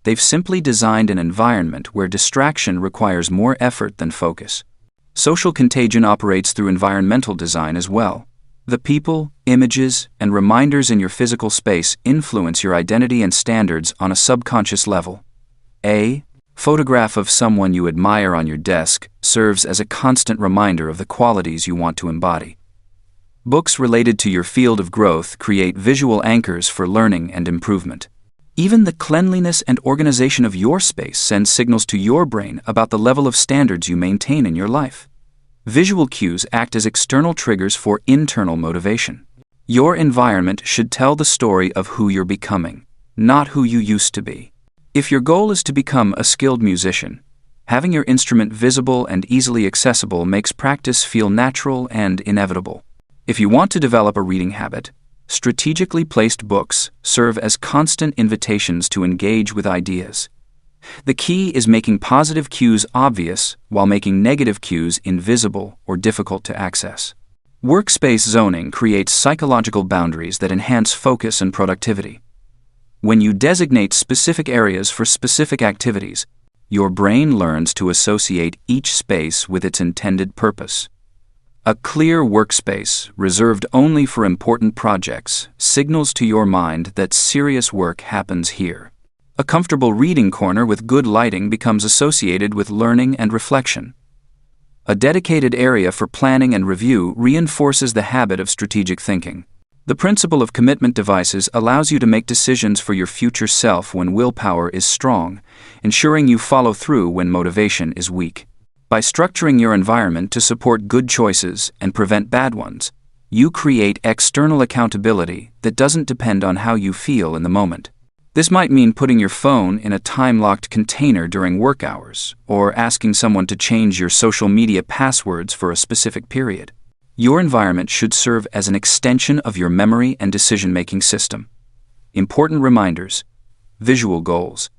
Speaker 1: They've simply designed an environment where distraction requires more effort than focus. Social contagion operates through environmental design as well. The people, images, and reminders in your physical space influence your identity and standards on a subconscious level. A photograph of someone you admire on your desk serves as a constant reminder of the qualities you want to embody. Books related to your field of growth create visual anchors for learning and improvement. Even the cleanliness and organization of your space sends signals to your brain about the level of standards you maintain in your life. Visual cues act as external triggers for internal motivation. Your environment should tell the story of who you're becoming, not who you used to be. If your goal is to become a skilled musician, having your instrument visible and easily accessible makes practice feel natural and inevitable. If you want to develop a reading habit, strategically placed books serve as constant invitations to engage with ideas. The key is making positive cues obvious while making negative cues invisible or difficult to access. Workspace zoning creates psychological boundaries that enhance focus and productivity. When you designate specific areas for specific activities, your brain learns to associate each space with its intended purpose. A clear workspace, reserved only for important projects, signals to your mind that serious work happens here. A comfortable reading corner with good lighting becomes associated with learning and reflection. A dedicated area for planning and review reinforces the habit of strategic thinking. The principle of commitment devices allows you to make decisions for your future self when willpower is strong, ensuring you follow through when motivation is weak. By structuring your environment to support good choices and prevent bad ones, you create external accountability that doesn't depend on how you feel in the moment. This might mean putting your phone in a time-locked container during work hours, or asking someone to change your social media passwords for a specific period. Your environment should serve as an extension of your memory and decision-making system. Important reminders, visual goals,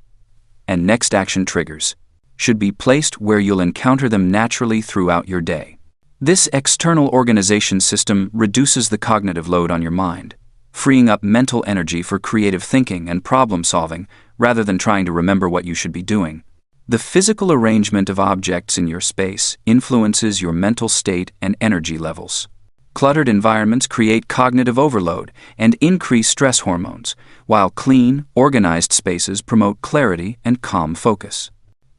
Speaker 1: and next action triggers should be placed where you'll encounter them naturally throughout your day. This external organization system reduces the cognitive load on your mind, freeing up mental energy for creative thinking and problem-solving rather than trying to remember what you should be doing. The physical arrangement of objects in your space influences your mental state and energy levels. Cluttered environments create cognitive overload and increase stress hormones, while clean, organized spaces promote clarity and calm focus.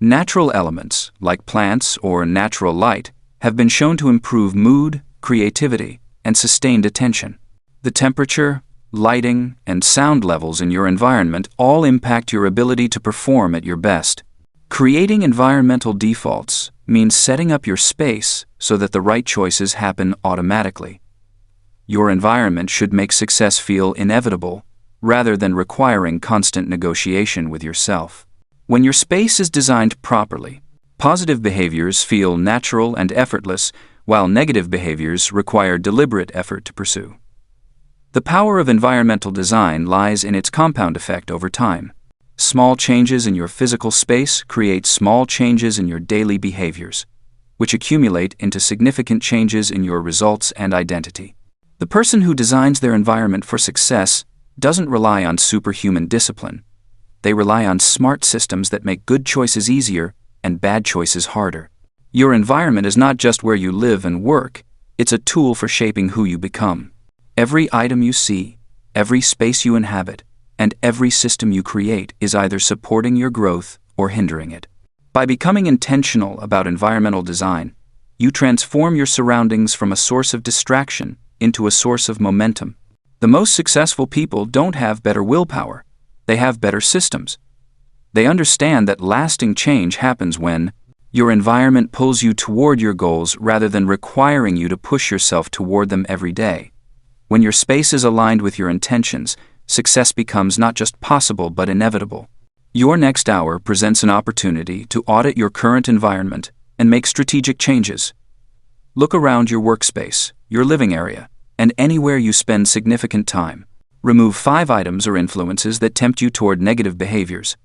Speaker 1: Natural elements, like plants or natural light, have been shown to improve mood, creativity, and sustained attention. The temperature, lighting, and sound levels in your environment all impact your ability to perform at your best. Creating environmental defaults means setting up your space so that the right choices happen automatically. Your environment should make success feel inevitable, rather than requiring constant negotiation with yourself. When your space is designed properly, positive behaviors feel natural and effortless, while negative behaviors require deliberate effort to pursue. The power of environmental design lies in its compound effect over time. Small changes in your physical space create small changes in your daily behaviors, which accumulate into significant changes in your results and identity. The person who designs their environment for success doesn't rely on superhuman discipline. They rely on smart systems that make good choices easier and bad choices harder. Your environment is not just where you live and work, it's a tool for shaping who you become. Every item you see, every space you inhabit, and every system you create is either supporting your growth or hindering it. By becoming intentional about environmental design, you transform your surroundings from a source of distraction into a source of momentum. The most successful people don't have better willpower. They have better systems. They understand that lasting change happens when your environment pulls you toward your goals rather than requiring you to push yourself toward them every day. When your space is aligned with your intentions, success becomes not just possible but inevitable. Your next hour presents an opportunity to audit your current environment and make strategic changes. Look around your workspace, your living area, and anywhere you spend significant time. Remove 5 items or influences that tempt you toward negative behaviors.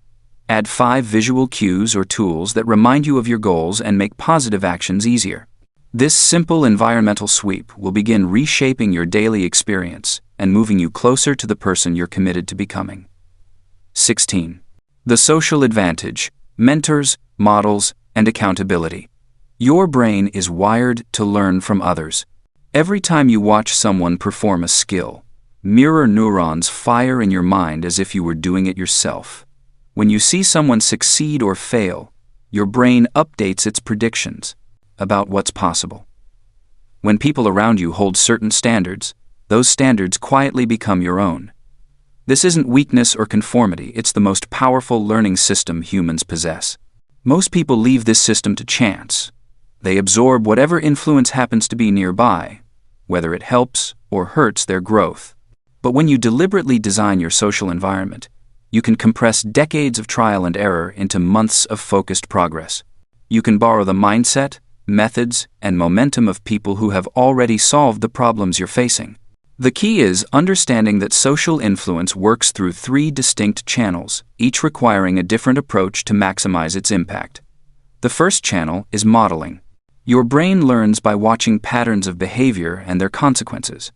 Speaker 1: Add 5 visual cues or tools that remind you of your goals and make positive actions easier. This simple environmental sweep will begin reshaping your daily experience and moving you closer to the person you're committed to becoming. 16. The social advantage: mentors, models, and accountability. Your brain is wired to learn from others. Every time you watch someone perform a skill, mirror neurons fire in your mind as if you were doing it yourself. When you see someone succeed or fail, your brain updates its predictions about what's possible. When people around you hold certain standards, those standards quietly become your own. This isn't weakness or conformity, it's the most powerful learning system humans possess. Most people leave this system to chance. They absorb whatever influence happens to be nearby, whether it helps or hurts their growth. But when you deliberately design your social environment, you can compress decades of trial and error into months of focused progress. You can borrow the mindset, methods, and momentum of people who have already solved the problems you're facing. The key is understanding that social influence works through 3 distinct channels, each requiring a different approach to maximize its impact. The first channel is modeling. Your brain learns by watching patterns of behavior and their consequences.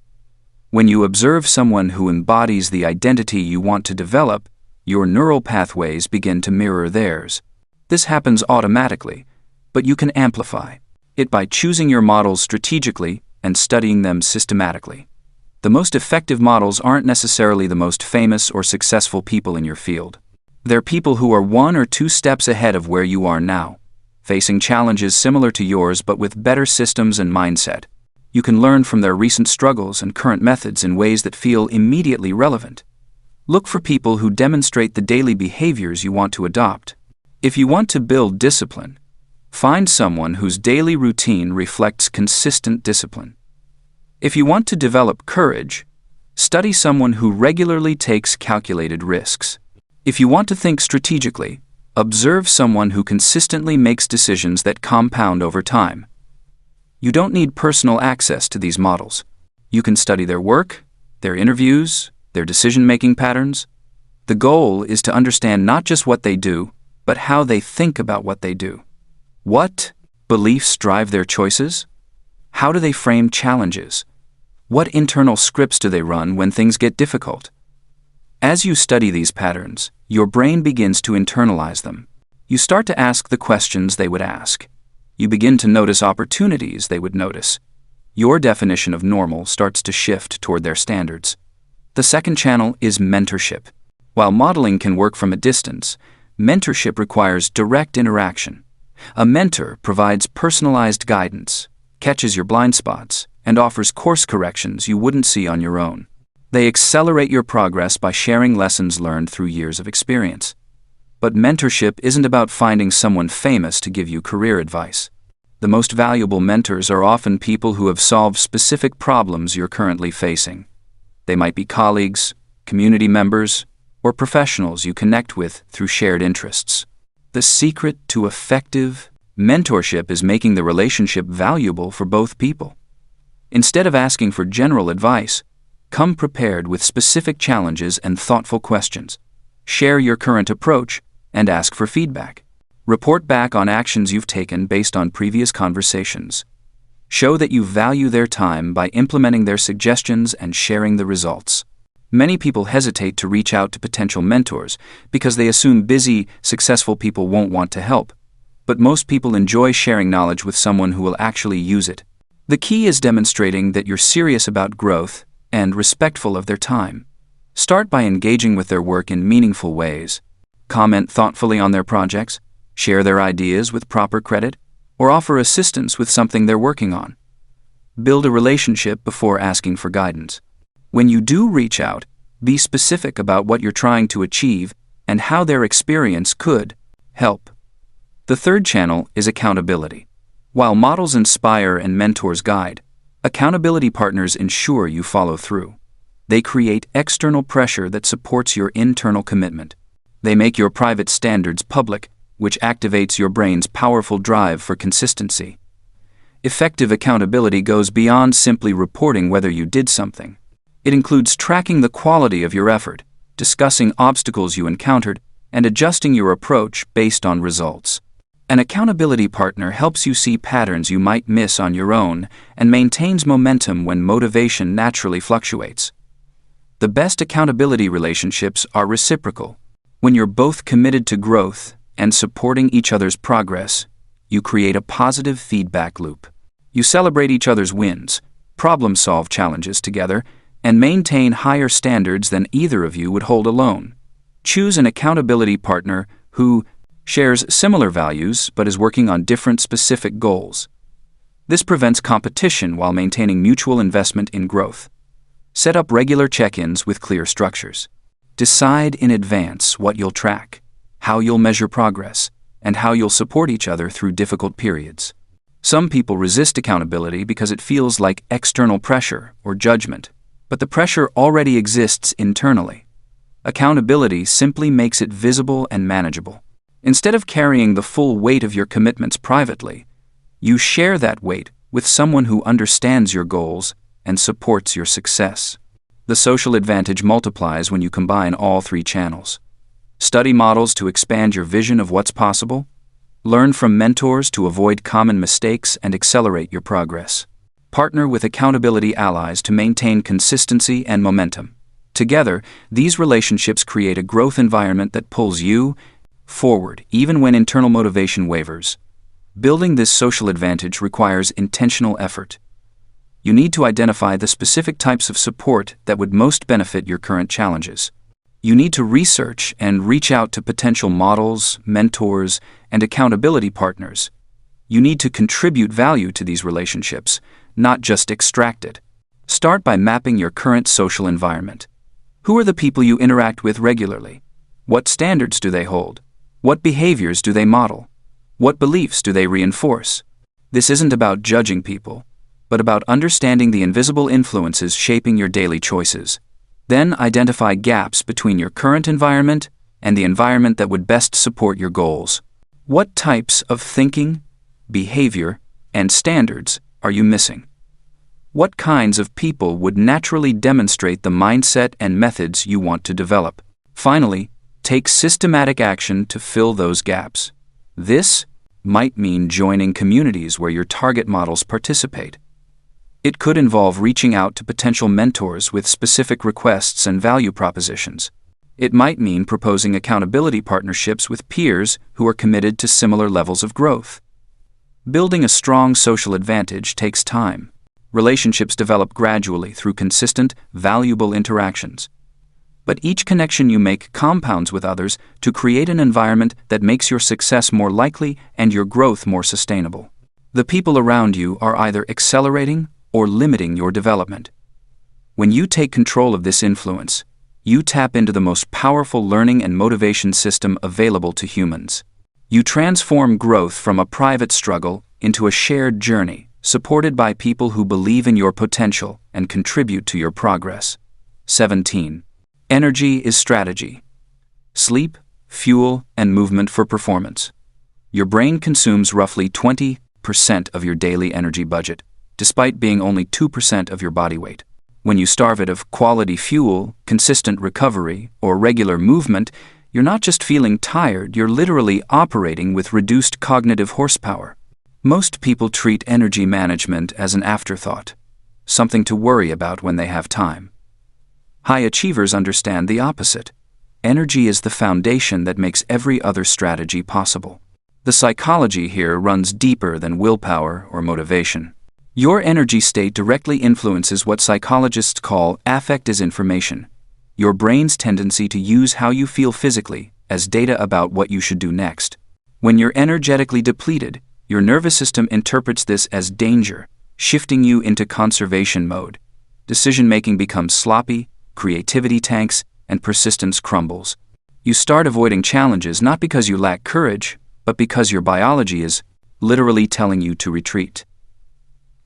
Speaker 1: When you observe someone who embodies the identity you want to develop, your neural pathways begin to mirror theirs. This happens automatically, but you can amplify it by choosing your models strategically and studying them systematically. The most effective models aren't necessarily the most famous or successful people in your field. They're people who are 1 or 2 steps ahead of where you are now, facing challenges similar to yours but with better systems and mindset. You can learn from their recent struggles and current methods in ways that feel immediately relevant. Look for people who demonstrate the daily behaviors you want to adopt. If you want to build discipline, find someone whose daily routine reflects consistent discipline. If you want to develop courage, study someone who regularly takes calculated risks. If you want to think strategically, observe someone who consistently makes decisions that compound over time. You don't need personal access to these models. You can study their work, their interviews, their decision-making patterns. The goal is to understand not just what they do, but how they think about what they do. What beliefs drive their choices? How do they frame challenges? What internal scripts do they run when things get difficult? As you study these patterns, your brain begins to internalize them. You start to ask the questions they would ask. You begin to notice opportunities they would notice. Your definition of normal starts to shift toward their standards. The second channel is mentorship. While modeling can work from a distance, mentorship requires direct interaction. A mentor provides personalized guidance, catches your blind spots, and offers course corrections you wouldn't see on your own. They accelerate your progress by sharing lessons learned through years of experience. But mentorship isn't about finding someone famous to give you career advice. The most valuable mentors are often people who have solved specific problems you're currently facing. They might be colleagues, community members, or professionals you connect with through shared interests. The secret to effective mentorship is making the relationship valuable for both people. Instead of asking for general advice, come prepared with specific challenges and thoughtful questions. Share your current approach and ask for feedback. Report back on actions you've taken based on previous conversations. Show that you value their time by implementing their suggestions and sharing the results. Many people hesitate to reach out to potential mentors because they assume busy, successful people won't want to help. But most people enjoy sharing knowledge with someone who will actually use it. The key is demonstrating that you're serious about growth and respectful of their time. Start by engaging with their work in meaningful ways. Comment thoughtfully on their projects, share their ideas with proper credit, or offer assistance with something they're working on. Build a relationship before asking for guidance. When you do reach out, be specific about what you're trying to achieve and how their experience could help. The third channel is accountability. While models inspire and mentors guide, Accountability partners ensure you follow through. They create external pressure that supports your internal commitment. They make your private standards public, which activates your brain's powerful drive for consistency. Effective accountability goes beyond simply reporting whether you did something. It includes tracking the quality of your effort, discussing obstacles you encountered, and adjusting your approach based on results. An accountability partner helps you see patterns you might miss on your own and maintains momentum when motivation naturally fluctuates. The best accountability relationships are reciprocal. When you're both committed to growth and supporting each other's progress, you create a positive feedback loop. You celebrate each other's wins, problem-solve challenges together, and maintain higher standards than either of you would hold alone. Choose an accountability partner who shares similar values but is working on different specific goals. This prevents competition while maintaining mutual investment in growth. Set up regular check-ins with clear structures. Decide in advance what you'll track, how you'll measure progress, and how you'll support each other through difficult periods. Some people resist accountability because it feels like external pressure or judgment, but the pressure already exists internally. Accountability simply makes it visible and manageable. Instead of carrying the full weight of your commitments privately, you share that weight with someone who understands your goals and supports your success. The social advantage multiplies when you combine all three channels. Study models to expand your vision of what's possible. Learn from mentors to avoid common mistakes and accelerate your progress. Partner with accountability allies to maintain consistency and momentum. Together, these relationships create a growth environment that pulls you forward even when internal motivation wavers. Building this social advantage requires intentional effort. You need to identify the specific types of support that would most benefit your current challenges. You need to research and reach out to potential models, mentors, and accountability partners. You need to contribute value to these relationships, not just extract it. Start by mapping your current social environment. Who are the people you interact with regularly? What standards do they hold? What behaviors do they model? What beliefs do they reinforce? This isn't about judging people, but about understanding the invisible influences shaping your daily choices. Then identify gaps between your current environment and the environment that would best support your goals. What types of thinking, behavior, and standards are you missing? What kinds of people would naturally demonstrate the mindset and methods you want to develop? Finally, take systematic action to fill those gaps. This might mean joining communities where your target models participate. It could involve reaching out to potential mentors with specific requests and value propositions. It might mean proposing accountability partnerships with peers who are committed to similar levels of growth. Building a strong social advantage takes time. Relationships develop gradually through consistent, valuable interactions. But each connection you make compounds with others to create an environment that makes your success more likely and your growth more sustainable. The people around you are either accelerating or limiting your development. When you take control of this influence, you tap into the most powerful learning and motivation system available to humans. You transform growth from a private struggle into a shared journey, supported by people who believe in your potential and contribute to your progress. 17. Energy is strategy. Sleep, fuel, and movement for performance. Your brain consumes roughly 20% of your daily energy budget, despite being only 2% of your body weight. When you starve it of quality fuel, consistent recovery, or regular movement, you're not just feeling tired, you're literally operating with reduced cognitive horsepower. Most people treat energy management as an afterthought, something to worry about when they have time. High achievers understand the opposite. Energy is the foundation that makes every other strategy possible. The psychology here runs deeper than willpower or motivation. Your energy state directly influences what psychologists call affect as information, your brain's tendency to use how you feel physically as data about what you should do next. When you're energetically depleted, your nervous system interprets this as danger, shifting you into conservation mode. Decision-making becomes sloppy, creativity tanks, and persistence crumbles. You start avoiding challenges not because you lack courage, but because your biology is literally telling you to retreat.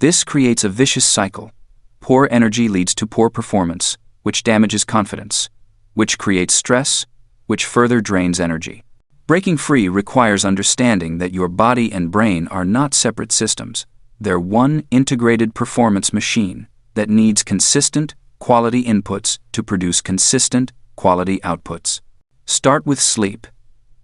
Speaker 1: This creates a vicious cycle. Poor energy leads to poor performance, which damages confidence, which creates stress, which further drains energy. Breaking free requires understanding that your body and brain are not separate systems. They're one integrated performance machine that needs consistent, quality inputs to produce consistent, quality outputs. Start with sleep,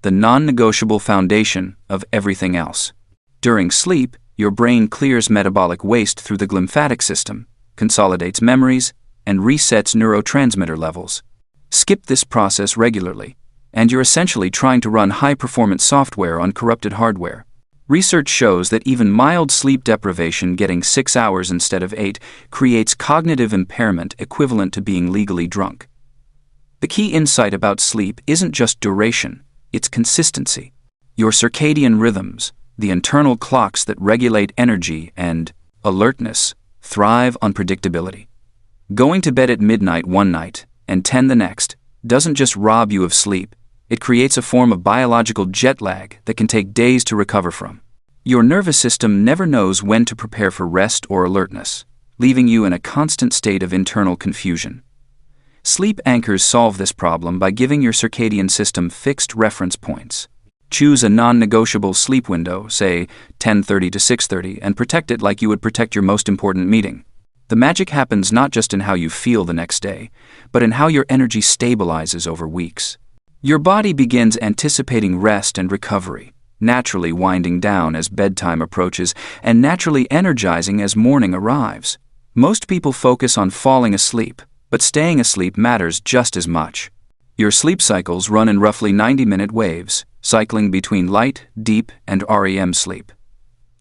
Speaker 1: the non-negotiable foundation of everything else. During sleep, your brain clears metabolic waste through the glymphatic system, consolidates memories, and resets neurotransmitter levels. Skip this process regularly, and you're essentially trying to run high-performance software on corrupted hardware. Research shows that even mild sleep deprivation, getting 6 hours instead of 8, creates cognitive impairment equivalent to being legally drunk. The key insight about sleep isn't just duration, it's consistency. Your circadian rhythms, the internal clocks that regulate energy and alertness, thrive on predictability. Going to bed at midnight one night and 10 the next doesn't just rob you of sleep, it creates a form of biological jet lag that can take days to recover from. Your nervous system never knows when to prepare for rest or alertness, leaving you in a constant state of internal confusion. Sleep anchors solve this problem by giving your circadian system fixed reference points. Choose a non-negotiable sleep window, say 10:30 to 6:30, and protect it like you would protect your most important meeting. The magic happens not just in how you feel the next day, but in how your energy stabilizes over weeks. Your body begins anticipating rest and recovery, naturally winding down as bedtime approaches and naturally energizing as morning arrives. Most people focus on falling asleep, but staying asleep matters just as much. Your sleep cycles run in roughly 90-minute waves, cycling between light, deep, and REM sleep.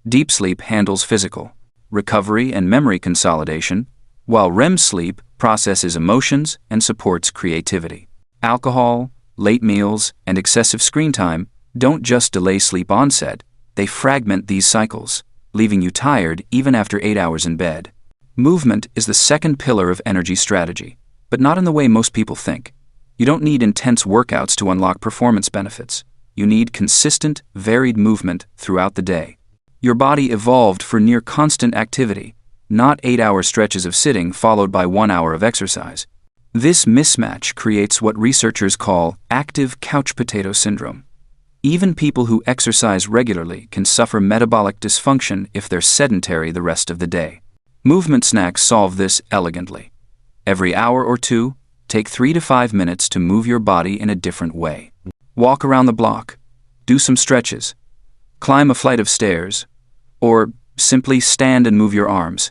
Speaker 1: Deep sleep handles physical recovery and memory consolidation, while REM sleep processes emotions and supports creativity. Alcohol, late meals, and excessive screen time don't just delay sleep onset, they fragment these cycles, leaving you tired even after 8 hours in bed. Movement is the second pillar of energy strategy, but not in the way most people think. You don't need intense workouts to unlock performance benefits. You need consistent, varied movement throughout the day. Your body evolved for near constant activity, not 8-hour stretches of sitting followed by 1 hour of exercise. This mismatch creates what researchers call active couch potato syndrome. Even people who exercise regularly can suffer metabolic dysfunction if they're sedentary the rest of the day. Movement snacks solve this elegantly. Every hour or two, take 3 to 5 minutes to move your body in a different way. Walk around the block, do some stretches, climb a flight of stairs, or simply stand and move your arms.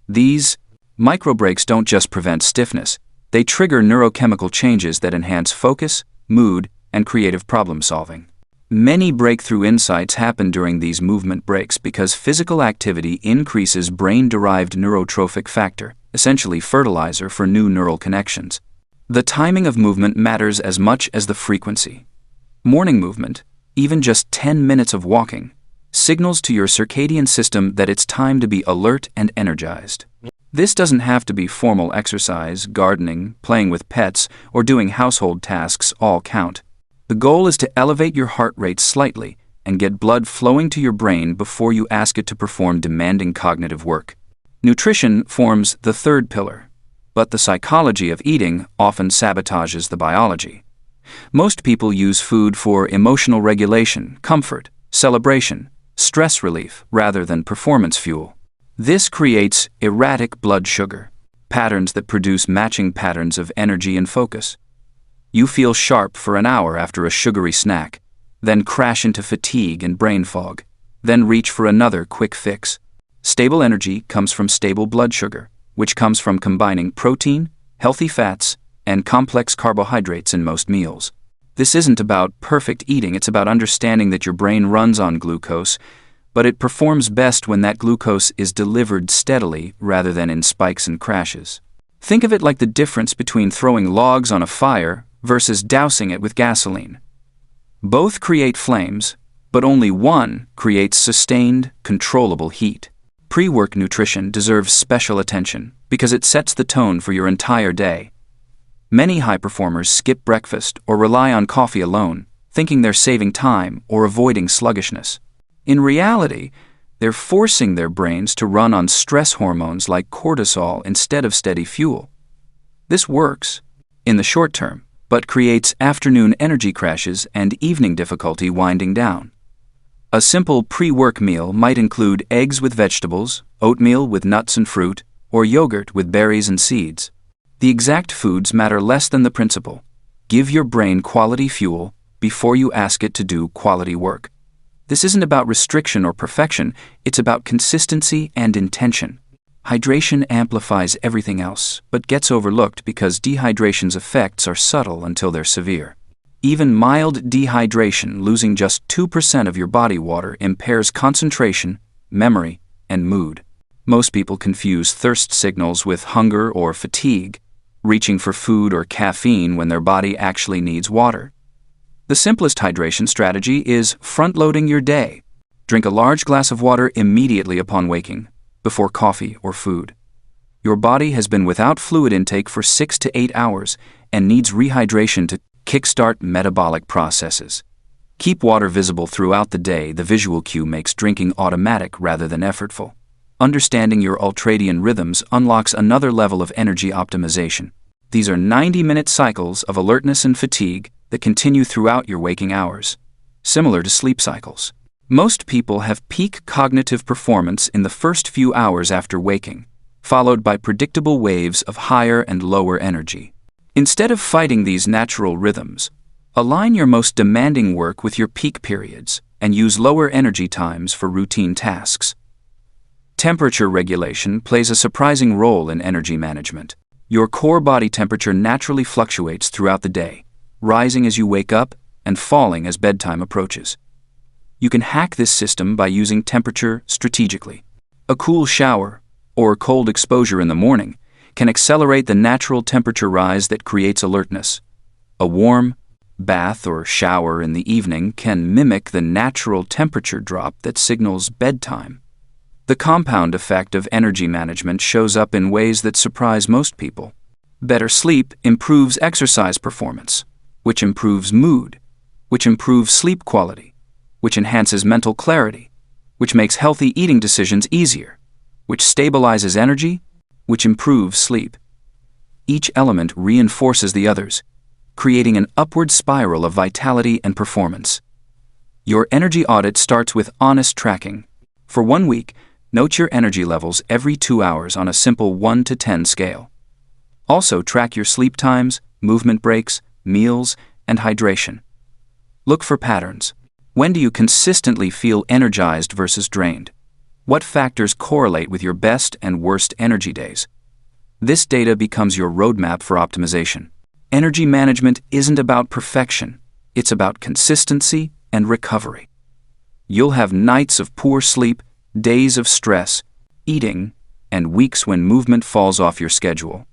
Speaker 1: These micro breaks don't just prevent stiffness, they trigger neurochemical changes that enhance focus, mood, and creative problem solving. Many breakthrough insights happen during these movement breaks because physical activity increases brain-derived neurotrophic factor, essentially fertilizer for new neural connections. The timing of movement matters as much as the frequency. Morning movement, even just 10 minutes of walking, signals to your circadian system that it's time to be alert and energized. This doesn't have to be formal exercise, gardening, playing with pets, or doing household tasks all count. The goal is to elevate your heart rate slightly and get blood flowing to your brain before you ask it to perform demanding cognitive work. Nutrition forms the third pillar, but the psychology of eating often sabotages the biology. Most people use food for emotional regulation, comfort, celebration, stress relief, rather than performance fuel. This creates erratic blood sugar, patterns that produce matching patterns of energy and focus. You feel sharp for an hour after a sugary snack, then crash into fatigue and brain fog, then reach for another quick fix. Stable energy comes from stable blood sugar, which comes from combining protein, healthy fats, and complex carbohydrates in most meals. This isn't about perfect eating, it's about understanding that your brain runs on glucose, but it performs best when that glucose is delivered steadily rather than in spikes and crashes. Think of it like the difference between throwing logs on a fire versus dousing it with gasoline. Both create flames, but only one creates sustained, controllable heat. Pre-work nutrition deserves special attention because it sets the tone for your entire day. Many high performers skip breakfast or rely on coffee alone, thinking they're saving time or avoiding sluggishness. In reality, They're forcing their brains to run on stress hormones like cortisol instead of steady fuel. This works in the short term, but creates afternoon energy crashes and evening difficulty winding down. A simple pre-work meal might include eggs with vegetables, oatmeal with nuts and fruit, or yogurt with berries and seeds. The exact foods matter less than the principle. Give your brain quality fuel before you ask it to do quality work. This isn't about restriction or perfection, it's about consistency and intention. Hydration amplifies everything else, but gets overlooked because dehydration's effects are subtle until they're severe. Even mild dehydration, losing just 2% of your body water, impairs concentration, memory, and mood. Most people confuse thirst signals with hunger or fatigue, reaching for food or caffeine when their body actually needs water. The simplest hydration strategy is front-loading your day. Drink a large glass of water immediately upon waking, before coffee or food. Your body has been without fluid intake for 6 to 8 hours and needs rehydration to kickstart metabolic processes. Keep water visible throughout the day. The visual cue makes drinking automatic rather than effortful. Understanding your ultradian rhythms unlocks another level of energy optimization. These are 90-minute cycles of alertness and fatigue that continue throughout your waking hours, similar to sleep cycles. Most people have peak cognitive performance in the first few hours after waking, followed by predictable waves of higher and lower energy. Instead of fighting these natural rhythms, align your most demanding work with your peak periods and use lower energy times for routine tasks. Temperature regulation plays a surprising role in energy management. Your core body temperature naturally fluctuates throughout the day, rising as you wake up and falling as bedtime approaches. You can hack this system by using temperature strategically. A cool shower or cold exposure in the morning can accelerate the natural temperature rise that creates alertness. A warm bath or shower in the evening can mimic the natural temperature drop that signals bedtime. The compound effect of energy management shows up in ways that surprise most people. Better sleep improves exercise performance, which improves mood, which improves sleep quality, which enhances mental clarity, which makes healthy eating decisions easier, which stabilizes energy, which improves sleep. Each element reinforces the others, creating an upward spiral of vitality and performance. Your energy audit starts with honest tracking. For 1 week, note your energy levels every 2 hours on a simple 1 to 10 scale. Also track your sleep times, movement breaks, meals, and hydration. Look for patterns. When do you consistently feel energized versus drained? What factors correlate with your best and worst energy days? This data becomes your roadmap for optimization. Energy management isn't about perfection. It's about consistency and recovery. You'll have nights of poor sleep, days of stress, eating, and weeks when movement falls off your schedule.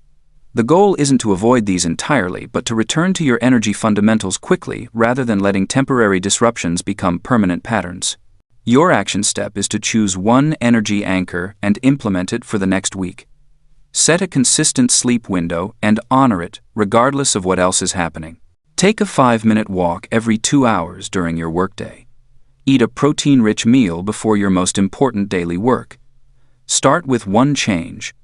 Speaker 1: The goal isn't to avoid these entirely, but to return to your energy fundamentals quickly rather than letting temporary disruptions become permanent patterns. Your action step is to choose one energy anchor and implement it for the next week. Set a consistent sleep window and honor it regardless of what else is happening. Take a 5-minute walk every 2 hours during your workday. Eat a protein-rich meal before your most important daily work. Start with one change.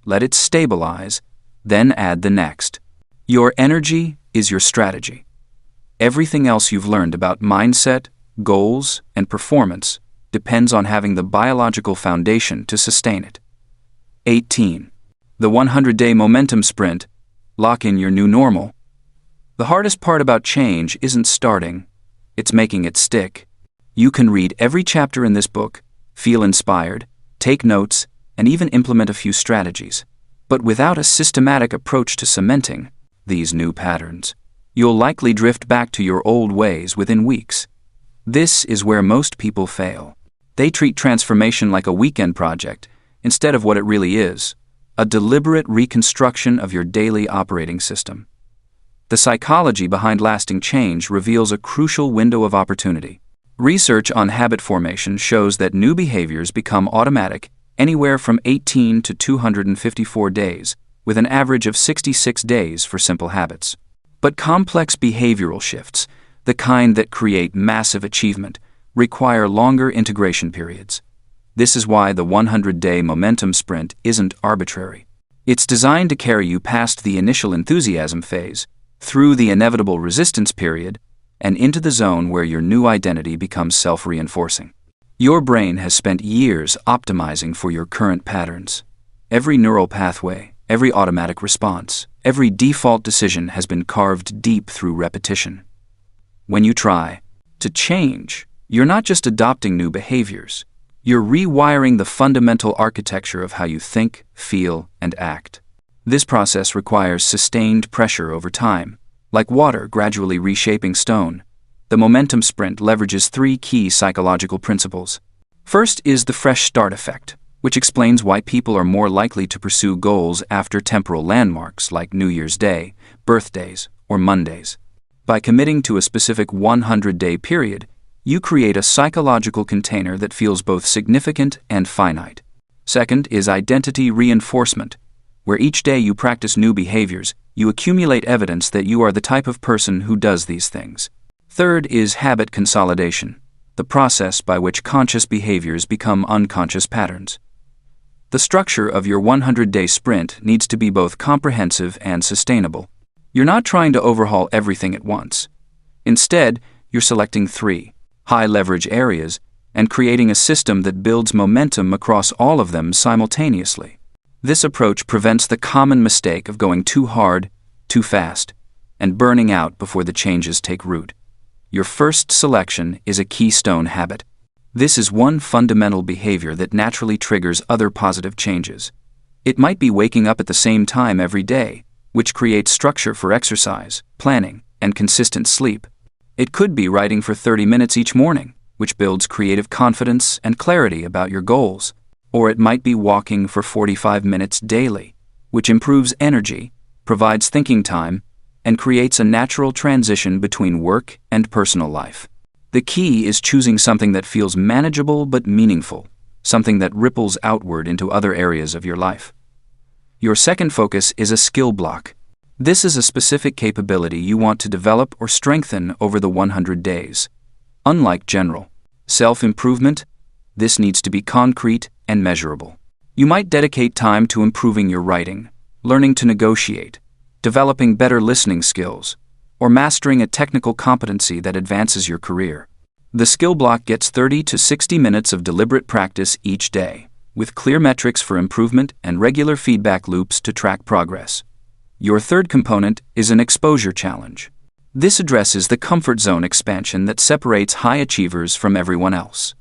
Speaker 1: Let it stabilize, then add the next. Your energy is your strategy. Everything else you've learned about mindset, goals, and performance depends on having the biological foundation to sustain it. 18. The 100-day momentum sprint. Lock in your new normal. The hardest part about change isn't starting, it's making it stick. You can read every chapter in this book, feel inspired, take notes, and even implement a few strategies. But without a systematic approach to cementing these new patterns, you'll likely drift back to your old ways within weeks. This is where most people fail. They treat transformation like a weekend project instead of what it really is, a deliberate reconstruction of your daily operating system. The psychology behind lasting change reveals a crucial window of opportunity. Research on habit formation shows that new behaviors become automatic anywhere from 18 to 254 days, with an average of 66 days for simple habits. But complex behavioral shifts, the kind that create massive achievement, require longer integration periods. This is why the 100-day momentum sprint isn't arbitrary. It's designed to carry you past the initial enthusiasm phase, through the inevitable resistance period, and into the zone where your new identity becomes self-reinforcing. Your brain has spent years optimizing for your current patterns. Every neural pathway, every automatic response, every default decision has been carved deep through repetition. When you try to change, you're not just adopting new behaviors. You're rewiring the fundamental architecture of how you think, feel, and act. This process requires sustained pressure over time. Like water gradually reshaping stone, the momentum sprint leverages three key psychological principles. First is the fresh start effect, which explains why people are more likely to pursue goals after temporal landmarks like New Year's Day, birthdays, or Mondays. By committing to a specific 100-day period, you create a psychological container that feels both significant and finite. Second is identity reinforcement, where each day you practice new behaviors, you accumulate evidence that you are the type of person who does these things. Third is habit consolidation, the process by which conscious behaviors become unconscious patterns. The structure of your 100-day sprint needs to be both comprehensive and sustainable. You're not trying to overhaul everything at once. Instead, you're selecting 3 high-leverage areas and creating a system that builds momentum across all of them simultaneously. This approach prevents the common mistake of going too hard, too fast, and burning out before the changes take root. Your first selection is a keystone habit. This is one fundamental behavior that naturally triggers other positive changes. It might be waking up at the same time every day, which creates structure for exercise, planning, and consistent sleep. It could be writing for 30 minutes each morning, which builds creative confidence and clarity about your goals. Or it might be walking for 45 minutes daily, which improves energy, provides thinking time, and creates a natural transition between work and personal life. The key is choosing something that feels manageable but meaningful, something that ripples outward into other areas of your life. Your second focus is a skill block. This is a specific capability you want to develop or strengthen over the 100 days. Unlike general self-improvement, this needs to be concrete and measurable. You might dedicate time to improving your writing, learning to negotiate, developing better listening skills, or mastering a technical competency that advances your career. The skill block gets 30 to 60 minutes of deliberate practice each day, with clear metrics for improvement and regular feedback loops to track progress. Your third component is an exposure challenge. This addresses the comfort zone expansion that separates high achievers from everyone else.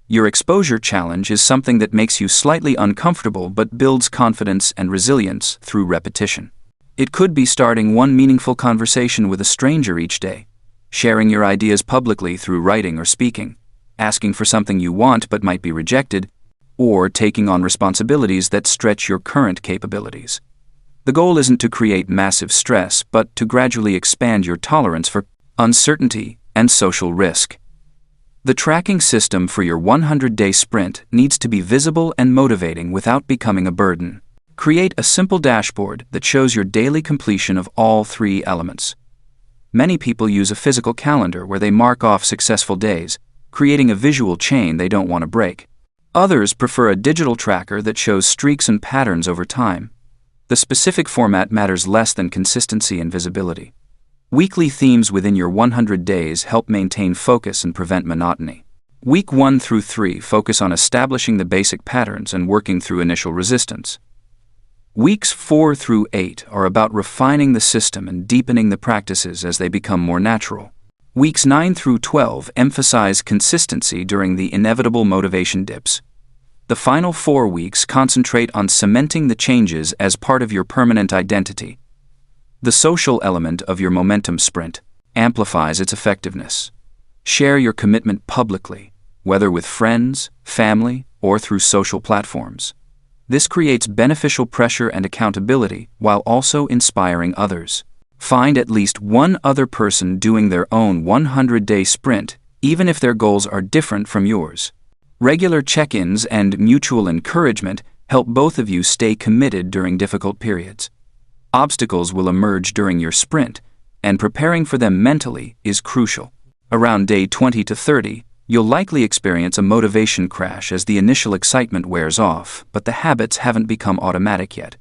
Speaker 1: Your exposure challenge is something that makes you slightly uncomfortable but builds confidence and resilience through repetition. It could be starting one meaningful conversation with a stranger each day, sharing your ideas publicly through writing or speaking, asking for something you want but might be rejected, or taking on responsibilities that stretch your current capabilities. The goal isn't to create massive stress, but to gradually expand your tolerance for uncertainty and social risk. The tracking system for your 100-day sprint needs to be visible and motivating without becoming a burden. Create a simple dashboard that shows your daily completion of all 3 elements. Many people use a physical calendar where they mark off successful days, creating a visual chain they don't want to break. Others prefer a digital tracker that shows streaks and patterns over time. The specific format matters less than consistency and visibility. Weekly themes within your 100 days help maintain focus and prevent monotony. Week 1 through 3 focus on establishing the basic patterns and working through initial resistance. Weeks 4 through 8 are about refining the system and deepening the practices as they become more natural. Weeks 9 through 12 emphasize consistency during the inevitable motivation dips. The final 4 weeks concentrate on cementing the changes as part of your permanent identity. The social element of your momentum sprint amplifies its effectiveness. Share your commitment publicly, whether with friends, family, or through social platforms. This creates beneficial pressure and accountability while also inspiring others. Find at least one other person doing their own 100-day sprint, even if their goals are different from yours. Regular check-ins and mutual encouragement help both of you stay committed during difficult periods. Obstacles will emerge during your sprint, and preparing for them mentally is crucial. Around day 20 to 30, You'll likely experience a motivation crash as the initial excitement wears off, but the habits haven't become automatic yet.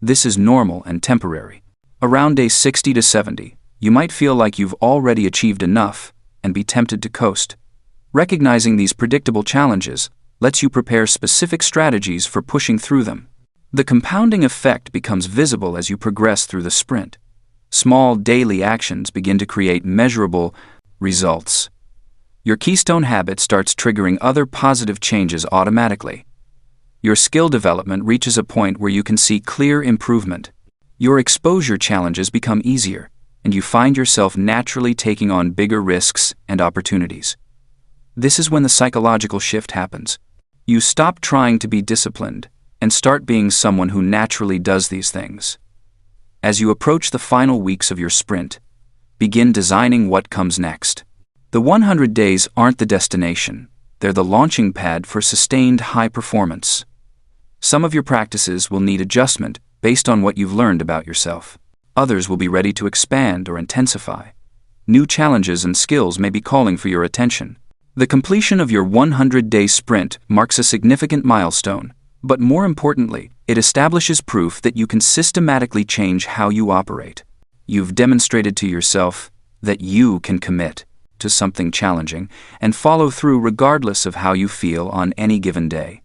Speaker 1: This is normal and temporary. Around day 60 to 70, you might feel like you've already achieved enough and be tempted to coast. Recognizing these predictable challenges lets you prepare specific strategies for pushing through them. The compounding effect becomes visible as you progress through the sprint. Small daily actions begin to create measurable results. Your keystone habit starts triggering other positive changes automatically. Your skill development reaches a point where you can see clear improvement. Your exposure challenges become easier, and you find yourself naturally taking on bigger risks and opportunities. This is when the psychological shift happens. You stop trying to be disciplined and start being someone who naturally does these things. As you approach the final weeks of your sprint, begin designing what comes next. The 100 days aren't the destination, they're the launching pad for sustained high performance. Some of your practices will need adjustment based on what you've learned about yourself. Others will be ready to expand or intensify. New challenges and skills may be calling for your attention. The completion of your 100-day sprint marks a significant milestone, but more importantly, it establishes proof that you can systematically change how you operate. You've demonstrated to yourself that you can commit to something challenging and follow through regardless of how you feel on any given day.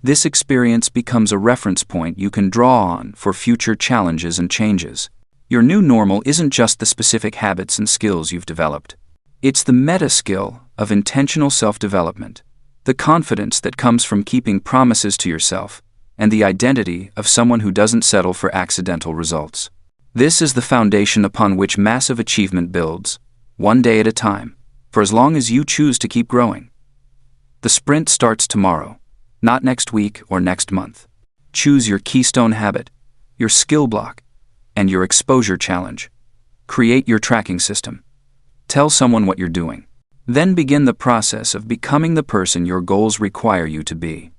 Speaker 1: This experience becomes a reference point you can draw on for future challenges and changes. Your new normal isn't just the specific habits and skills you've developed. It's the meta skill of intentional self-development, the confidence that comes from keeping promises to yourself, and the identity of someone who doesn't settle for accidental results. This is the foundation upon which massive achievement builds, one day at a time, for as long as you choose to keep growing. The sprint starts tomorrow, not next week or next month. Choose your keystone habit, your skill block, and your exposure challenge. Create your tracking system. Tell someone what you're doing. Then begin the process of becoming the person your goals require you to be.